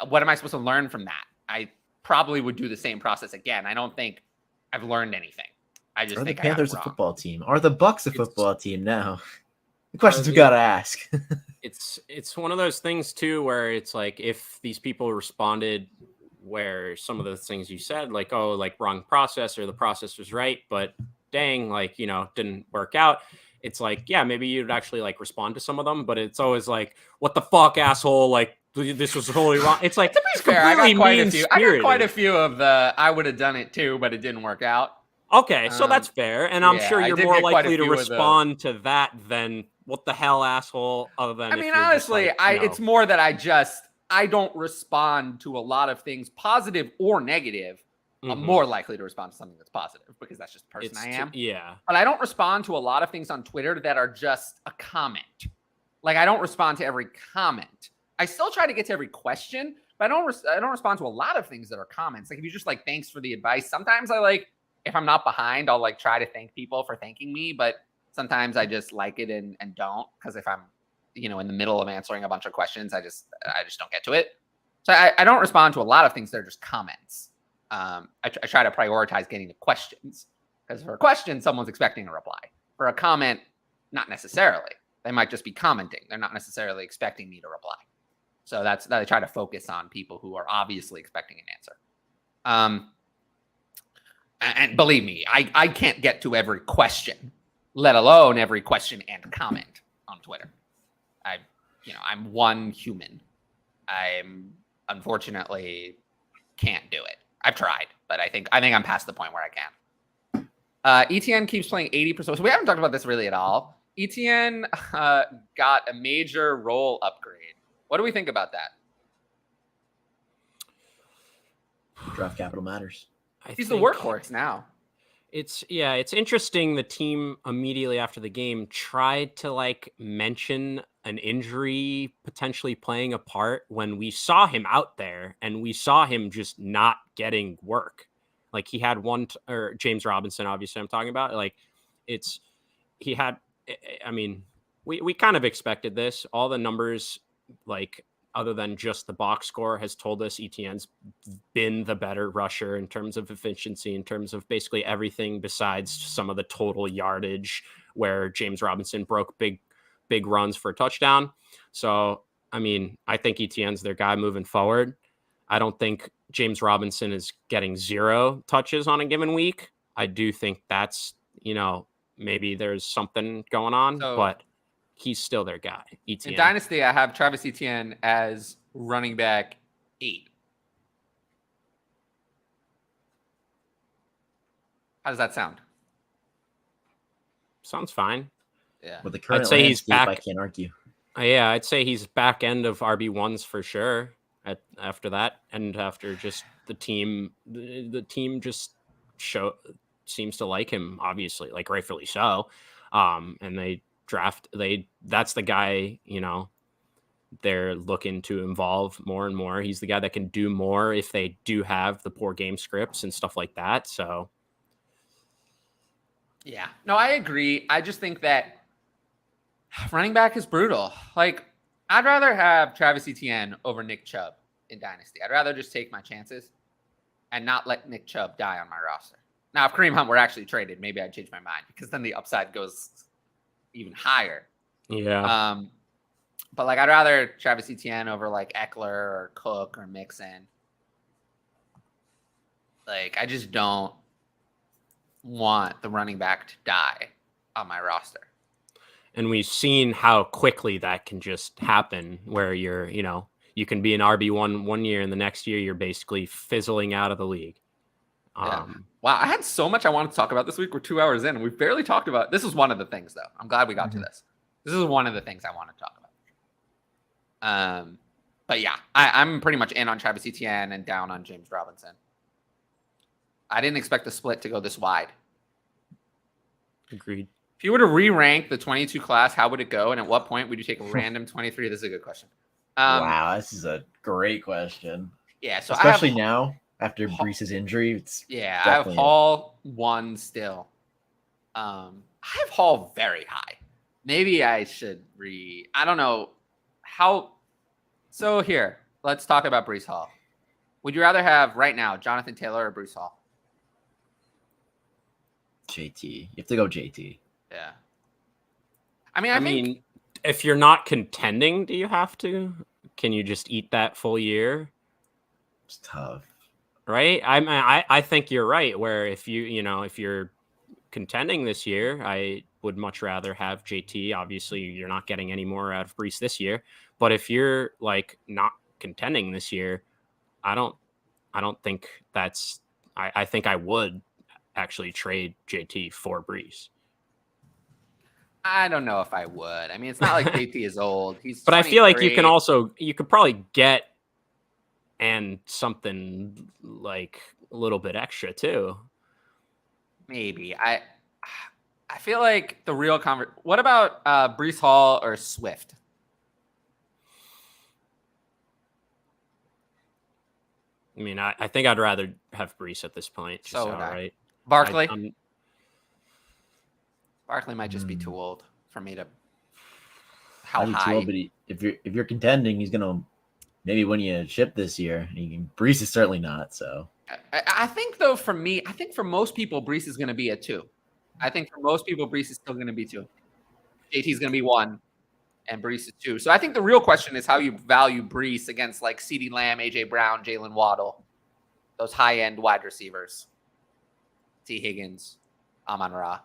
what am I supposed to learn from that? I probably would do the same process again. I don't think I've learned anything. I just think the Panthers a football team? Are the Bucks a football team now? The questions we got to ask. It's one of those things too, where it's like, if these people responded where some of the things you said, like, oh, like wrong process, or the process was right, but dang, like, didn't work out. It's like, yeah, maybe you'd actually like respond to some of them, but it's always like, what the fuck, asshole? Like, this was totally wrong. It's like, to be fair, I got quite a few of the, I would have done it too, but it didn't work out. Okay, so that's fair. And I'm sure you're more likely to respond to that than what the hell, asshole, other than, I mean, honestly, it's more that I don't respond to a lot of things, positive or negative. I'm more likely to respond to something that's positive because that's just the person I am. But I don't respond to a lot of things on Twitter that are just a comment. Like, I don't respond to every comment. I still try to get to every question, but I don't respond to a lot of things that are comments. Like, if you just like, thanks for the advice. Sometimes I like, if I'm not behind, I'll like try to thank people for thanking me, but sometimes I just like it and don't, because if I'm in the middle of answering a bunch of questions, I just don't get to it. So I don't respond to a lot of things that are just comments. I try to prioritize getting to questions, because for a question, someone's expecting a reply. For a comment, not necessarily. They might just be commenting. They're not necessarily expecting me to reply. So that's that. I try to focus on people who are obviously expecting an answer. And believe me, I can't get to every question, let alone every question and comment on Twitter. I'm one human. I'm unfortunately can't do it. I've tried, but I think I'm past the point where I can. ETN keeps playing 80%. So we haven't talked about this really at all. ETN got a major role upgrade. What do we think about that? Draft capital matters. He's the workhorse now. It's interesting. The team immediately after the game tried to like mention an injury potentially playing a part when we saw him out there and we saw him just not getting work. Like he had or James Robinson, obviously I'm talking about. Like I mean, we kind of expected this. All the numbers, like other than just the box score, has told us ETN's been the better rusher in terms of efficiency, in terms of basically everything besides some of the total yardage where James Robinson broke big runs for a touchdown. So, I mean, I think ETN's their guy moving forward. I don't think James Robinson is getting 0 touches on a given week. I do think that's, maybe there's something going on, but he's still their guy. ETN. In Dynasty, I have Travis Etienne as running back 8. How does that sound? Sounds fine. Yeah. With the current I'd say he's back. I can't argue. Yeah, I'd say he's back end of RB1s for sure. After that, and after just the team just seems to like him, obviously, like rightfully so. And that's the guy, they're looking to involve more and more. He's the guy that can do more if they do have the poor game scripts and stuff like that. So yeah, no, I agree. I just think that running back is brutal. Like, I'd rather have Travis Etienne over Nick Chubb in Dynasty. I'd rather just take my chances and not let Nick Chubb die on my roster. Now, if Kareem Hunt were actually traded, maybe I'd change my mind because then the upside goes even higher. Yeah. But like, I'd rather Travis Etienne over like Eckler or Cook or Mixon. Like, I just don't want the running back to die on my roster. And we've seen how quickly that can just happen where you're, you can be an RB1 one year and the next year you're basically fizzling out of the league. Yeah. Wow, I had so much I wanted to talk about this week. We're 2 hours in and we've barely talked about. This is one of the things, though. I'm glad we got to this. This is one of the things I want to talk about. But yeah, I'm pretty much in on Travis Etienne and down on James Robinson. I didn't expect the split to go this wide. Agreed. If you were to re-rank the 22 class, how would it go? And at what point would you take a random 23? This is a good question. Wow, this is a great question. Yeah, so especially now after Breece's injury, I have Hall 1 still. I have Hall very high. Maybe I should I don't know how. So here, let's talk about Breece Hall. Would you rather have right now Jonathan Taylor or Breece Hall? JT. You have to go JT. Yeah. I mean, if you're not contending, do you have to? Can you just eat that full year? It's tough, right? I think you're right. Where if if you're contending this year, I would much rather have JT. Obviously, you're not getting any more out of Breece this year. But if you're like not contending this year, I don't think that's. I think I would actually trade JT for Breece. I don't know if I would. I mean, it's not like JT is old. He's but 23. I feel like you could probably get and something like a little bit extra too. Maybe. I feel like the real what about Breece Hall or Swift? I mean, I think I'd rather have Breece at this point. So right. Barkley? Barkley might just be too old for me to. How high? Too old, but if you're contending, he's gonna maybe win you a chip this year. Breece is certainly not. So I think though, for me, I think for most people, Breece is going to be a 2. I think for most people, Breece is still going to be 2. JT is going to be 1, and Breece is 2. So I think the real question is how you value Breece against like CeeDee Lamb, AJ Brown, Jalen Waddle, those high-end wide receivers. T. Higgins, Amon-Ra.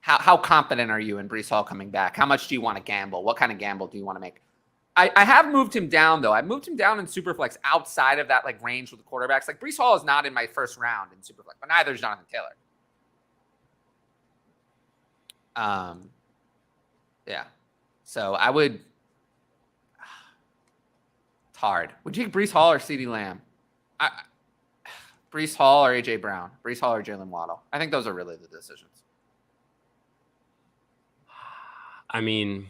How confident are you in Breece Hall coming back? How much do you want to gamble? What kind of gamble do you want to make? I have moved him down, though. I moved him down in Superflex outside of that like range with the quarterbacks. Like Breece Hall is not in my first round in Superflex, but neither is Jonathan Taylor. Yeah. So I would. It's hard. Would you take Breece Hall or CeeDee Lamb? Breece Hall or A.J. Brown? Breece Hall or Jalen Waddle? I think those are really the decisions. I mean,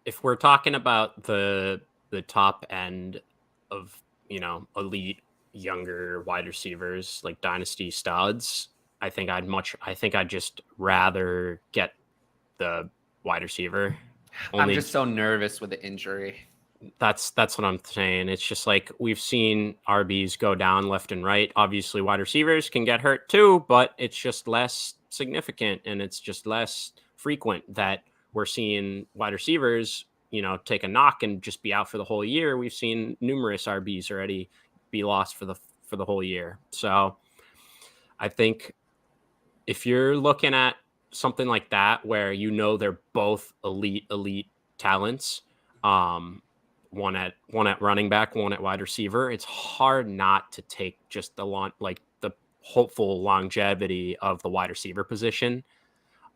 if we're talking about the top end of, elite younger wide receivers like dynasty studs, I think I'd just rather get the wide receiver. I'm just so nervous with the injury. That's what I'm saying. It's just like we've seen RBs go down left and right. Obviously, wide receivers can get hurt too, but it's just less significant and it's just less frequent that we're seeing wide receivers, take a knock and just be out for the whole year. We've seen numerous RBs already be lost for the whole year. So I think if you're looking at something like that where they're both elite talents, one at running back, one at wide receiver, it's hard not to take just the hopeful longevity of the wide receiver position.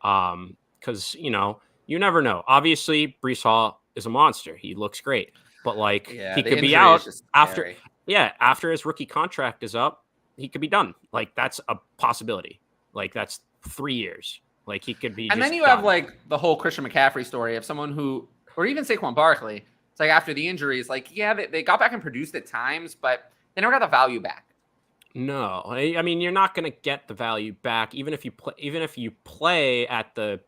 Because you never know. Obviously, Breece Hall is a monster. He looks great, but he could be out after his rookie contract is up. He could be done. That's a possibility. That's 3 years. He could be. And then you have the whole Christian McCaffrey story of someone who, or even Saquon Barkley. It's after the injuries, they got back and produced at times, but they never got the value back. No, I mean, you're not going to get the value back, even if you play at the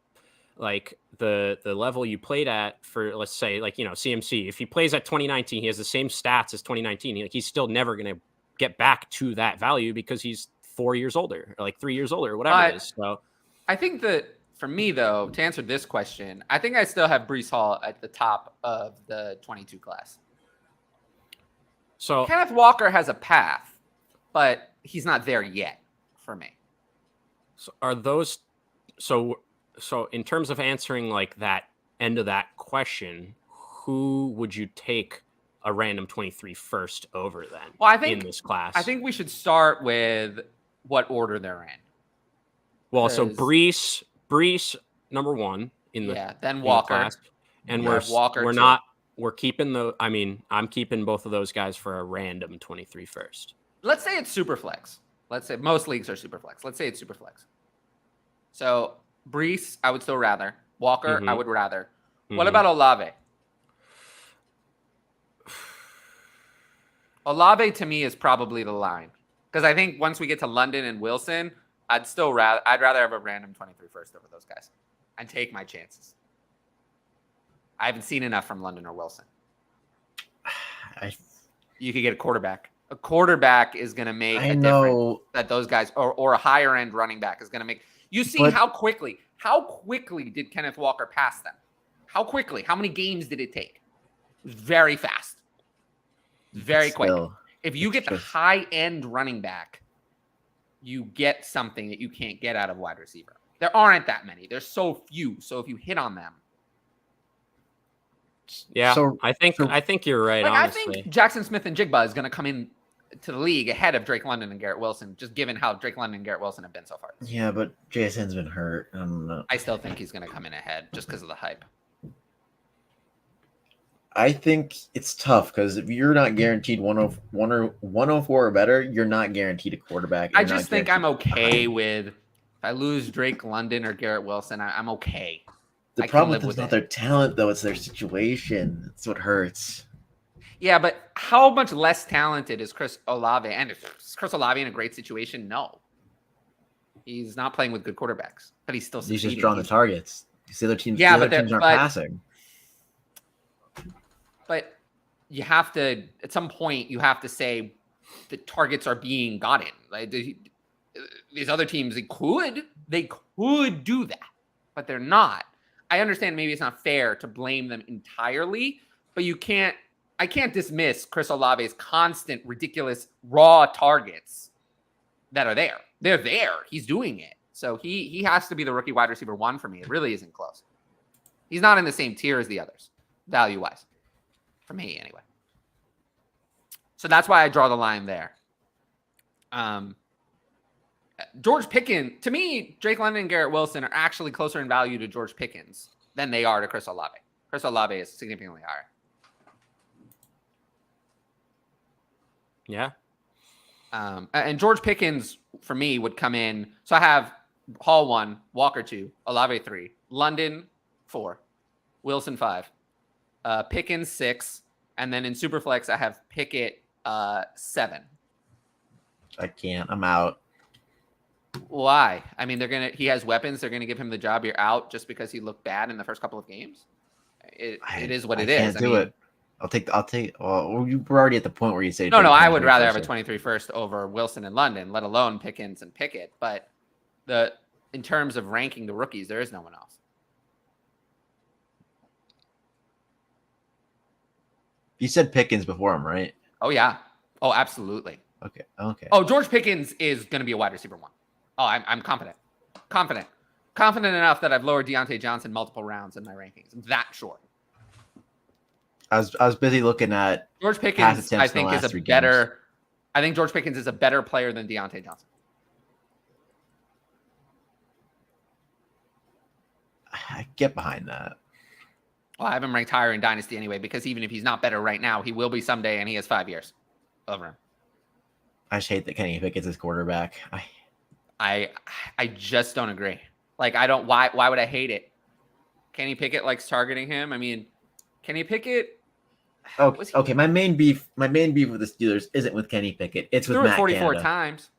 level you played at for, let's say, CMC. If he plays at 2019, he has the same stats as 2019. He's still never going to get back to that value because he's 4 years older, or 3 years older, whatever it is. So I think that for me, though, to answer this question, I think I still have Breece Hall at the top of the 22 class. So Kenneth Walker has a path, but he's not there yet for me. So are those so in terms of answering that end of that question, who would you take a random 23 first over then? Well, I think in this class, I think we should start with what order they're in. Well, so Breece number one in the then Walker, class, and we're keeping I'm keeping both of those guys for a random 23 first. Let's say it's super flex. Let's say most leagues are super flex. Let's say it's super flex. So Breece, I would still rather. Walker, I would rather. What about Olave? Olave to me is probably the line, because I think once we get to London and Wilson, I'd rather have a random 23 first over those guys and take my chances. I haven't seen enough from London or Wilson. You could get a quarterback. A quarterback is going to make a difference that those guys, or a higher end running back is going to make. You see how quickly did Kenneth Walker pass them? How quickly? How many games did it take? Very fast. Very quick. If you get the high end running back, you get something that you can't get out of wide receiver. There aren't that many. There's so few. So if you hit on them. Yeah, I think you're right. Honestly, I think Jackson Smith and Jigba is going to come in to the league ahead of Drake London and Garrett Wilson, just given how Drake London and Garrett Wilson have been so far. Yeah, but JSN's been hurt. I don't know. I still think he's going to come in ahead just because of the hype. I think it's tough because if you're not guaranteed 104 or better, you're not guaranteed a quarterback. I just think I'm okay with if I lose Drake London or Garrett Wilson, I'm okay. The problem with it's not their talent, though. It's their situation. That's what hurts. Yeah, but how much less talented is Chris Olave? And is Chris Olave in a great situation? No. He's not playing with good quarterbacks, but he's still succeeding. He's just drawing the targets. You see, other teams, teams aren't passing. But you have to, at some point, you have to say the targets are being gotten. These other teams, they could do that, but they're not. I understand maybe it's not fair to blame them entirely, but I can't dismiss Chris Olave's constant, ridiculous, raw targets that are there. They're there. He's doing it. So he has to be the rookie wide receiver one for me. It really isn't close. He's not in the same tier as the others, value-wise. For me, anyway. So that's why I draw the line there. George Pickens, to me, Drake London and Garrett Wilson are actually closer in value to George Pickens than they are to Chris Olave. Chris Olave is significantly higher. Yeah. And George Pickens for me would come in. So I have Hall 1, Walker 2, Olave 3, London 4, Wilson 5, Pickens 6, and then in Superflex I have Pickett 7. I can't. I'm out. Why? I mean, he has weapons. They're gonna give him the job. You're out just because he looked bad in the first couple of games. It is what it is. I can't do it. I'll take. Well, we're already at the point where you say. No. I would rather have a 23 first over Wilson and London, let alone Pickens and Pickett. But in terms of ranking the rookies, there is no one else. You said Pickens before him, right? Oh yeah. Oh, absolutely. Okay. Oh, George Pickens is going to be a wide receiver 1. Oh, I'm confident enough that I've lowered Deontay Johnson multiple rounds in my rankings. I'm that sure. I was busy looking at George Pickens. I think is a better. Games. I think George Pickens is a better player than Deontay Johnson. I get behind that. Well, I have him ranked higher in Dynasty anyway, because even if he's not better right now, he will be someday, and he has 5 years over him. I just hate that Kenny Pickett's his quarterback. I just don't agree. Like, I don't. Why would I hate it? Kenny Pickett likes targeting him. I mean, Kenny Pickett. Okay. My main beef with the Steelers isn't with Kenny Pickett. It's with Matt 44 Canada. times.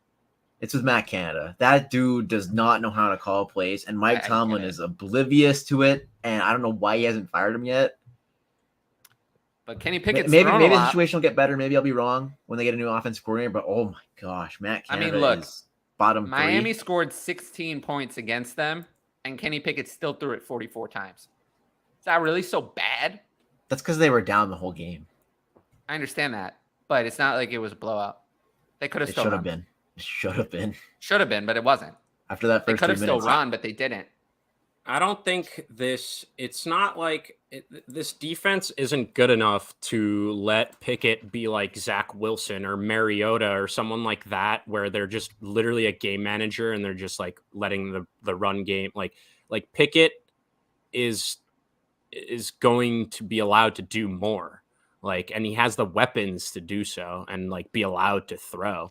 It's with Matt Canada. That dude does not know how to call plays, and Mike Tomlin is oblivious to it. And I don't know why he hasn't fired him yet. But Kenny Pickett's maybe the situation will get better. Maybe I'll be wrong when they get a new offensive coordinator. But oh my gosh, Matt Canada is bottom 3. Miami scored 16 points against them, and Kenny Pickett still threw it 44 times. Is that really so bad? That's because they were down the whole game. I understand that, but it's not like it was a blowout. They could have still should have been. Should have been, but it wasn't. After that first 3 minutes. They could have still run, but they didn't. I don't think it's not like this defense isn't good enough to let Pickett be like Zach Wilson or Mariota or someone like that, where they're just literally a game manager and they're just like letting the run game. Like Pickett is going to be allowed to do more, and he has the weapons to do so and be allowed to throw.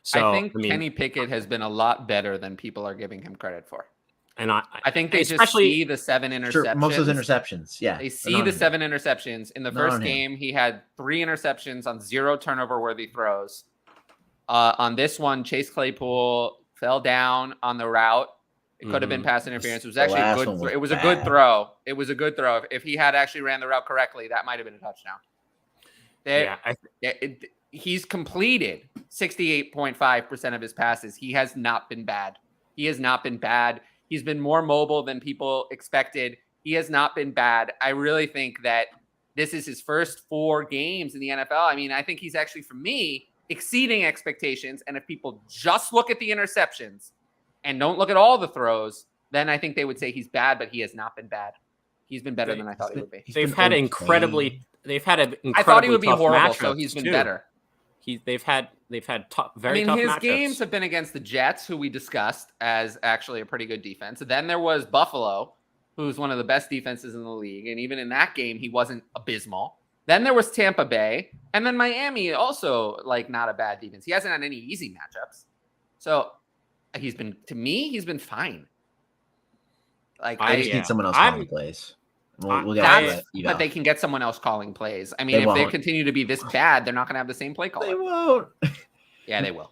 So I think Kenny Pickett has been a lot better than people are giving him credit for. And I think they just see the 7 interceptions. Sure, most of those interceptions, yeah. They see the 7 interceptions. In the first game, he had 3 interceptions on 0 turnover-worthy throws. On this one, Chase Claypool fell down on the route. It could have been pass interference. It was actually a good throw. It was a good throw. It was a good throw. If he had actually ran the route correctly, that might have been a touchdown. He's completed 68.5% of his passes. He has not been bad. He's been more mobile than people expected. He has not been bad. I really think that this is his first 4 games in the NFL. I mean, I think he's actually, for me, exceeding expectations. And if people just look at the interceptions and don't look at all the throws, then I think they would say he's bad, but he has not been bad. He's been better than I thought he would be. They've had an incredibly I thought he would be horrible, so he's been better. They've had tough, very tough his matchups. Games have been against the Jets, who we discussed as actually a pretty good defense. Then there was Buffalo, who's one of the best defenses in the league, and even in that game, he wasn't abysmal. Then there was Tampa Bay, and then Miami, also not a bad defense. He hasn't had any easy matchups, so he's been fine. I just need someone else calling plays. We'll get that, but they can get someone else calling plays. I mean, if they continue to be this bad, they're not going to have the same play caller. They won't. Yeah, they will.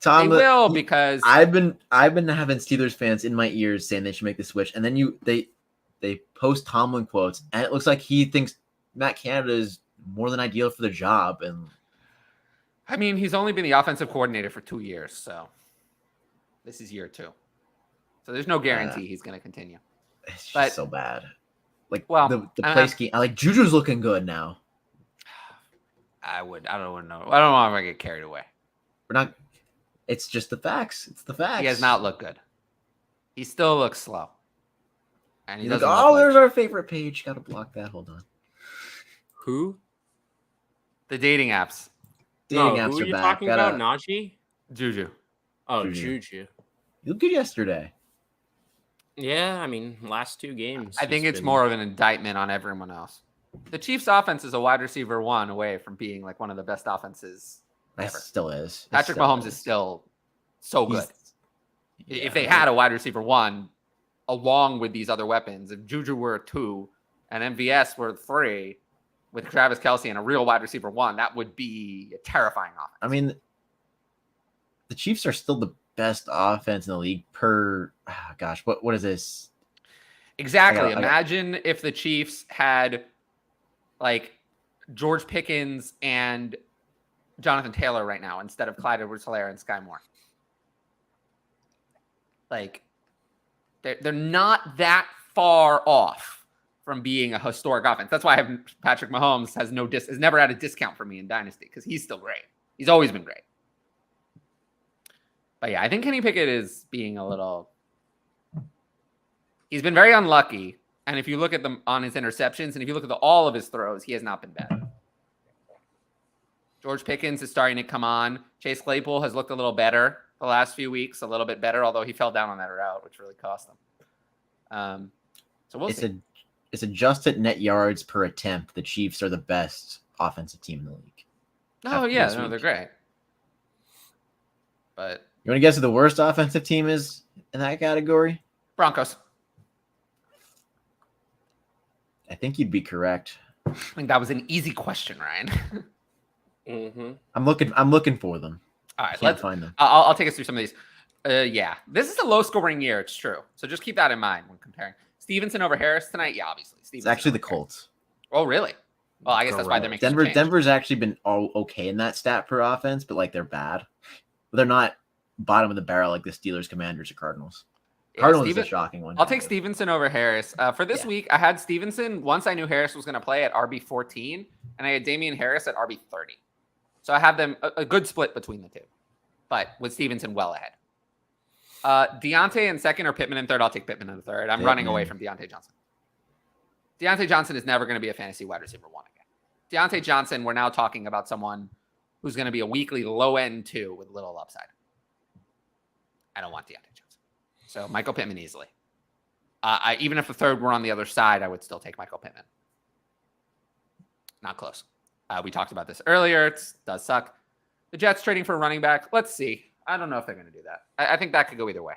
Tom, they will, because I've been having Steelers fans in my ears saying they should make the switch, and then they post Tomlin quotes, and it looks like he thinks Matt Canada is more than ideal for the job. And I mean, he's only been the offensive coordinator for 2 years, so this is year 2. So there's no guarantee he's going to continue. It's just so bad. The play scheme. Juju's looking good now. I don't know. I don't want to get carried away. We're not. It's just the facts. It's the facts. He has not looked good. He still looks slow. And he doesn't. There's our favorite page. Got to block that. Hold on. Who? The dating apps. Dating apps who are you back. Talking about? Najee? Juju. Oh, Juju. You looked good yesterday. Yeah, I mean, last 2 games. I think it's more of an indictment on everyone else. The Chiefs' offense is a wide receiver 1 away from being one of the best offenses That still is. Patrick Mahomes is still so good. If they had a wide receiver 1 along with these other weapons, if Juju were a 2 and MVS were 3 with Travis Kelce and a real wide receiver 1, that would be a terrifying offense. I mean, the Chiefs are still the best offense in the league per what is this? Exactly. Imagine if the Chiefs had like George Pickens and Jonathan Taylor right now instead of Clyde Edwards-Helaire and Sky Moore. Like they're not that far off from being a historic offense. That's why I have Patrick Mahomes has never had a discount for me in Dynasty because he's still great. He's always been great. But yeah, I think Kenny Pickett is being a little. He's been very unlucky, and if you look at them on his interceptions, and if you look at all of his throws, he has not been bad. George Pickens is starting to come on. Chase Claypool has looked a little better the last few weeks, a little bit better, although he fell down on that route, which really cost him. So we'll see. It's adjusted net yards per attempt. The Chiefs are the best offensive team in the league. Oh, yeah. No, they're great. But you want to guess who the worst offensive team is in that category? Broncos. I think you'd be correct. I think that was an easy question, Ryan. Mm-hmm. I'm looking for them. All right, let's find them. I'll take us through some of these. Yeah, this is a low-scoring year. It's true. So just keep that in mind when comparing. Stevenson over Harris tonight. Yeah, obviously. It's actually the Colts. Oh, really? Well, I guess that's why they're making Denver's actually been all okay in that stat per offense, but like they're bad. But they're not bottom of the barrel like the Steelers, Commanders, or Cardinals. Cardinals is a shocking one. I'll take Stevenson over Harris. For this week, I had Stevenson once I knew Harris was going to play at RB14, and I had Damian Harris at RB30. So I have them a good split between the two, but with Stevenson well ahead. Deontay in second or Pittman in third? I'll take Pittman in the third. I'm running away from Deontay Johnson. Deontay Johnson is never going to be a fantasy wide receiver 1 again. Deontay Johnson, we're now talking about someone who's going to be a weekly low-end 2 with little upside. I don't want Deontay Johnson. So Michael Pittman easily. Even if the third were on the other side, I would still take Michael Pittman. Not close. We talked about this earlier. It does suck. The Jets trading for a running back. Let's see. I don't know if they're going to do that. I think that could go either way.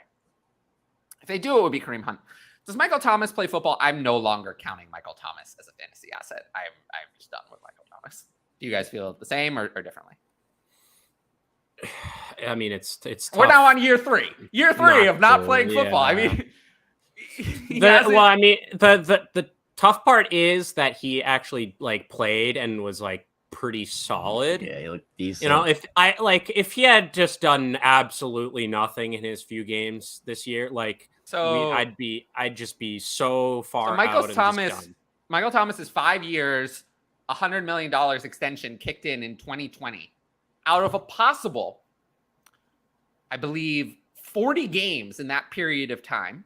If they do, it would be Kareem Hunt. Does Michael Thomas play football? I'm no longer counting Michael Thomas as a fantasy asset. I'm just done with Michael Thomas. Do you guys feel the same or differently? I mean, it's tough. We're now on year 3. Year 3 of not playing football. Yeah. I mean, the tough part is that he actually played and was pretty solid. Yeah, he looked decent. You know, if he had just done absolutely nothing in his few games this year, I'd just be so far out. Michael Thomas is 5 years, $100 million extension kicked in 2020. Out of a possible, I believe, 40 games in that period of time.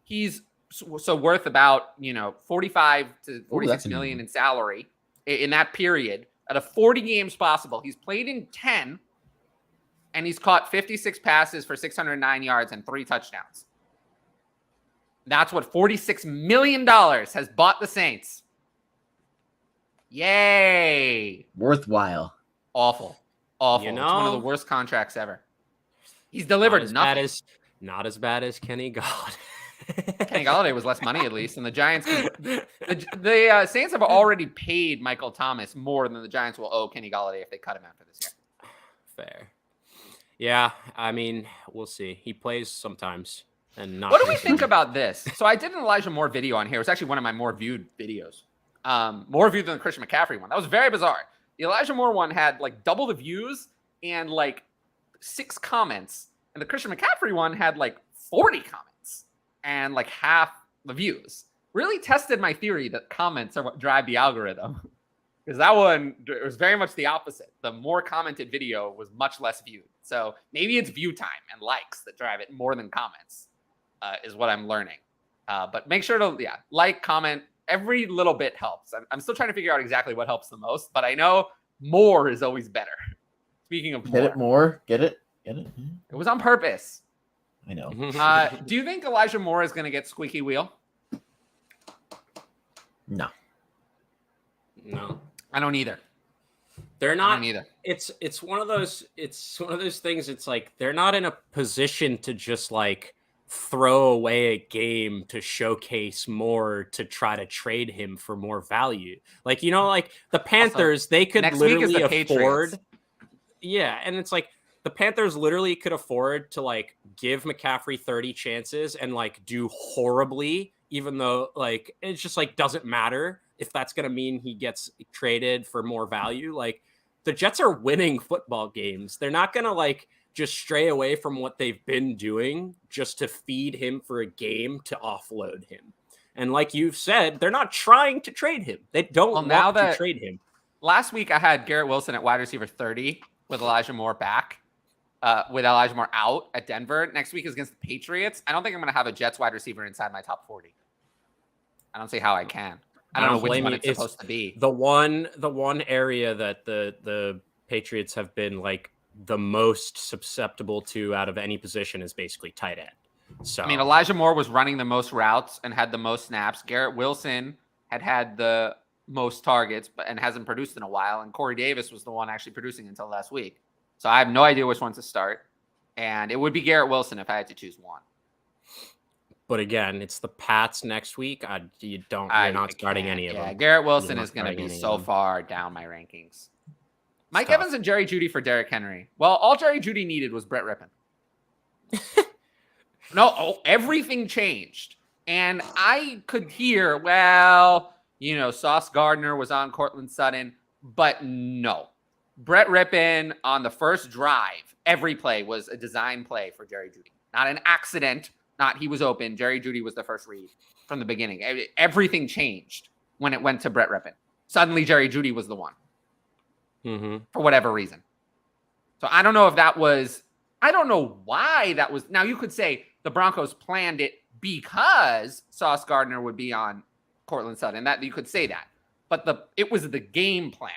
He's so worth about, 45 to 46 million in salary in that period. Out of 40 games possible, he's played in 10, and he's caught 56 passes for 609 yards and 3 touchdowns. That's what $46 million has bought the Saints. Yay. Worthwhile. Awful. It's one of the worst contracts ever. He's delivered nothing. Not as bad as Kenny Golladay. Kenny Golladay was less money, at least, and the Giants. The Saints have already paid Michael Thomas more than the Giants will owe Kenny Golladay if they cut him after this year. Fair. Yeah, I mean, we'll see. He plays sometimes, and not. What do we think about this? So I did an Elijah Moore video on here. It's actually one of my more viewed videos. More viewed than the Christian McCaffrey one. That was very bizarre. The Elijah Moore one had double the views and 6 comments, and the Christian McCaffrey one had 40 comments and half the views. Really tested my theory that comments are what drive the algorithm, because that one was very much the opposite. The more commented video was much less viewed. So maybe it's view time and likes that drive it more than comments, is what I'm learning. But make sure to comment. Every little bit helps. I'm still trying to figure out exactly what helps the most, but I know more is always better. Speaking of Get it? It was on purpose. I know. Do you think Elijah Moore is going to get squeaky wheel? No. I don't either. They're not either. It's one of those things. It's like they're not in a position to just like throw away a game to showcase more to try to trade him for more value. Like, like the Panthers, they could literally afford. Yeah, and it's like the Panthers literally could afford to like give McCaffrey 30 chances and like do horribly, even though like it's just like doesn't matter if that's going to mean he gets traded for more value. Like the Jets are winning football games. They're not going to like just stray away from what they've been doing just to feed him for a game to offload him. And like you've said, they're not trying to trade him. They don't want to trade him. Last week I had Garrett Wilson at wide receiver 30 with Elijah Moore back, with Elijah Moore out at Denver. Next week is against the Patriots. I don't think I'm going to have a Jets wide receiver inside my top 40. I don't see how I can. I don't know which one it's supposed to be. The one area that the Patriots have been like the most susceptible to out of any position is basically tight end. So I mean, Elijah Moore was running the most routes and had the most snaps. Garrett Wilson had the most targets, and hasn't produced in a while. And Corey Davis was the one actually producing until last week. So I have no idea which one to start. And it would be Garrett Wilson if I had to choose one. But again, it's the Pats next week. You're not starting any of them. Yeah, Garrett Wilson is going to be so far down my rankings. Mike Evans and Jerry Jeudy for Derrick Henry. Well, all Jerry Jeudy needed was Brett Rippon. Everything changed. And I could hear, Sauce Gardner was on Cortland Sutton, but no. Brett Rippon on the first drive, every play was a design play for Jerry Jeudy. Not an accident. Not he was open. Jerry Jeudy was the first read from the beginning. Everything changed when it went to Brett Rippon. Suddenly, Jerry Jeudy was the one. For whatever reason. So I don't know if that was, I don't know why that was. Now you could say the Broncos planned it because Sauce Gardner would be on Cortland Sutton. That you could say that. But it was the game plan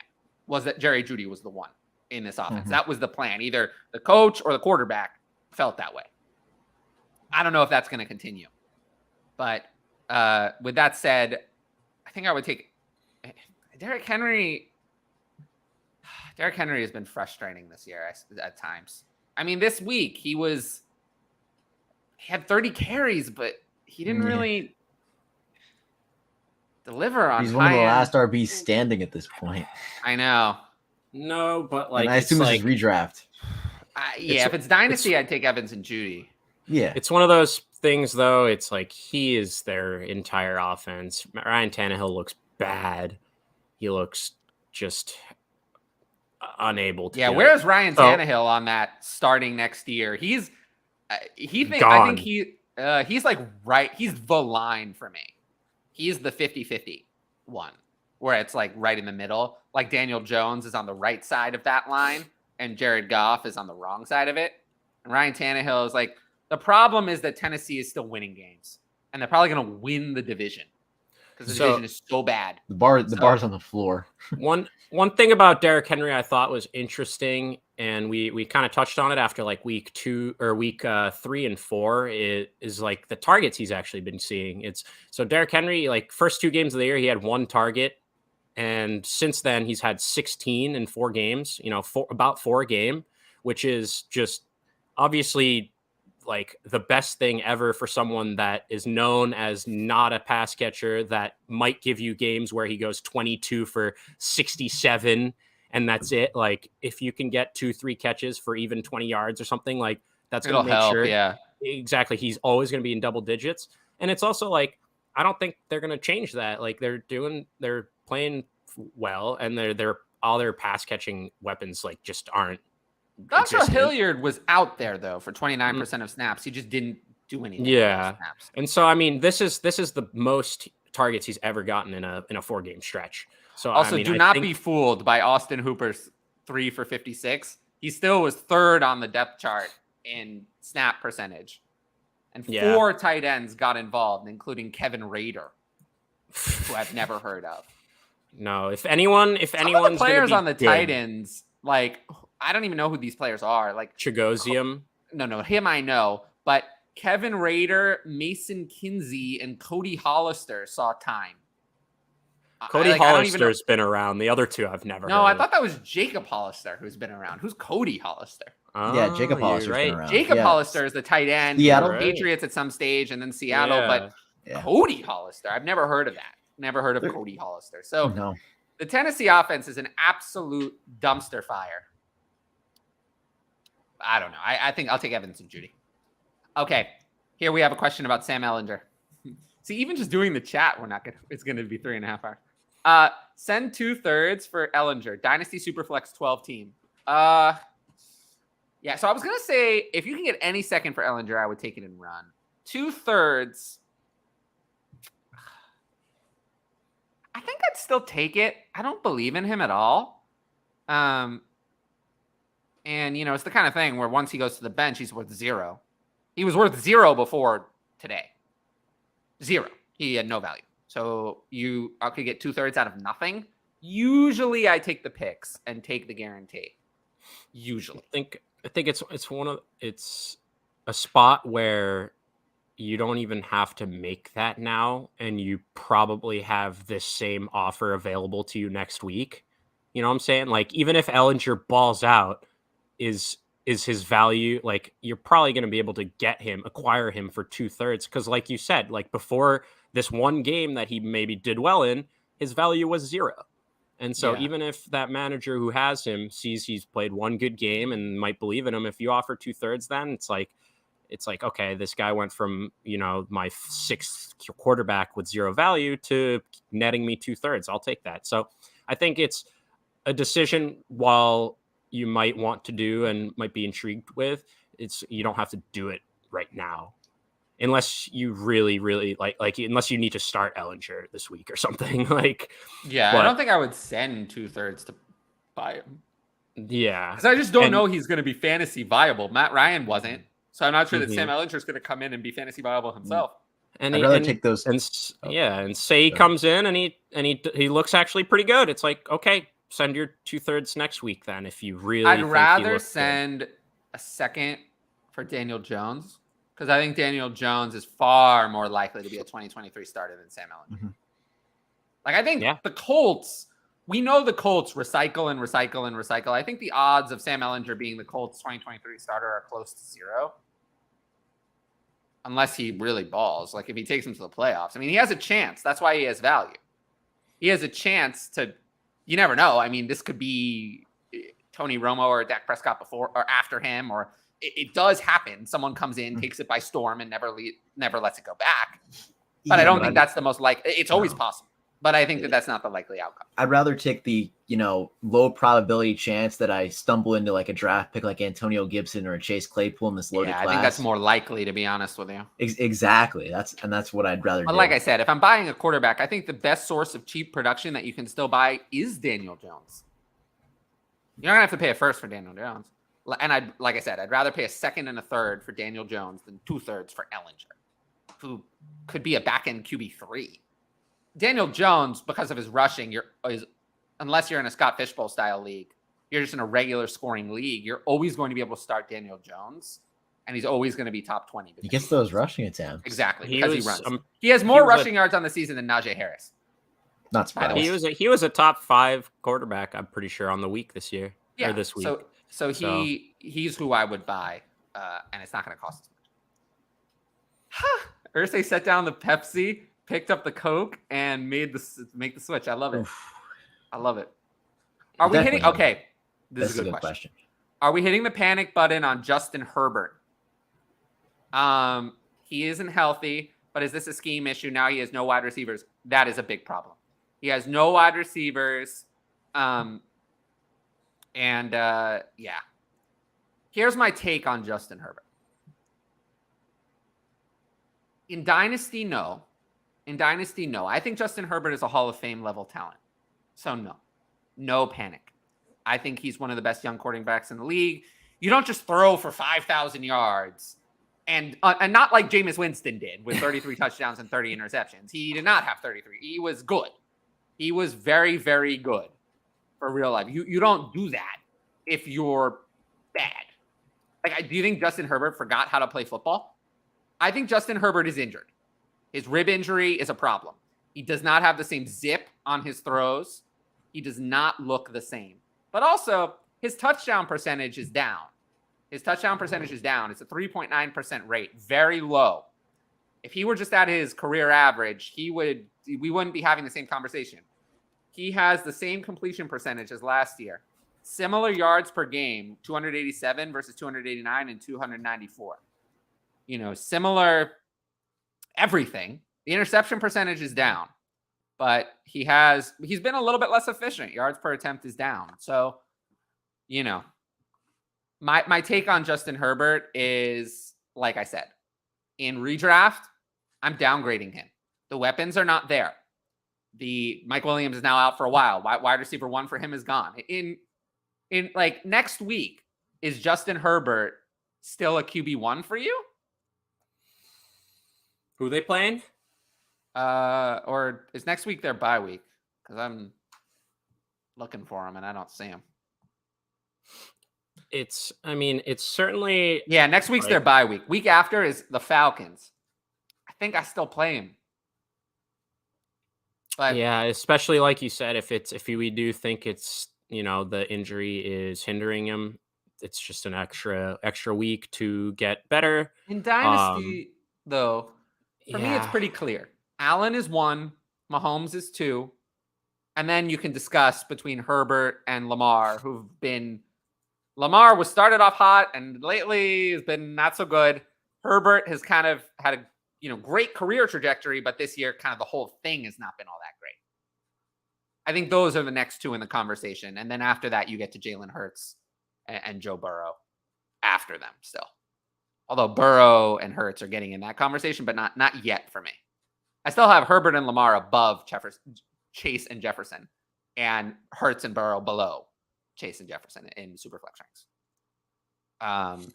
was that Jerry Jeudy was the one in this offense. That was the plan. Either the coach or the quarterback felt that way. I don't know if that's going to continue. But with that said, I think I would take Derrick Henry. Derrick Henry has been frustrating this year at times. I mean, this week he had 30 carries, but he didn't really deliver on. He's one of the last RBs standing at this point. I know. No, but like, and I assume it's like, redraft. If it's Dynasty, I'd take Evans and Jeudy. Yeah, it's one of those things, though. It's like he is their entire offense. Ryan Tannehill looks bad. He looks just unable to. Yeah, where's Ryan Tannehill on that starting next year? He's he's like right. He's the line for me. He's the 50-50 one where it's like right in the middle. Like Daniel Jones is on the right side of that line and Jared Goff is on the wrong side of it. And Ryan Tannehill is like, the problem is that Tennessee is still winning games and they're probably going to win the division because the division is so bad. The bar's on the floor. One thing about Derrick Henry I thought was interesting, and we kind of touched on it after like week 3 and 4 is like the targets he's actually been seeing. So Derrick Henry, like first 2 games of the year, he had 1 target. And since then he's had 16 in 4 games, about 4 a game, which is just obviously like the best thing ever for someone that is known as not a pass catcher, that might give you games where he goes 22 for 67 and that's it. Like if you can get 2-3 catches for even 20 yards or something, like that's going to make help, sure. Yeah, exactly. He's always going to be in double digits. And it's also like, I don't think they're going to change that. Like they're playing well and they're all their pass catching weapons like just aren't. Joshua Hilliard was out there though for 29% of snaps. He just didn't do anything. Yeah, and so I mean, this is the most targets he's ever gotten in a 4-game stretch. So also, I mean, do not be fooled by Austin Hooper's 3 for 56. He still was 3rd on the depth chart in snap percentage, and 4 tight ends got involved, including Kevin Rader, who I've never heard of. No, if anyone's the players on the tight ends, like. I don't even know who these players are. Like Chagosium. No, him I know. But Kevin Rader, Mason Kinsey, and Cody Hollister saw time Cody Hollister's been around. The other two I've never heard. I thought that was Jacob Hollister who's been around. Who's Cody Hollister? Yeah, Jacob Hollister's been around. Jacob Hollister is the tight end. Seattle Patriots at some stage, and then Seattle. But Cody Hollister, I've never heard of that. Never heard of Cody Hollister. So the Tennessee offense is an absolute dumpster fire. I don't know. I think I'll take Evans and Judy. Okay, here we have a question about Sam Ehlinger. See, even just doing the chat, it's gonna be 3.5 hours. Send 2/3 for Ehlinger. Dynasty Superflex 12 team. Yeah, so I was gonna say if you can get any second for Ehlinger, I would take it and run. 2/3. I think I'd still take it. I don't believe in him at all. And it's the kind of thing where once he goes to the bench, he's worth 0. He was worth 0 before today. 0. He had no value. So you could get 2/3 out of nothing. Usually I take the picks and take the guarantee. Usually. I think it's a spot where you don't even have to make that now, and you probably have this same offer available to you next week. You know what I'm saying? Like, even if Ehlinger balls out, is his value, like, you're probably going to be able to acquire him for 2/3. Because like you said, like before this one game that he maybe did well in, his value was 0. And so even if that manager who has him sees he's played one good game and might believe in him, if you offer 2/3, then it's like, okay, this guy went from, my 6th quarterback with 0 value to netting me 2/3. I'll take that. So I think it's a decision while you might want to do and might be intrigued with. You don't have to do it right now unless you really, really unless you need to start Ehlinger this week or something. I don't think I would send 2/3 to buy him. Yeah. Because I just don't know he's going to be fantasy viable. Matt Ryan wasn't. So I'm not sure that Sam Ehlinger is going to come in and be fantasy viable himself. And I'd rather take those. And say he comes in and he looks actually pretty good. It's like, okay, send your 2/3 next week then if you really. I'd rather send a second for Daniel Jones because I think Daniel Jones is far more likely to be a 2023 starter than Sam Ehlinger. Mm-hmm. I think the Colts. We know the Colts recycle and recycle and recycle. I think the odds of Sam Ehlinger being the Colts 2023 starter are close to 0. Unless he really balls. Like if he takes him to the playoffs. I mean, he has a chance. That's why he has value. He has a chance to, you never know. I mean, this could be Tony Romo or Dak Prescott before or after him, or it does happen. Someone comes in, takes it by storm and never lets it go back. But I don't think that's the most likely. It's always possible. But I think that's not the likely outcome. I'd rather take the, low probability chance that I stumble into like a draft pick like Antonio Gibson or a Chase Claypool in this loaded class. I think that's more likely, to be honest with you. Exactly. That's what I'd rather do. But like I said, if I'm buying a quarterback, I think the best source of cheap production that you can still buy is Daniel Jones. You're not going to have to pay a first for Daniel Jones. And I'd rather pay a second and a third for Daniel Jones than 2/3 for Ehlinger, who could be a back-end QB3. Daniel Jones, because of his rushing, unless you're in a Scott Fishbowl style league, you're just in a regular scoring league, you're always going to be able to start Daniel Jones, and he's always going to be top 20. He gets those rushing attempts. Exactly, because he runs. He has more rushing yards on the season than Najee Harris. Not surprised. He was a top 5 quarterback, I'm pretty sure, on the week this year. Yeah, or this week. So he's who I would buy, and it's not going to cost as much. Irsay set down the Pepsi, picked up the Coke, and make the switch. I love it. I love it. Are we hitting? Okay, this is a good question. Are we hitting the panic button on Justin Herbert? He isn't healthy, but is this a scheme issue? Now he has no wide receivers. That is a big problem. He has no wide receivers. Here's my take on Justin Herbert. In Dynasty, no. I think Justin Herbert is a Hall of Fame level talent. So no panic. I think he's one of the best young quarterbacks in the league. You don't just throw for 5,000 yards and not like Jameis Winston did with 33 touchdowns and 30 interceptions. He did not have 33. He was good. He was very, very good for real life. You don't do that if you're bad. Do you think Justin Herbert forgot how to play football? I think Justin Herbert is injured. His rib injury is a problem. He does not have the same zip on his throws. He does not look the same. But also, his touchdown percentage is down. It's a 3.9% rate, very low. If he were just at his career average, we wouldn't be having the same conversation. He has the same completion percentage as last year. Similar yards per game, 287 versus 289 and 294. Similar everything. The interception percentage is down, but he's been a little bit less efficient. Yards per attempt is down. So, my take on Justin Herbert is, like I said, in redraft, I'm downgrading him. The weapons are not there. The Mike Williams is now out for a while. Wide receiver 1 for him is gone. In like next week, is Justin Herbert still a QB1 for you? Who they playing? Or is next week their bye week? Because I'm looking for him and I don't see him. It's certainly... Yeah, next week's their bye week. Week after is the Falcons. I think I still play him. But yeah, especially like you said, if we do think it's, the injury is hindering him, it's just an extra week to get better. In Dynasty, though, for me, it's pretty clear. Allen is 1, Mahomes is 2, and then you can discuss between Herbert and Lamar, Lamar was started off hot and lately has been not so good. Herbert has kind of had a great career trajectory, but this year kind of the whole thing has not been all that great. I think those are the next two in the conversation. And then after that, you get to Jalen Hurts and Joe Burrow after them still. Although Burrow and Hurts are getting in that conversation, but not yet for me. I still have Herbert and Lamar above Chase and Jefferson, and Hurts and Burrow below Chase and Jefferson in Superflex ranks.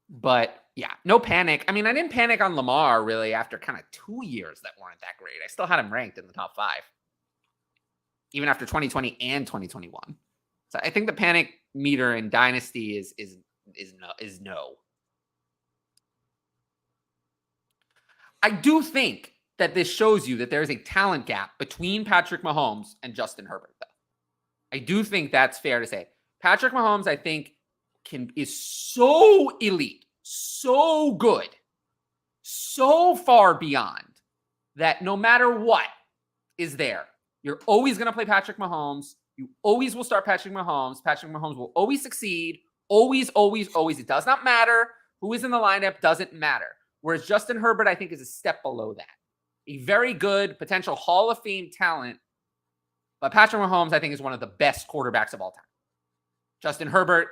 But yeah, no panic. I mean, I didn't panic on Lamar really after kind of 2 years that weren't that great. I still had him ranked in the top 5, even after 2020 and 2021. So I think the panic meter in Dynasty is no. I do think that this shows you that there is a talent gap between Patrick Mahomes and Justin Herbert, though. I do think that's fair to say. Patrick Mahomes, I think, is so elite, so good, so far beyond that no matter what is there, you're always going to play Patrick Mahomes. You always will start Patrick Mahomes. Patrick Mahomes will always succeed. Always, always, always. It does not matter who is in the lineup. Doesn't matter. Whereas Justin Herbert, I think, is a step below that. A very good potential Hall of Fame talent. But Patrick Mahomes, I think, is one of the best quarterbacks of all time. Justin Herbert,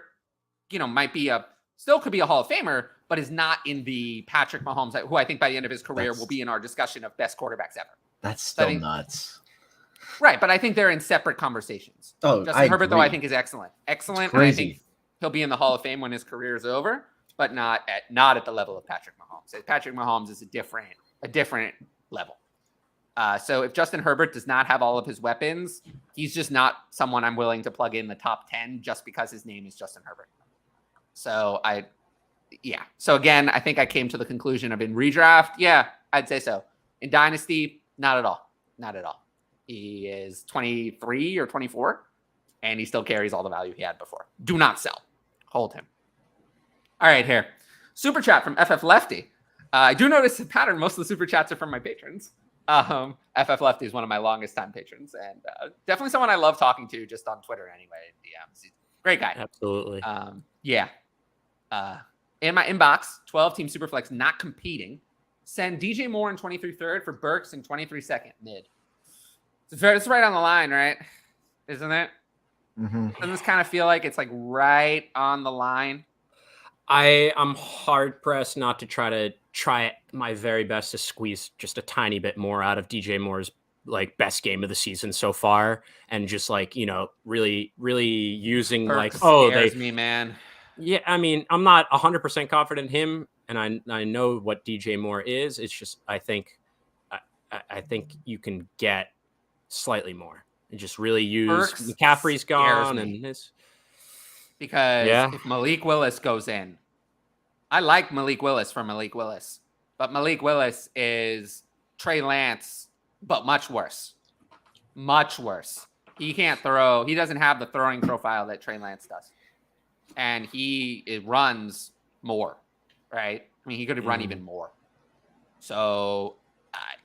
might be still could be a Hall of Famer, but is not in the Patrick Mahomes, who I think by the end of his career will be in our discussion of best quarterbacks ever. That's still nuts. Right, but I think they're in separate conversations. Oh, Justin Herbert, though, I think is excellent. Excellent, and I think he'll be in the Hall of Fame when his career is over, but not at the level of Patrick Mahomes. Patrick Mahomes is a different level. So if Justin Herbert does not have all of his weapons, he's just not someone I'm willing to plug in the top 10 just because his name is Justin Herbert. So So again, I think I came to the conclusion of in redraft, yeah, I'd say so. In Dynasty, not at all. Not at all. He is 23 or 24, and he still carries all the value he had before. Do not sell. Hold him. All right, here. Super chat from FF Lefty. I do notice a pattern. Most of the super chats are from my patrons. FF Lefty is one of my longest time patrons, and definitely someone I love talking to just on Twitter anyway. DMs. He's a great guy. Absolutely. In my inbox, 12-team Superflex not competing. Send DJ Moore in 23 third for Burks in 23 second mid. It's right on the line, right? Isn't it? Mm-hmm. Doesn't this kind of feel like it's like right on the line? I'm hard pressed not to try my very best to squeeze just a tiny bit more out of DJ Moore's best game of the season so far, and just really using Burks scares me, man. Yeah, I mean, I'm not 100% confident in him, and I know what DJ Moore is. It's just I think you can get slightly more and just really use Burks McCaffrey's gone and this. Because if Malik Willis goes in, I like Malik Willis for Malik Willis, but Malik Willis is Trey Lance but much worse. Much worse. He can't throw. He doesn't have the throwing profile that Trey Lance does. And it runs more, right? I mean, he could run even more. So,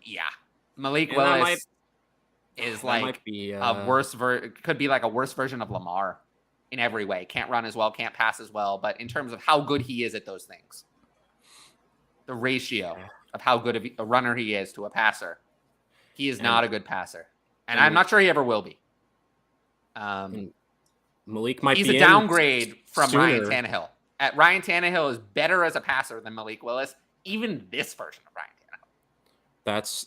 yeah. Malik Willis is like a worse could be like a worse version of Lamar in every way. Can't run as well, can't pass as well. But in terms of how good he is at those things, the ratio of how good of a runner he is to a passer, he is not a good passer. And I'm not sure he ever will be. Malik might he's be a downgrade from sooner. Ryan Tannehill. Ryan Tannehill is better as a passer than Malik Willis, even this version of Ryan Tannehill.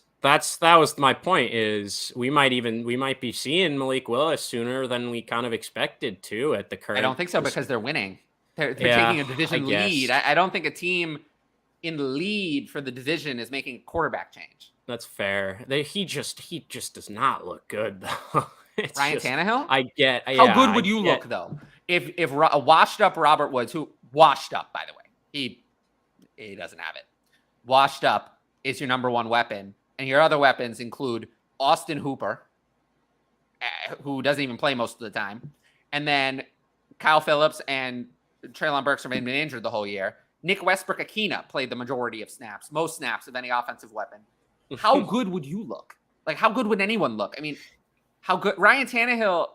That was my point, is we might be seeing Malik Willis sooner than we kind of expected to at the current. I don't think so, because they're winning. They're taking a division lead. I don't think a team in the lead for the division is making a quarterback change. That's fair. He just does not look good, though. Ryan Tannehill? How good would you look, though? If a washed up Robert Woods, who washed up, by the way, he doesn't have it. Washed up is your number one weapon, and your other weapons include Austin Hooper, who doesn't even play most of the time, and then Kyle Phillips and Treylon Burks have been injured the whole year. Nick Westbrook-Akina played the majority of snaps, most snaps of any offensive weapon. How good would you look? Like, how good would anyone look? I mean, how good Ryan Tannehill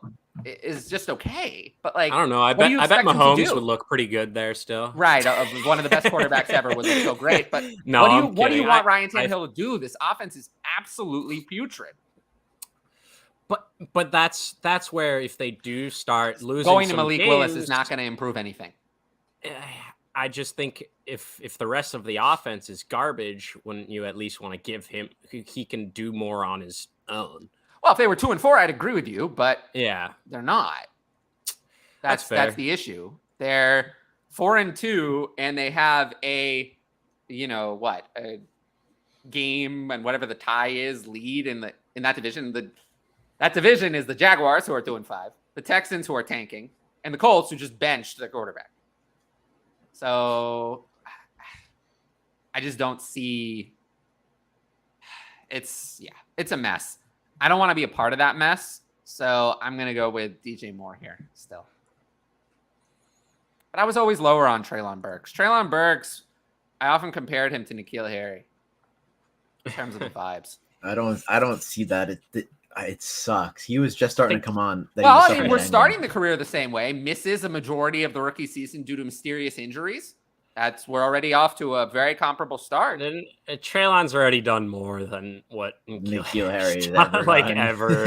is just okay, but like, I don't know. I bet Mahomes would look pretty good there still. Right, one of the best quarterbacks ever would look so great. But no, what do you want Ryan Tannehill to do? This offense is absolutely putrid. But that's where, if they do start losing, going to Malik Willis is not going to improve anything. I just think if the rest of the offense is garbage, wouldn't you at least want to give him? He can do more on his own. Well, if they were 2-4, I'd agree with you, but yeah, they're not. That's the issue. They're 4-2, and they have a game and whatever the tie is lead in that division. That division is the Jaguars, who are 2-5, the Texans, who are tanking, and the Colts, who just benched their quarterback. So I just don't see. It's a mess. I don't want to be a part of that mess, so I'm going to go with DJ Moore here still. But I was always lower on Treylon Burks. Treylon Burks, I often compared him to N'Keal Harry in terms of the vibes. I don't see that. It sucks. He was just starting to come on. Well, I mean, we're starting the career the same way. Misses a majority of the rookie season due to mysterious injuries. We're already off to a very comparable start. And Treylon's already done more than what N'Keal Harry ever.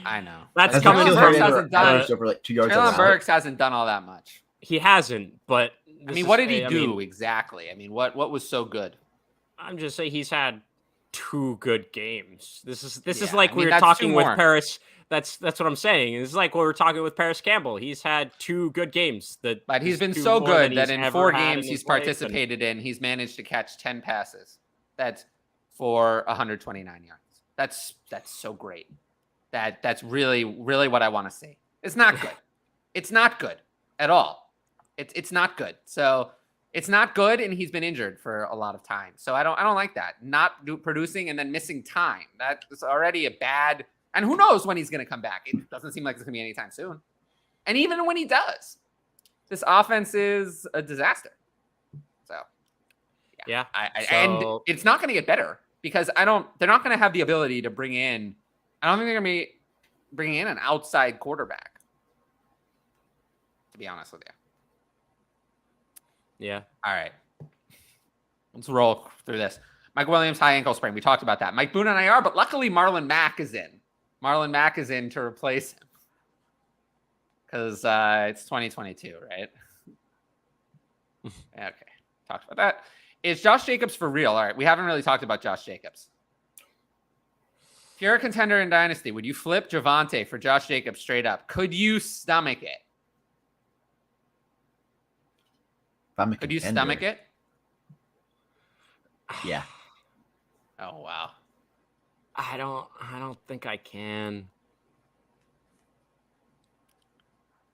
I know. That's coming from Treylon Burks hasn't done all that much. He hasn't, but I mean, what did he do exactly? I mean, what was so good? I'm just saying he's had 2 good games. This is like we were talking with Paris. That's what I'm saying. It's like we were talking with Paris Campbell. He's had 2 good games. But he's been so good that in 4 games he's participated in, he's managed to catch 10 passes. That's for 129 yards. That's so great. That's really, really what I want to see. It's not good. It's not good at all. It's not good. So it's not good, and he's been injured for a lot of time. So I don't like that. Not producing and then missing time. That is already a bad. And who knows when he's going to come back? It doesn't seem like it's going to be anytime soon. And even when he does, this offense is a disaster. So, yeah. And it's not going to get better because they're not going to have the ability to bring in. I don't think they're going to be bringing in an outside quarterback, to be honest with you. Yeah. All right. Let's roll through this. Mike Williams, high ankle sprain. We talked about that. Mike Boone on IR, but luckily Marlon Mack is in. Marlon Mack is in to replace him because it's 2022, right? Okay. Talked about that. Is Josh Jacobs for real? All right. We haven't really talked about Josh Jacobs. If you're a contender in Dynasty, would you flip Javonte for Josh Jacobs straight up? Could you stomach it? Could you stomach it? Yeah. Oh, wow. I don't think I can.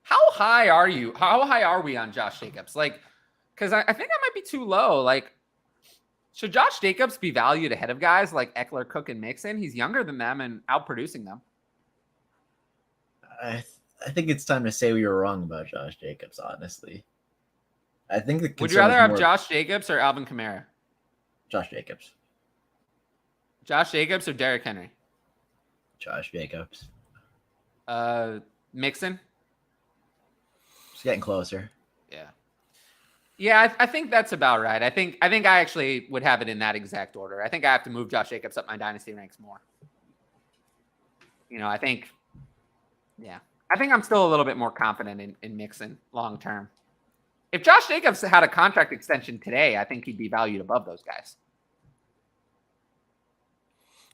How high are you? How high are we on Josh Jacobs? Like, because I think I might be too low. Like, Should Josh Jacobs be valued ahead of guys like Eckler, Cook, and Mixon? He's younger than them and outproducing them. I think it's time to say we were wrong about Josh Jacobs, honestly. I think the Would you rather have Josh Jacobs or Alvin Kamara? Josh Jacobs. Josh Jacobs or Derrick Henry? Josh Jacobs. Mixon? It's getting closer. Yeah. Yeah, I think that's about right. I think I actually would have it in that exact order. I think I have to move Josh Jacobs up my dynasty ranks more. I think I'm still a little bit more confident in Mixon long term. If Josh Jacobs had a contract extension today, I think he'd be valued above those guys.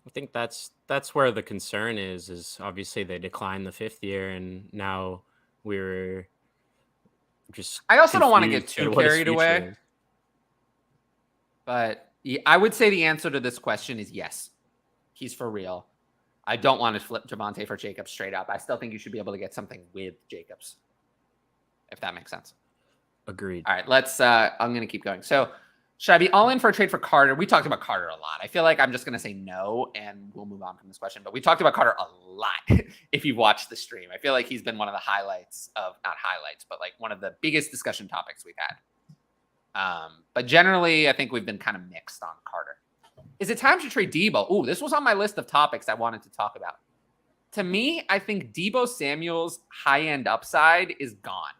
I think that's where the concern is obviously they declined the 5th year, and now we're just. I also don't want to get too carried away, but I would say the answer to this question is yes. He's for real. I don't want to flip Javonte for Jacobs straight up. I still think you should be able to get something with Jacobs, if that makes sense. Agreed. All right, I'm going to keep going. So should I be all in for a trade for Carter? We talked about Carter a lot. I feel like I'm just going to say no, and we'll move on from this question. But we talked about Carter a lot if you've watched the stream. I feel like he's been one of the highlights of, not highlights, but like one of the biggest discussion topics we've had. But generally, I think we've been kind of mixed on Carter. Is it time to trade Debo? Ooh, this was on my list of topics I wanted to talk about. To me, I think Debo Samuel's high-end upside is gone.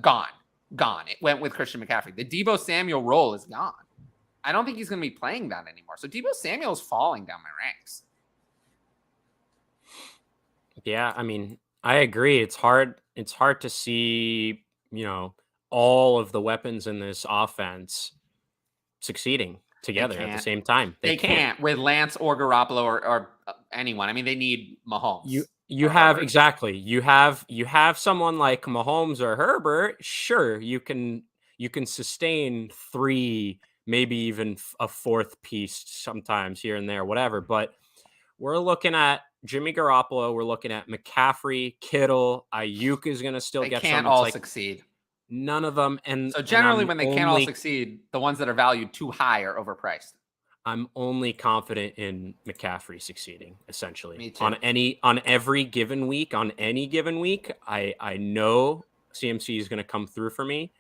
Gone. It went with Christian McCaffrey. The Debo Samuel role is gone. I don't think he's going to be playing that anymore. So Debo Samuel's falling down my ranks. Yeah, I mean, I agree. It's hard to see, all of the weapons in this offense succeeding together at the same time. They can't with Lance or Garoppolo or anyone. I mean, they need Mahomes. You have exactly. You have someone like Mahomes or Herbert. Sure, you can sustain 3, maybe even a 4th piece sometimes here and there, whatever. But we're looking at Jimmy Garoppolo. We're looking at McCaffrey, Kittle, Ayuk is going to still get some. They can't all succeed. None of them. And so generally, when they can't all succeed, the ones that are valued too high are overpriced. I'm only confident in McCaffrey succeeding, essentially. Me too. On every given week, I know CMC is going to come through for me.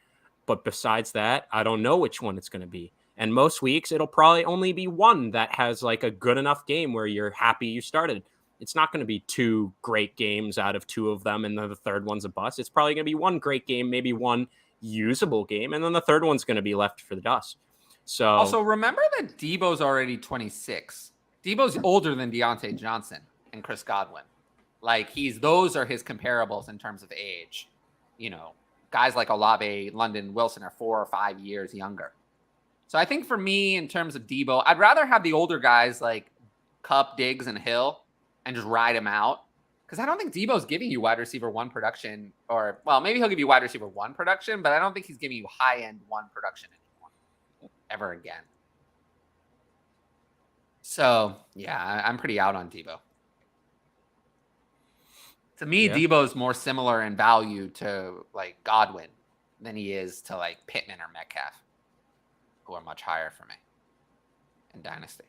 But besides that, I don't know which one it's going to be. And most weeks, it'll probably only be one that has like a good enough game where you're happy you started. It's not going to be 2 great games out of 2 of them, and then the third one's a bust. It's probably going to be 1 great game, maybe 1 usable game, and then the third one's going to be left for the dust. So also remember that Debo's already 26. Debo's older than Deontay Johnson and Chris Godwin. Like those are his comparables in terms of age. Guys like Olave, London, Wilson are 4 or 5 years younger. So I think for me, in terms of Debo, I'd rather have the older guys like Kupp, Diggs, and Hill and just ride him out. Because I don't think Debo's giving you wide receiver 1 production, or, well, maybe he'll give you wide receiver 1 production, but I don't think he's giving you high-end 1 production anymore, ever again. So, yeah, I'm pretty out on Debo. To me, yeah. Debo's more similar in value to, like, Godwin than he is to, like, Pittman or Metcalf, who are much higher for me in Dynasty.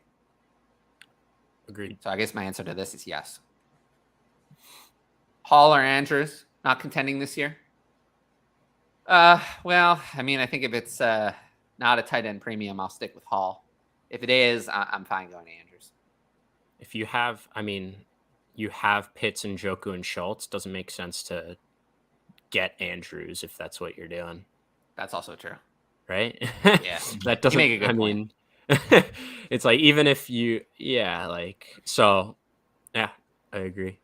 Agreed. So I guess my answer to this is yes. Hall or Andrews not contending this year? Well, I mean, I think if it's not a tight end premium, I'll stick with Hall. If it is, I'm fine going to Andrews. If you have, you have Pitts and Njoku and Schultz, doesn't make sense to get Andrews if that's what you're doing. That's also true. Right? Yeah. That doesn't, you make a good point. It's like, even if you, so, yeah, I agree.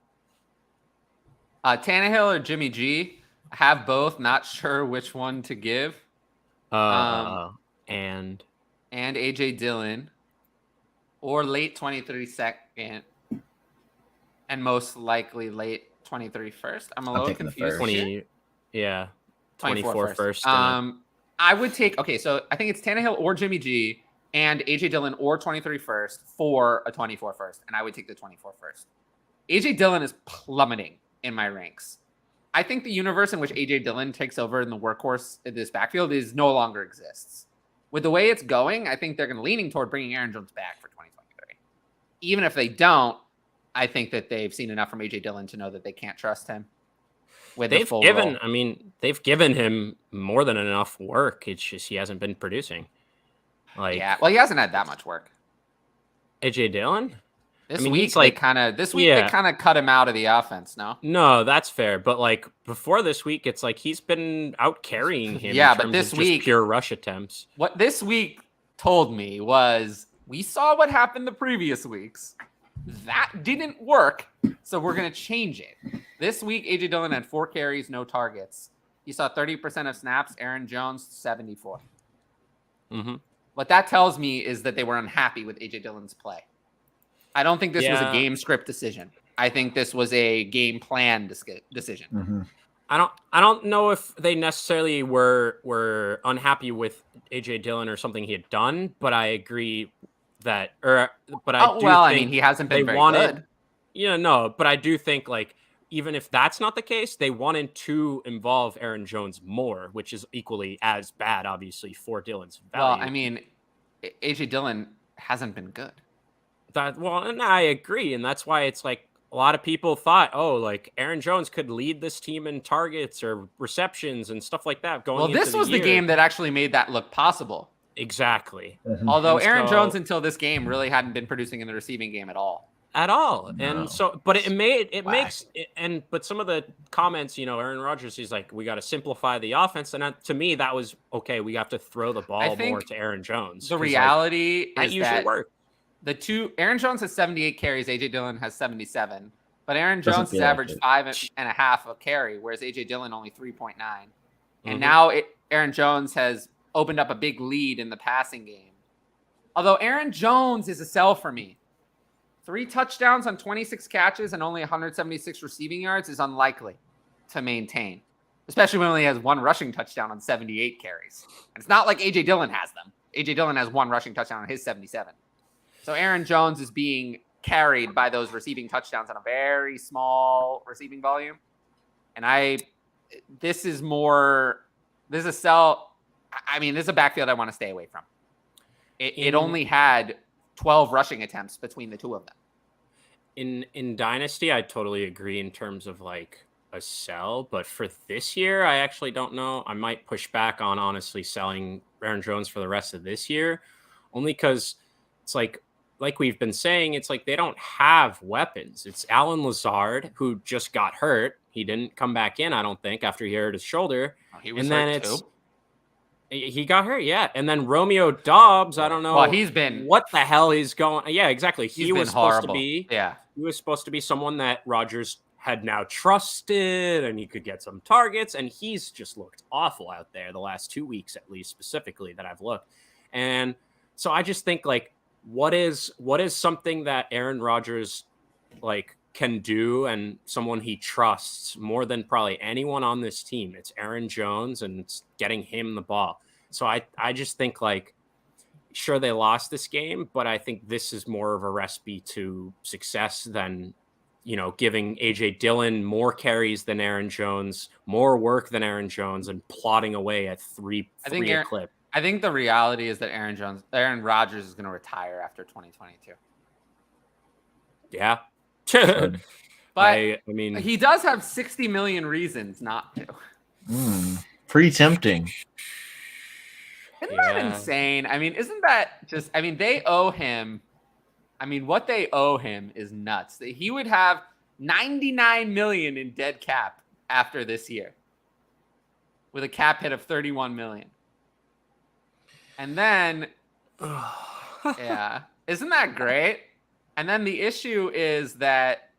Tannehill or Jimmy G? I have both. Not sure which one to give. And AJ Dillon, or late 23 second, and most likely late 23 first. I'm a little confused. 24 first. I would take, so I think it's Tannehill or Jimmy G and AJ Dillon or 23 first for a 24 first, and I would take the 24 first. AJ Dillon is plummeting in my ranks. I think the universe in which AJ Dillon takes over in the workhorse in this backfield no longer exists. with the way it's going, I think they're going to leaning toward bringing Aaron Jones back for 2023. Even if they don't, I think that they've seen enough from AJ Dillon to know that they can't trust him. They've given him more than enough work. It's just he hasn't been producing. He hasn't had that much work. AJ Dillon? This week they kind of cut him out of the offense, No, that's fair. But like before this week, it's like he's been out carrying him. But this week, pure rush attempts. What this week told me was we saw what happened the previous weeks. That didn't work, so we're going to change it. This week, AJ Dillon had 4 carries, no targets. He saw 30% of snaps. Aaron Jones, 74. Mm-hmm. What that tells me is that they were unhappy with AJ Dillon's play. I don't think this was a game script decision. I think this was a game plan decision. Mm-hmm. I don't know if they necessarily were unhappy with AJ Dillon or something he had done, but I agree that, I mean, he hasn't been very good. But I do think like even if that's not the case, they wanted to involve Aaron Jones more, which is equally as bad, obviously, for Dillon's value. Well, I mean, AJ Dillon hasn't been good. And I agree, and that's why it's like a lot of people thought, like Aaron Jones could lead this team in targets or receptions and stuff like that. This was the game that actually made that look possible. Exactly. Mm-hmm. Although Aaron Jones until this game really hadn't been producing in the receiving game at all. No. And so, but but some of the comments, Aaron Rodgers, he's like, we got to simplify the offense. And to me, that was okay. We have to throw the ball more to Aaron Jones. The reality is usually works. Aaron Jones has 78 carries. AJ Dillon has 77, but Aaron Jones has averaged 5.5 a carry, whereas AJ Dillon only 3.9. And now Aaron Jones has opened up a big lead in the passing game. Although Aaron Jones is a sell for me. 3 touchdowns on 26 catches and only 176 receiving yards is unlikely to maintain, especially when he only has 1 rushing touchdown on 78 carries. And it's not like AJ Dillon has them. AJ Dillon has 1 rushing touchdown on his 77. So Aaron Jones is being carried by those receiving touchdowns on a very small receiving volume. And this is a sell. I mean, this is a backfield I want to stay away from. It only had 12 rushing attempts between the two of them. In Dynasty, I totally agree in terms of like a sell, but for this year, I actually don't know. I might push back on honestly selling Aaron Jones for the rest of this year, only because it's like we've been saying, it's like they don't have weapons. It's Allen Lazard who just got hurt. He didn't come back in, I don't think, after he hurt his shoulder. He was hurt too. He got hurt, yeah. And then Romeo Doubs, I don't know. Well, he's been what the hell he's going. Yeah, exactly. He was supposed to be. Yeah, he was supposed to be someone that Rodgers had now trusted, and he could get some targets. And he's just looked awful out there the last 2 weeks, at least specifically that I've looked. And so I just think like, what is something that Aaron Rodgers like can do, and someone he trusts more than probably anyone on this team? It's Aaron Jones, and it's getting him the ball. So I just think like, sure, they lost this game, but I think this is more of a recipe to success than, giving AJ Dillon more carries than Aaron Jones, more work than Aaron Jones, and plotting away at three a clip. I think the reality is that Aaron Rodgers is going to retire after 2022. Yeah. But I mean, he does have 60 million reasons not to. Pretty tempting. Isn't that insane? I mean, isn't that just, they owe him. What they owe him is nuts. He would have 99 million in dead cap after this year with a cap hit of 31 million. And then, isn't that great? And then the issue is that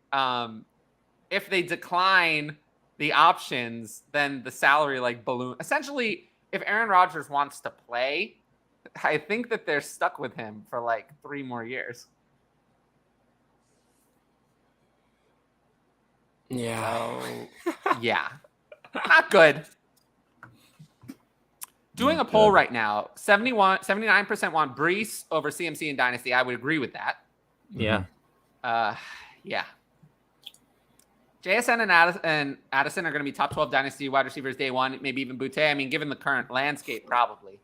if they decline the options, then the salary balloon. Essentially, if Aaron Rodgers wants to play, I think that they're stuck with him for 3 more years. Yeah. So, yeah. Not good. Doing a poll right now, 79% want Brees over CMC in Dynasty. I would agree with that. Yeah. Yeah. JSN and Addison are going to be top 12 Dynasty wide receivers day one, maybe even Boutte. Given the current landscape, probably.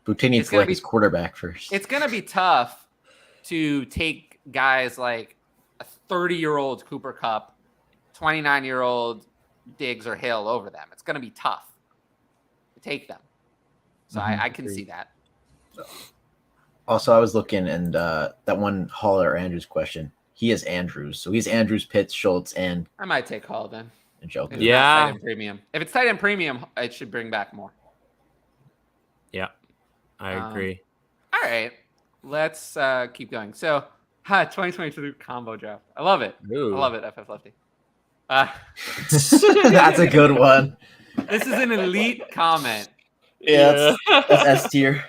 Boutte needs to like his quarterback first. It's going to be tough to take guys like a 30-year-old Cooper Kupp, 29-year-old Diggs or Hill over them. It's going to be tough to take them. So I can see that. Also, I was looking, and that one Hall or Andrews question, he is Andrews. So he's Andrews, Pitts, Schultz, and I might take Hall then. And Joe. Yeah. Premium. If it's tight end premium, it should bring back more. Yeah, I agree. All right, let's keep going. So, 2022 combo draft. I love it. Ooh. I love it, FF Lefty. That's a good one. This is an elite comment. Yeah, that's S tier.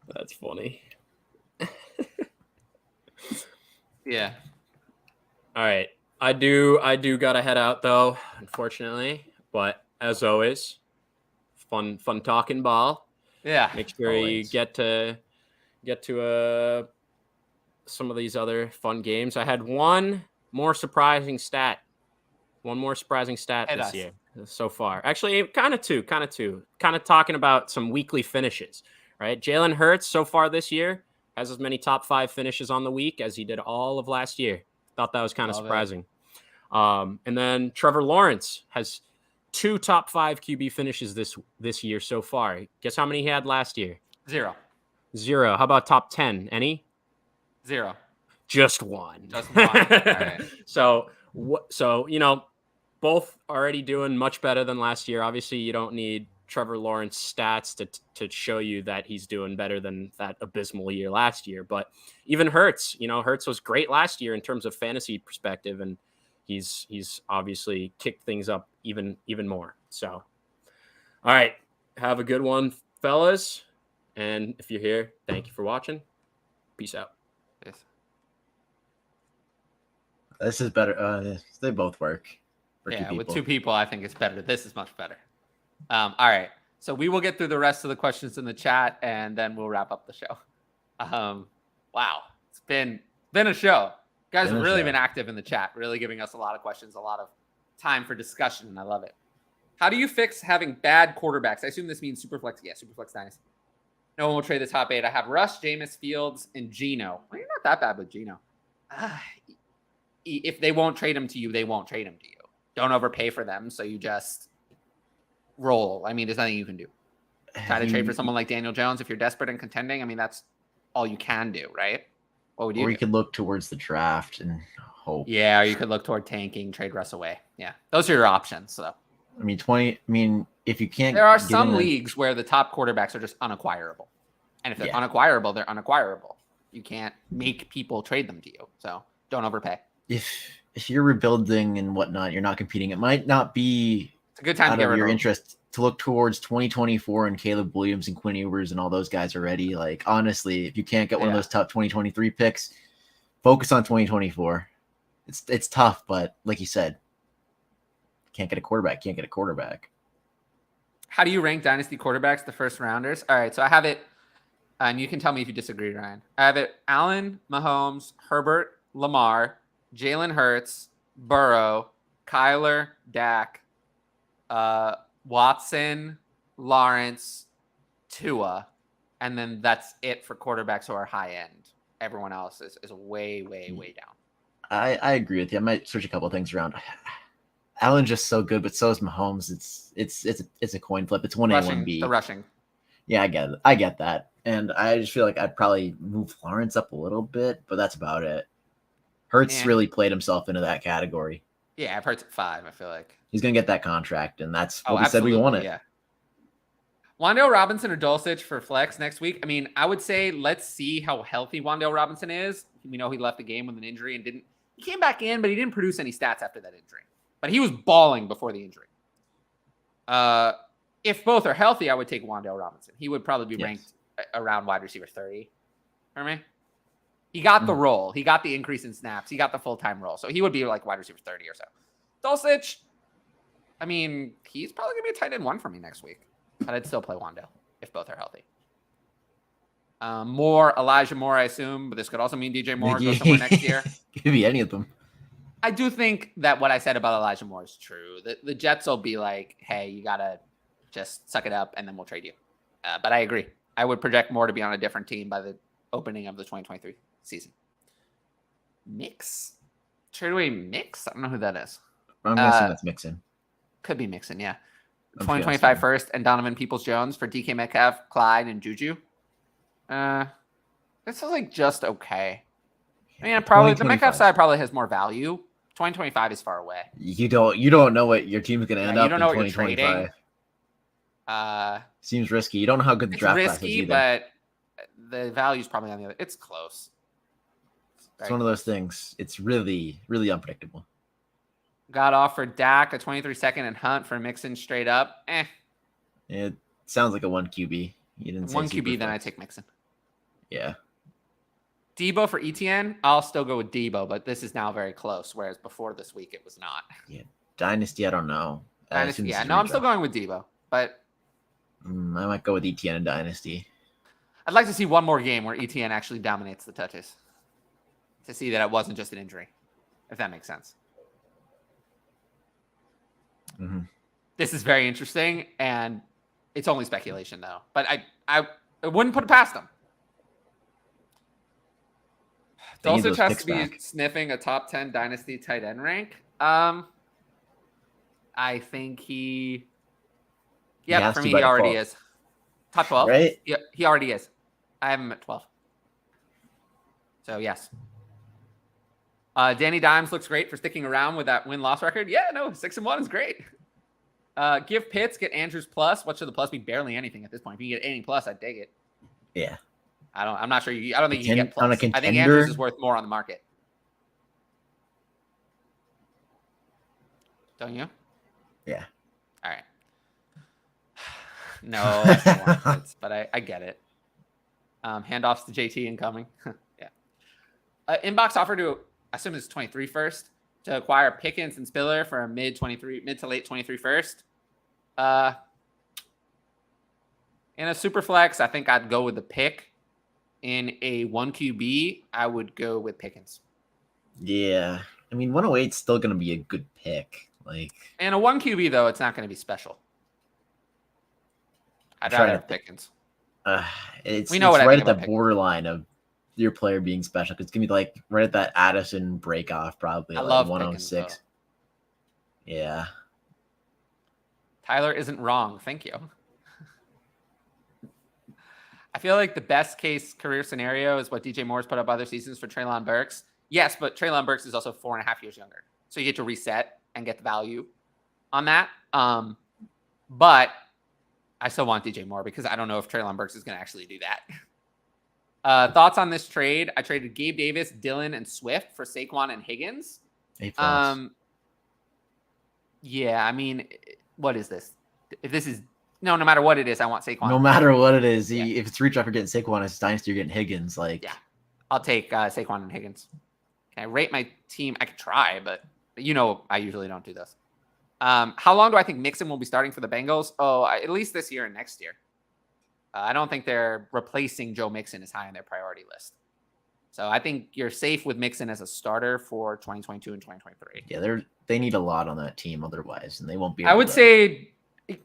That's funny. Yeah. All right. I do gotta head out though, unfortunately. But as always, fun talking ball. Yeah. Make sure you get to some of these other fun games. I had one more surprising stat this year so far. Actually, kind of two. Kind of talking about some weekly finishes, right? Jalen Hurts so far this year has as many top 5 finishes on the week as he did all of last year. Thought that was kind of surprising. And then Trevor Lawrence has 2 top 5 QB finishes this year so far. Guess how many he had last year? 0. How about top 10? Any? 0. Just one. All right. So both already doing much better than last year. Obviously, you don't need Trevor Lawrence stats to show you that he's doing better than that abysmal year last year. But even Hurts, Hurts was great last year in terms of fantasy perspective, and he's obviously kicked things up even more. So, all right, have a good one, fellas. And if you're here, thank you for watching. Peace out. Yes. This is better. They both work. Yeah, with 2 people, I think it's better. This is much better. All right. So we will get through the rest of the questions in the chat, and then we'll wrap up the show. Wow. It's been a show. You guys have really been active in the chat, really giving us a lot of questions, a lot of time for discussion, and I love it. How do you fix having bad quarterbacks? I assume this means Superflex. Yeah, Superflex Dynasty. No one will trade the top 8. I have Rush, Jameis, Fields, and Geno. Well, you're not that bad with Geno. If they won't trade him to you, they won't trade him to you. Don't overpay for them, so you just roll. I mean, there's nothing you can do. Try to trade for someone like Daniel Jones if you're desperate and contending. I mean, that's all you can do, right? What would you do? Or you could look towards the draft and hope. Yeah, or you could look toward tanking, trade Russ away. Yeah, those are your options. So, I mean, if you can't, there are some leagues where the top quarterbacks are just unacquirable, and if they're unacquirable, they're unacquirable. You can't make people trade them to you. So don't overpay. If you're rebuilding and whatnot, you're not competing. It might not be a good time out to get of your interest to look towards 2024 and Caleb Williams and Quinn Ewers and all those guys already. Like, honestly, if you can't get one of those top 2023 picks, focus on 2024. It's tough, but like you said, can't get a quarterback. How do you rank dynasty quarterbacks, the first rounders? All right, so I have it, and you can tell me if you disagree, Ryan. I have it: Allen, Mahomes, Herbert, Lamar, Jalen Hurts, Burrow, Kyler, Dak, Watson, Lawrence, Tua, and then that's it for quarterbacks who are high end. Everyone else is way down. I agree with you. I might switch a couple of things around. Allen's just so good, but so is Mahomes. It's a coin flip. It's 1A, 1B. The rushing. Yeah, I get that. And I just feel like I'd probably move Lawrence up a little bit, but that's about it. Hurts really played himself into that category. Yeah, I've Hurts at 5, I feel like. He's going to get that contract, and that's what we said we wanted. Yeah. Wan'Dale Robinson or Dulcich for flex next week? I mean, I would say let's see how healthy Wan'Dale Robinson is. We know he left the game with an injury and he came back in, but he didn't produce any stats after that injury. But he was balling before the injury. If both are healthy, I would take Wan'Dale Robinson. He would probably be ranked around wide receiver 30 for me. He got the role. He got the increase in snaps. He got the full-time role. So he would be like wide receiver 30 or so. Dulcich, I mean, he's probably going to be a tight end 1 for me next week. But I'd still play Wan'Dale if both are healthy. Elijah Moore, I assume. But this could also mean DJ Moore goes somewhere next year. Could be any of them. I do think that what I said about Elijah Moore is true. The Jets will be like, hey, you got to just suck it up, and then we'll trade you. But I agree. I would project Moore to be on a different team by the opening of the 2023 season. Mix? Trade away Mix? I don't know who that is. I'm guessing that's Mixon. Could be Mixon, yeah. 2025 first and Donovan Peoples-Jones for DK Metcalf, Clyde, and Juju. This is like just okay. I mean, probably the Metcalf side probably has more value. 2025 is far away. You don't know what your team's going to end up you don't know in 2025. Seems risky. You don't know how good the draft class is either. But the value's probably on the other. It's close. It's one of those things. It's really, really unpredictable. Got offered Dak, a 23 second, and Hunt for Mixon straight up. It sounds like a 1 QB. You didn't say 1 QB, then I take Mixon. Yeah. Debo for ETN, I'll still go with Debo, but this is now very close, whereas before this week it was not. Yeah. Dynasty, I don't know. Dynasty, yeah. No, I'm still going with Debo, but I might go with ETN and Dynasty. I'd like to see one more game where ETN actually dominates the touches to see that it wasn't just an injury, if that makes sense. Mm-hmm. This is very interesting, and it's only speculation, though. But I wouldn't put it past them. Dulcich has to be sniffing a top 10 Dynasty tight end rank. I think he... Yeah, for me, he already is. Top 12? Right? Yeah, he already is. I have him at 12. So, yes. Danny Dimes looks great for sticking around with that win-loss record. Yeah, no, 6-1 is great. Give Pitts, get Andrews plus. What should the plus be? Barely anything at this point. If you get any plus, I'd dig it. Yeah. I'm not sure. I don't think you can get plus. I think Andrews is worth more on the market. Don't you? Yeah. All right. No, I still want Pitts, but I get it. Handoffs to JT incoming. Yeah. Inbox offer to, I assume it's 23 first, to acquire Pickens and Spiller for a mid to late 23 first. In a super flex, I think I'd go with the pick. In a 1 QB, I would go with Pickens. Yeah. I mean, 108 is still going to be a good pick. In a 1 QB, though, it's not going to be special. I'd rather have Pickens. It's right at the borderline of your player being special. It's going to be right at that Addison break off, probably. I love 106. Pickens, yeah. Tyler isn't wrong. Thank you. I feel like the best case career scenario is what DJ Moore's put up other seasons for Treylon Burks. Yes, but Treylon Burks is also 4.5 years younger. So you get to reset and get the value on that. But I still want DJ Moore because I don't know if Treylon Burks is going to actually do that. Thoughts on this trade? I traded Gabe Davis, Dillon, and Swift for Saquon and Higgins. Yeah, I mean, what is this? If this is... No matter what it is, I want Saquon. No matter what it is. Yeah. If it's redraft, you're getting Saquon. If it's Dynasty, you're getting Higgins. Yeah. I'll take Saquon and Higgins. Can I rate my team? I could try, but I usually don't do this. How long do I think Mixon will be starting for the Bengals? At least this year and next year. I don't think they're replacing Joe Mixon as high on their priority list. So I think you're safe with Mixon as a starter for 2022 and 2023. Yeah, they need a lot on that team otherwise, and they won't be. I would say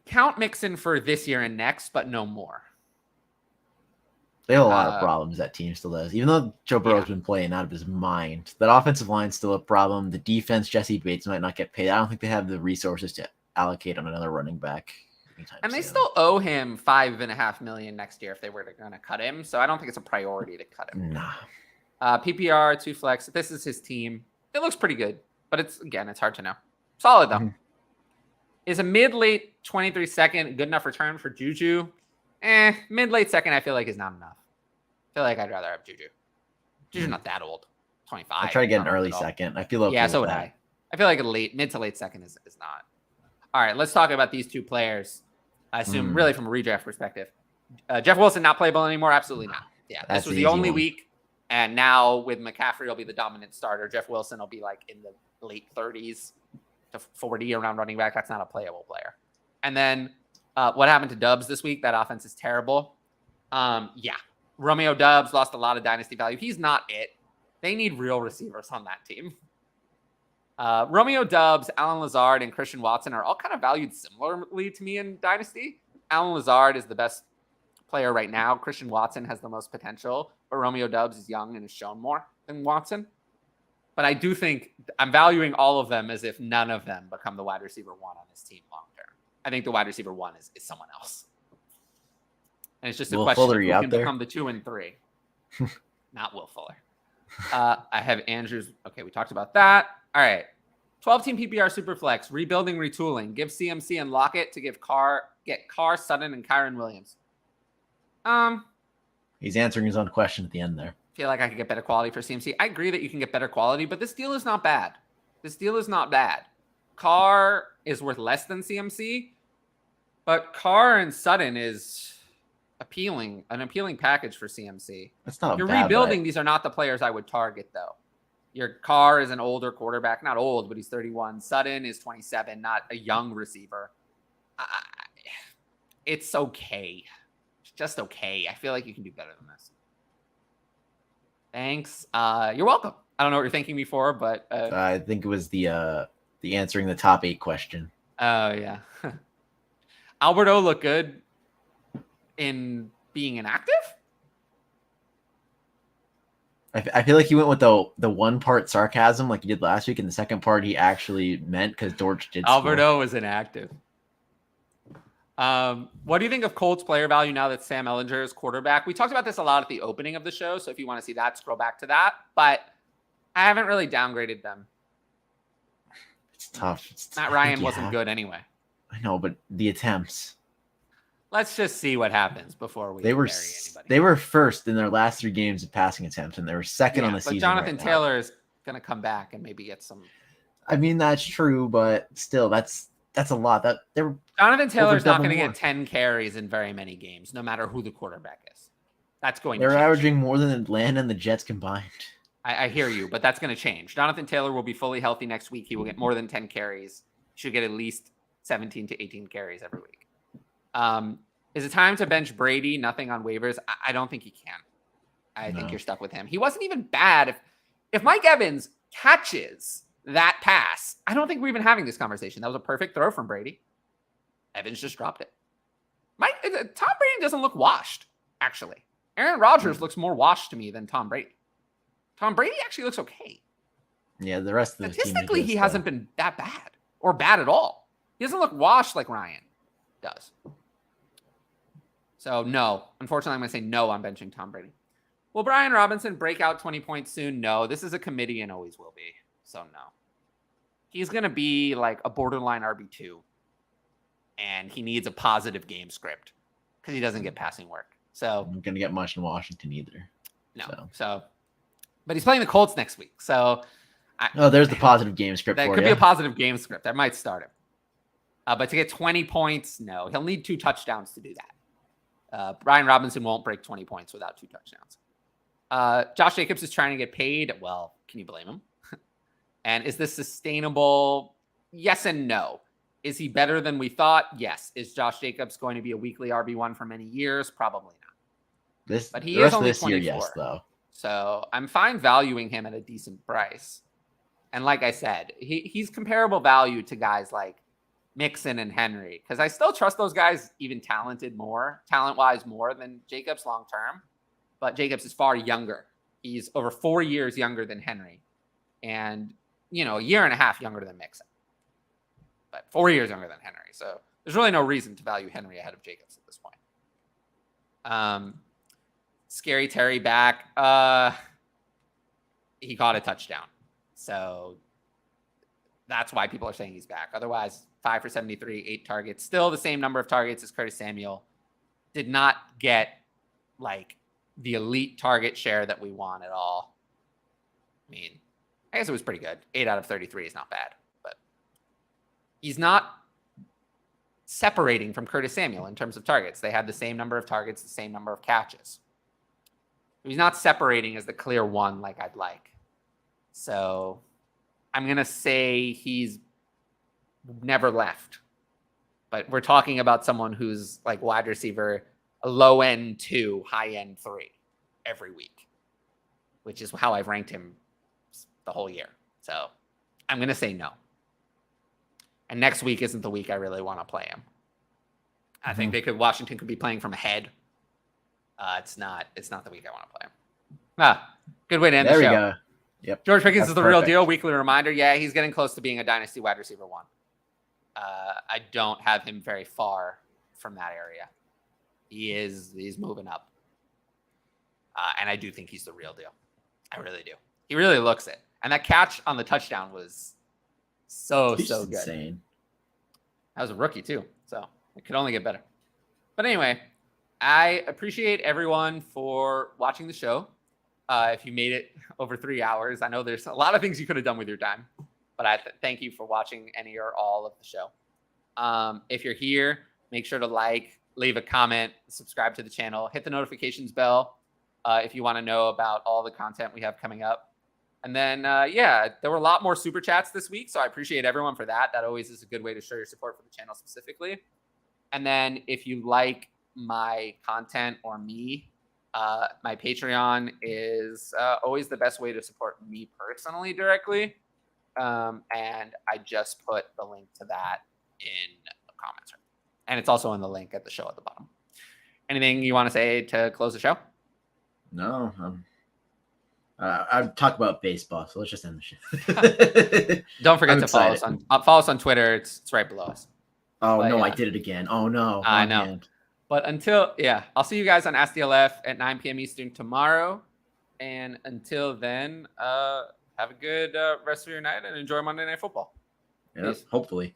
count Mixon for this year and next, but no more. They have a lot of problems that team still does. Even though Joe Burrow's been playing out of his mind, that offensive line's still a problem. The defense, Jesse Bates might not get paid. I don't think they have the resources to allocate on another running back. And they still owe him $5.5 million next year if they were going to cut him. So I don't think it's a priority to cut him. Nah. PPR, 2 flex. This is his team. It looks pretty good, but it's hard to know. Solid though. Mm-hmm. Is a mid-late 23 second good enough return for Juju? Mid-late second I feel like is not enough. I feel like I'd rather have Juju. Juju's not that old. 25. I try to get an early second. I feel okay. Yeah, so would I. I feel like a mid to late second is not. All right, let's talk about these two players. I assume really from a redraft perspective. Jeff Wilson not playable anymore? Absolutely not. Yeah, this was the only week. And now with McCaffrey, will be the dominant starter. Jeff Wilson will be in the late 30s to 40 around running back. That's not a playable player. And then what happened to Dubs this week? That offense is terrible. Romeo Dubs lost a lot of dynasty value. He's not it. They need real receivers on that team. Romeo Dubs, Alan Lazard, and Christian Watson are all kind of valued similarly to me in Dynasty. Alan Lazard is the best player right now. Christian Watson has the most potential, but Romeo Doubs is young and has shown more than Watson. But I do think I'm valuing all of them as if none of them become the wide receiver 1 on this team long term. I think the wide receiver 1 is someone else. And it's just a question of who can become the 2 and 3. Not Will Fuller. I have Andrews. Okay, we talked about that. All right. 12-team PPR Superflex, rebuilding, retooling. Give CMC and Lockett to get Carr, Sutton, and Kyron Williams. He's answering his own question at the end there. Feel like I could get better quality for CMC. I agree that you can get better quality, but this deal is not bad. Carr is worth less than CMC, but Carr and Sutton is an appealing package for CMC. That's not You're bad, rebuilding. These are not the players I would target, though. Your Carr is an older quarterback, not old, but he's 31. Sutton is 27, not a young receiver. It's okay. It's just okay. I feel like you can do better than this. Thanks. You're welcome. I don't know what you're thanking me for, but I think it was the answering the top 8 question. Oh yeah. Alberto looked good in being inactive. I feel like he went with the one part sarcasm like he did last week, and the second part he actually meant because Dortch did. Alberto was inactive. What do you think of Colts player value now that Sam Ehlinger is quarterback? We talked about this a lot at the opening of the show, so if you want to see that, scroll back to that. But I haven't really downgraded them. It's tough. Matt Ryan wasn't good anyway. I know, but the attempts. Let's just see what happens before we bury anybody. They were first in their last 3 games of passing attempts, and they were second on the season. But Jonathan Taylor is going to come back and maybe get some. I mean, that's true, but still, that's a lot. Jonathan Taylor's not going to get 10 carries in very many games, no matter who the quarterback is. That's going to change. They're averaging more than Atlanta and the Jets combined. I hear you, but that's going to change. Jonathan Taylor will be fully healthy next week. He will get more than 10 carries. He should get at least 17 to 18 carries every week. Is it time to bench Brady? Nothing on waivers. I don't think he can. I think you're stuck with him. He wasn't even bad. If Mike Evans catches that pass, I don't think we're even having this conversation. That was a perfect throw from Brady. Evans just dropped it. Tom Brady doesn't look washed, actually. Aaron Rodgers looks more washed to me than Tom Brady. Tom Brady actually looks okay. Yeah, the rest of the statistically, he hasn't been that bad or bad at all. He doesn't look washed like Ryan does. So no, unfortunately, I'm going to say no on benching Tom Brady. Will Brian Robinson break out 20 points soon? No, this is a committee and always will be. So no, he's going to be like a borderline RB2, and he needs a positive game script because he doesn't get passing work. So I'm going to get much in Washington either. No. So, but he's playing the Colts next week. So there's the positive game script. That could be a positive game script. I might start him. But to get 20 points, no, he'll need 2 touchdowns to do that. Brian Robinson won't break 20 points without 2 touchdowns. Josh Jacobs is trying to get paid. Well, can you blame him? And is this sustainable? Yes and no. Is he better than we thought? Yes. Is Josh Jacobs going to be a weekly RB1 for many years? Probably not. But he is only 24. Year, yes, though. So I'm fine valuing him at a decent price. And like I said, he's comparable value to guys like Mixon and Henry, because I still trust those guys even talent-wise more than Jacobs long-term. But Jacobs is far younger. He's over 4 years younger than Henry and, a year and a half younger than Mixon. But 4 years younger than Henry. So there's really no reason to value Henry ahead of Jacobs at this point. Scary Terry back. He caught a touchdown. So that's why people are saying he's back. Otherwise, 5 for 73, 8 targets. Still the same number of targets as Curtis Samuel. Did not get the elite target share that we want at all. I mean, I guess it was pretty good. 8 out of 33 is not bad. But he's not separating from Curtis Samuel in terms of targets. They had the same number of targets, the same number of catches. He's not separating as the clear one like I'd like. So I'm going to say he's never left. But we're talking about someone who's like wide receiver, a low end 2, high end 3 every week, which is how I've ranked him the whole year. So I'm going to say no. And next week isn't the week I really want to play him. I think Washington could be playing from ahead It's not the week I want to play. Good way to end the show. There we go. Yep. George Pickens That's is the real perfect. deal. Weekly reminder. Yeah, he's getting close to being a dynasty wide receiver 1. I don't have him very far from that area. He's moving up. And I do think he's the real deal. I really do. He really looks it. And that catch on the touchdown was so good. Insane. That was a rookie too. So it could only get better. But anyway, I appreciate everyone for watching the show. If you made it over 3 hours, I know there's a lot of things you could have done with your time, but I thank you for watching any or all of the show. If you're here, make sure to leave a comment, subscribe to the channel, hit the notifications bell if you want to know about all the content we have coming up. And then, there were a lot more super chats this week, so I appreciate everyone for that. That always is a good way to show your support for the channel specifically. And then if you like my content or me, my Patreon is always the best way to support me personally directly. And I just put the link to that in the comments. And it's also in the link at the show at the bottom. Anything you want to say to close the show? No. I'd talk about baseball, so let's just end the show. Don't forget to follow us on Twitter. It's right below us. Oh, but, no, I did it again. Oh, no. I know. Hand. But I'll see you guys on AskDLF at 9 p.m. Eastern tomorrow. And until then, have a good rest of your night and enjoy Monday Night Football. Yeah, hopefully.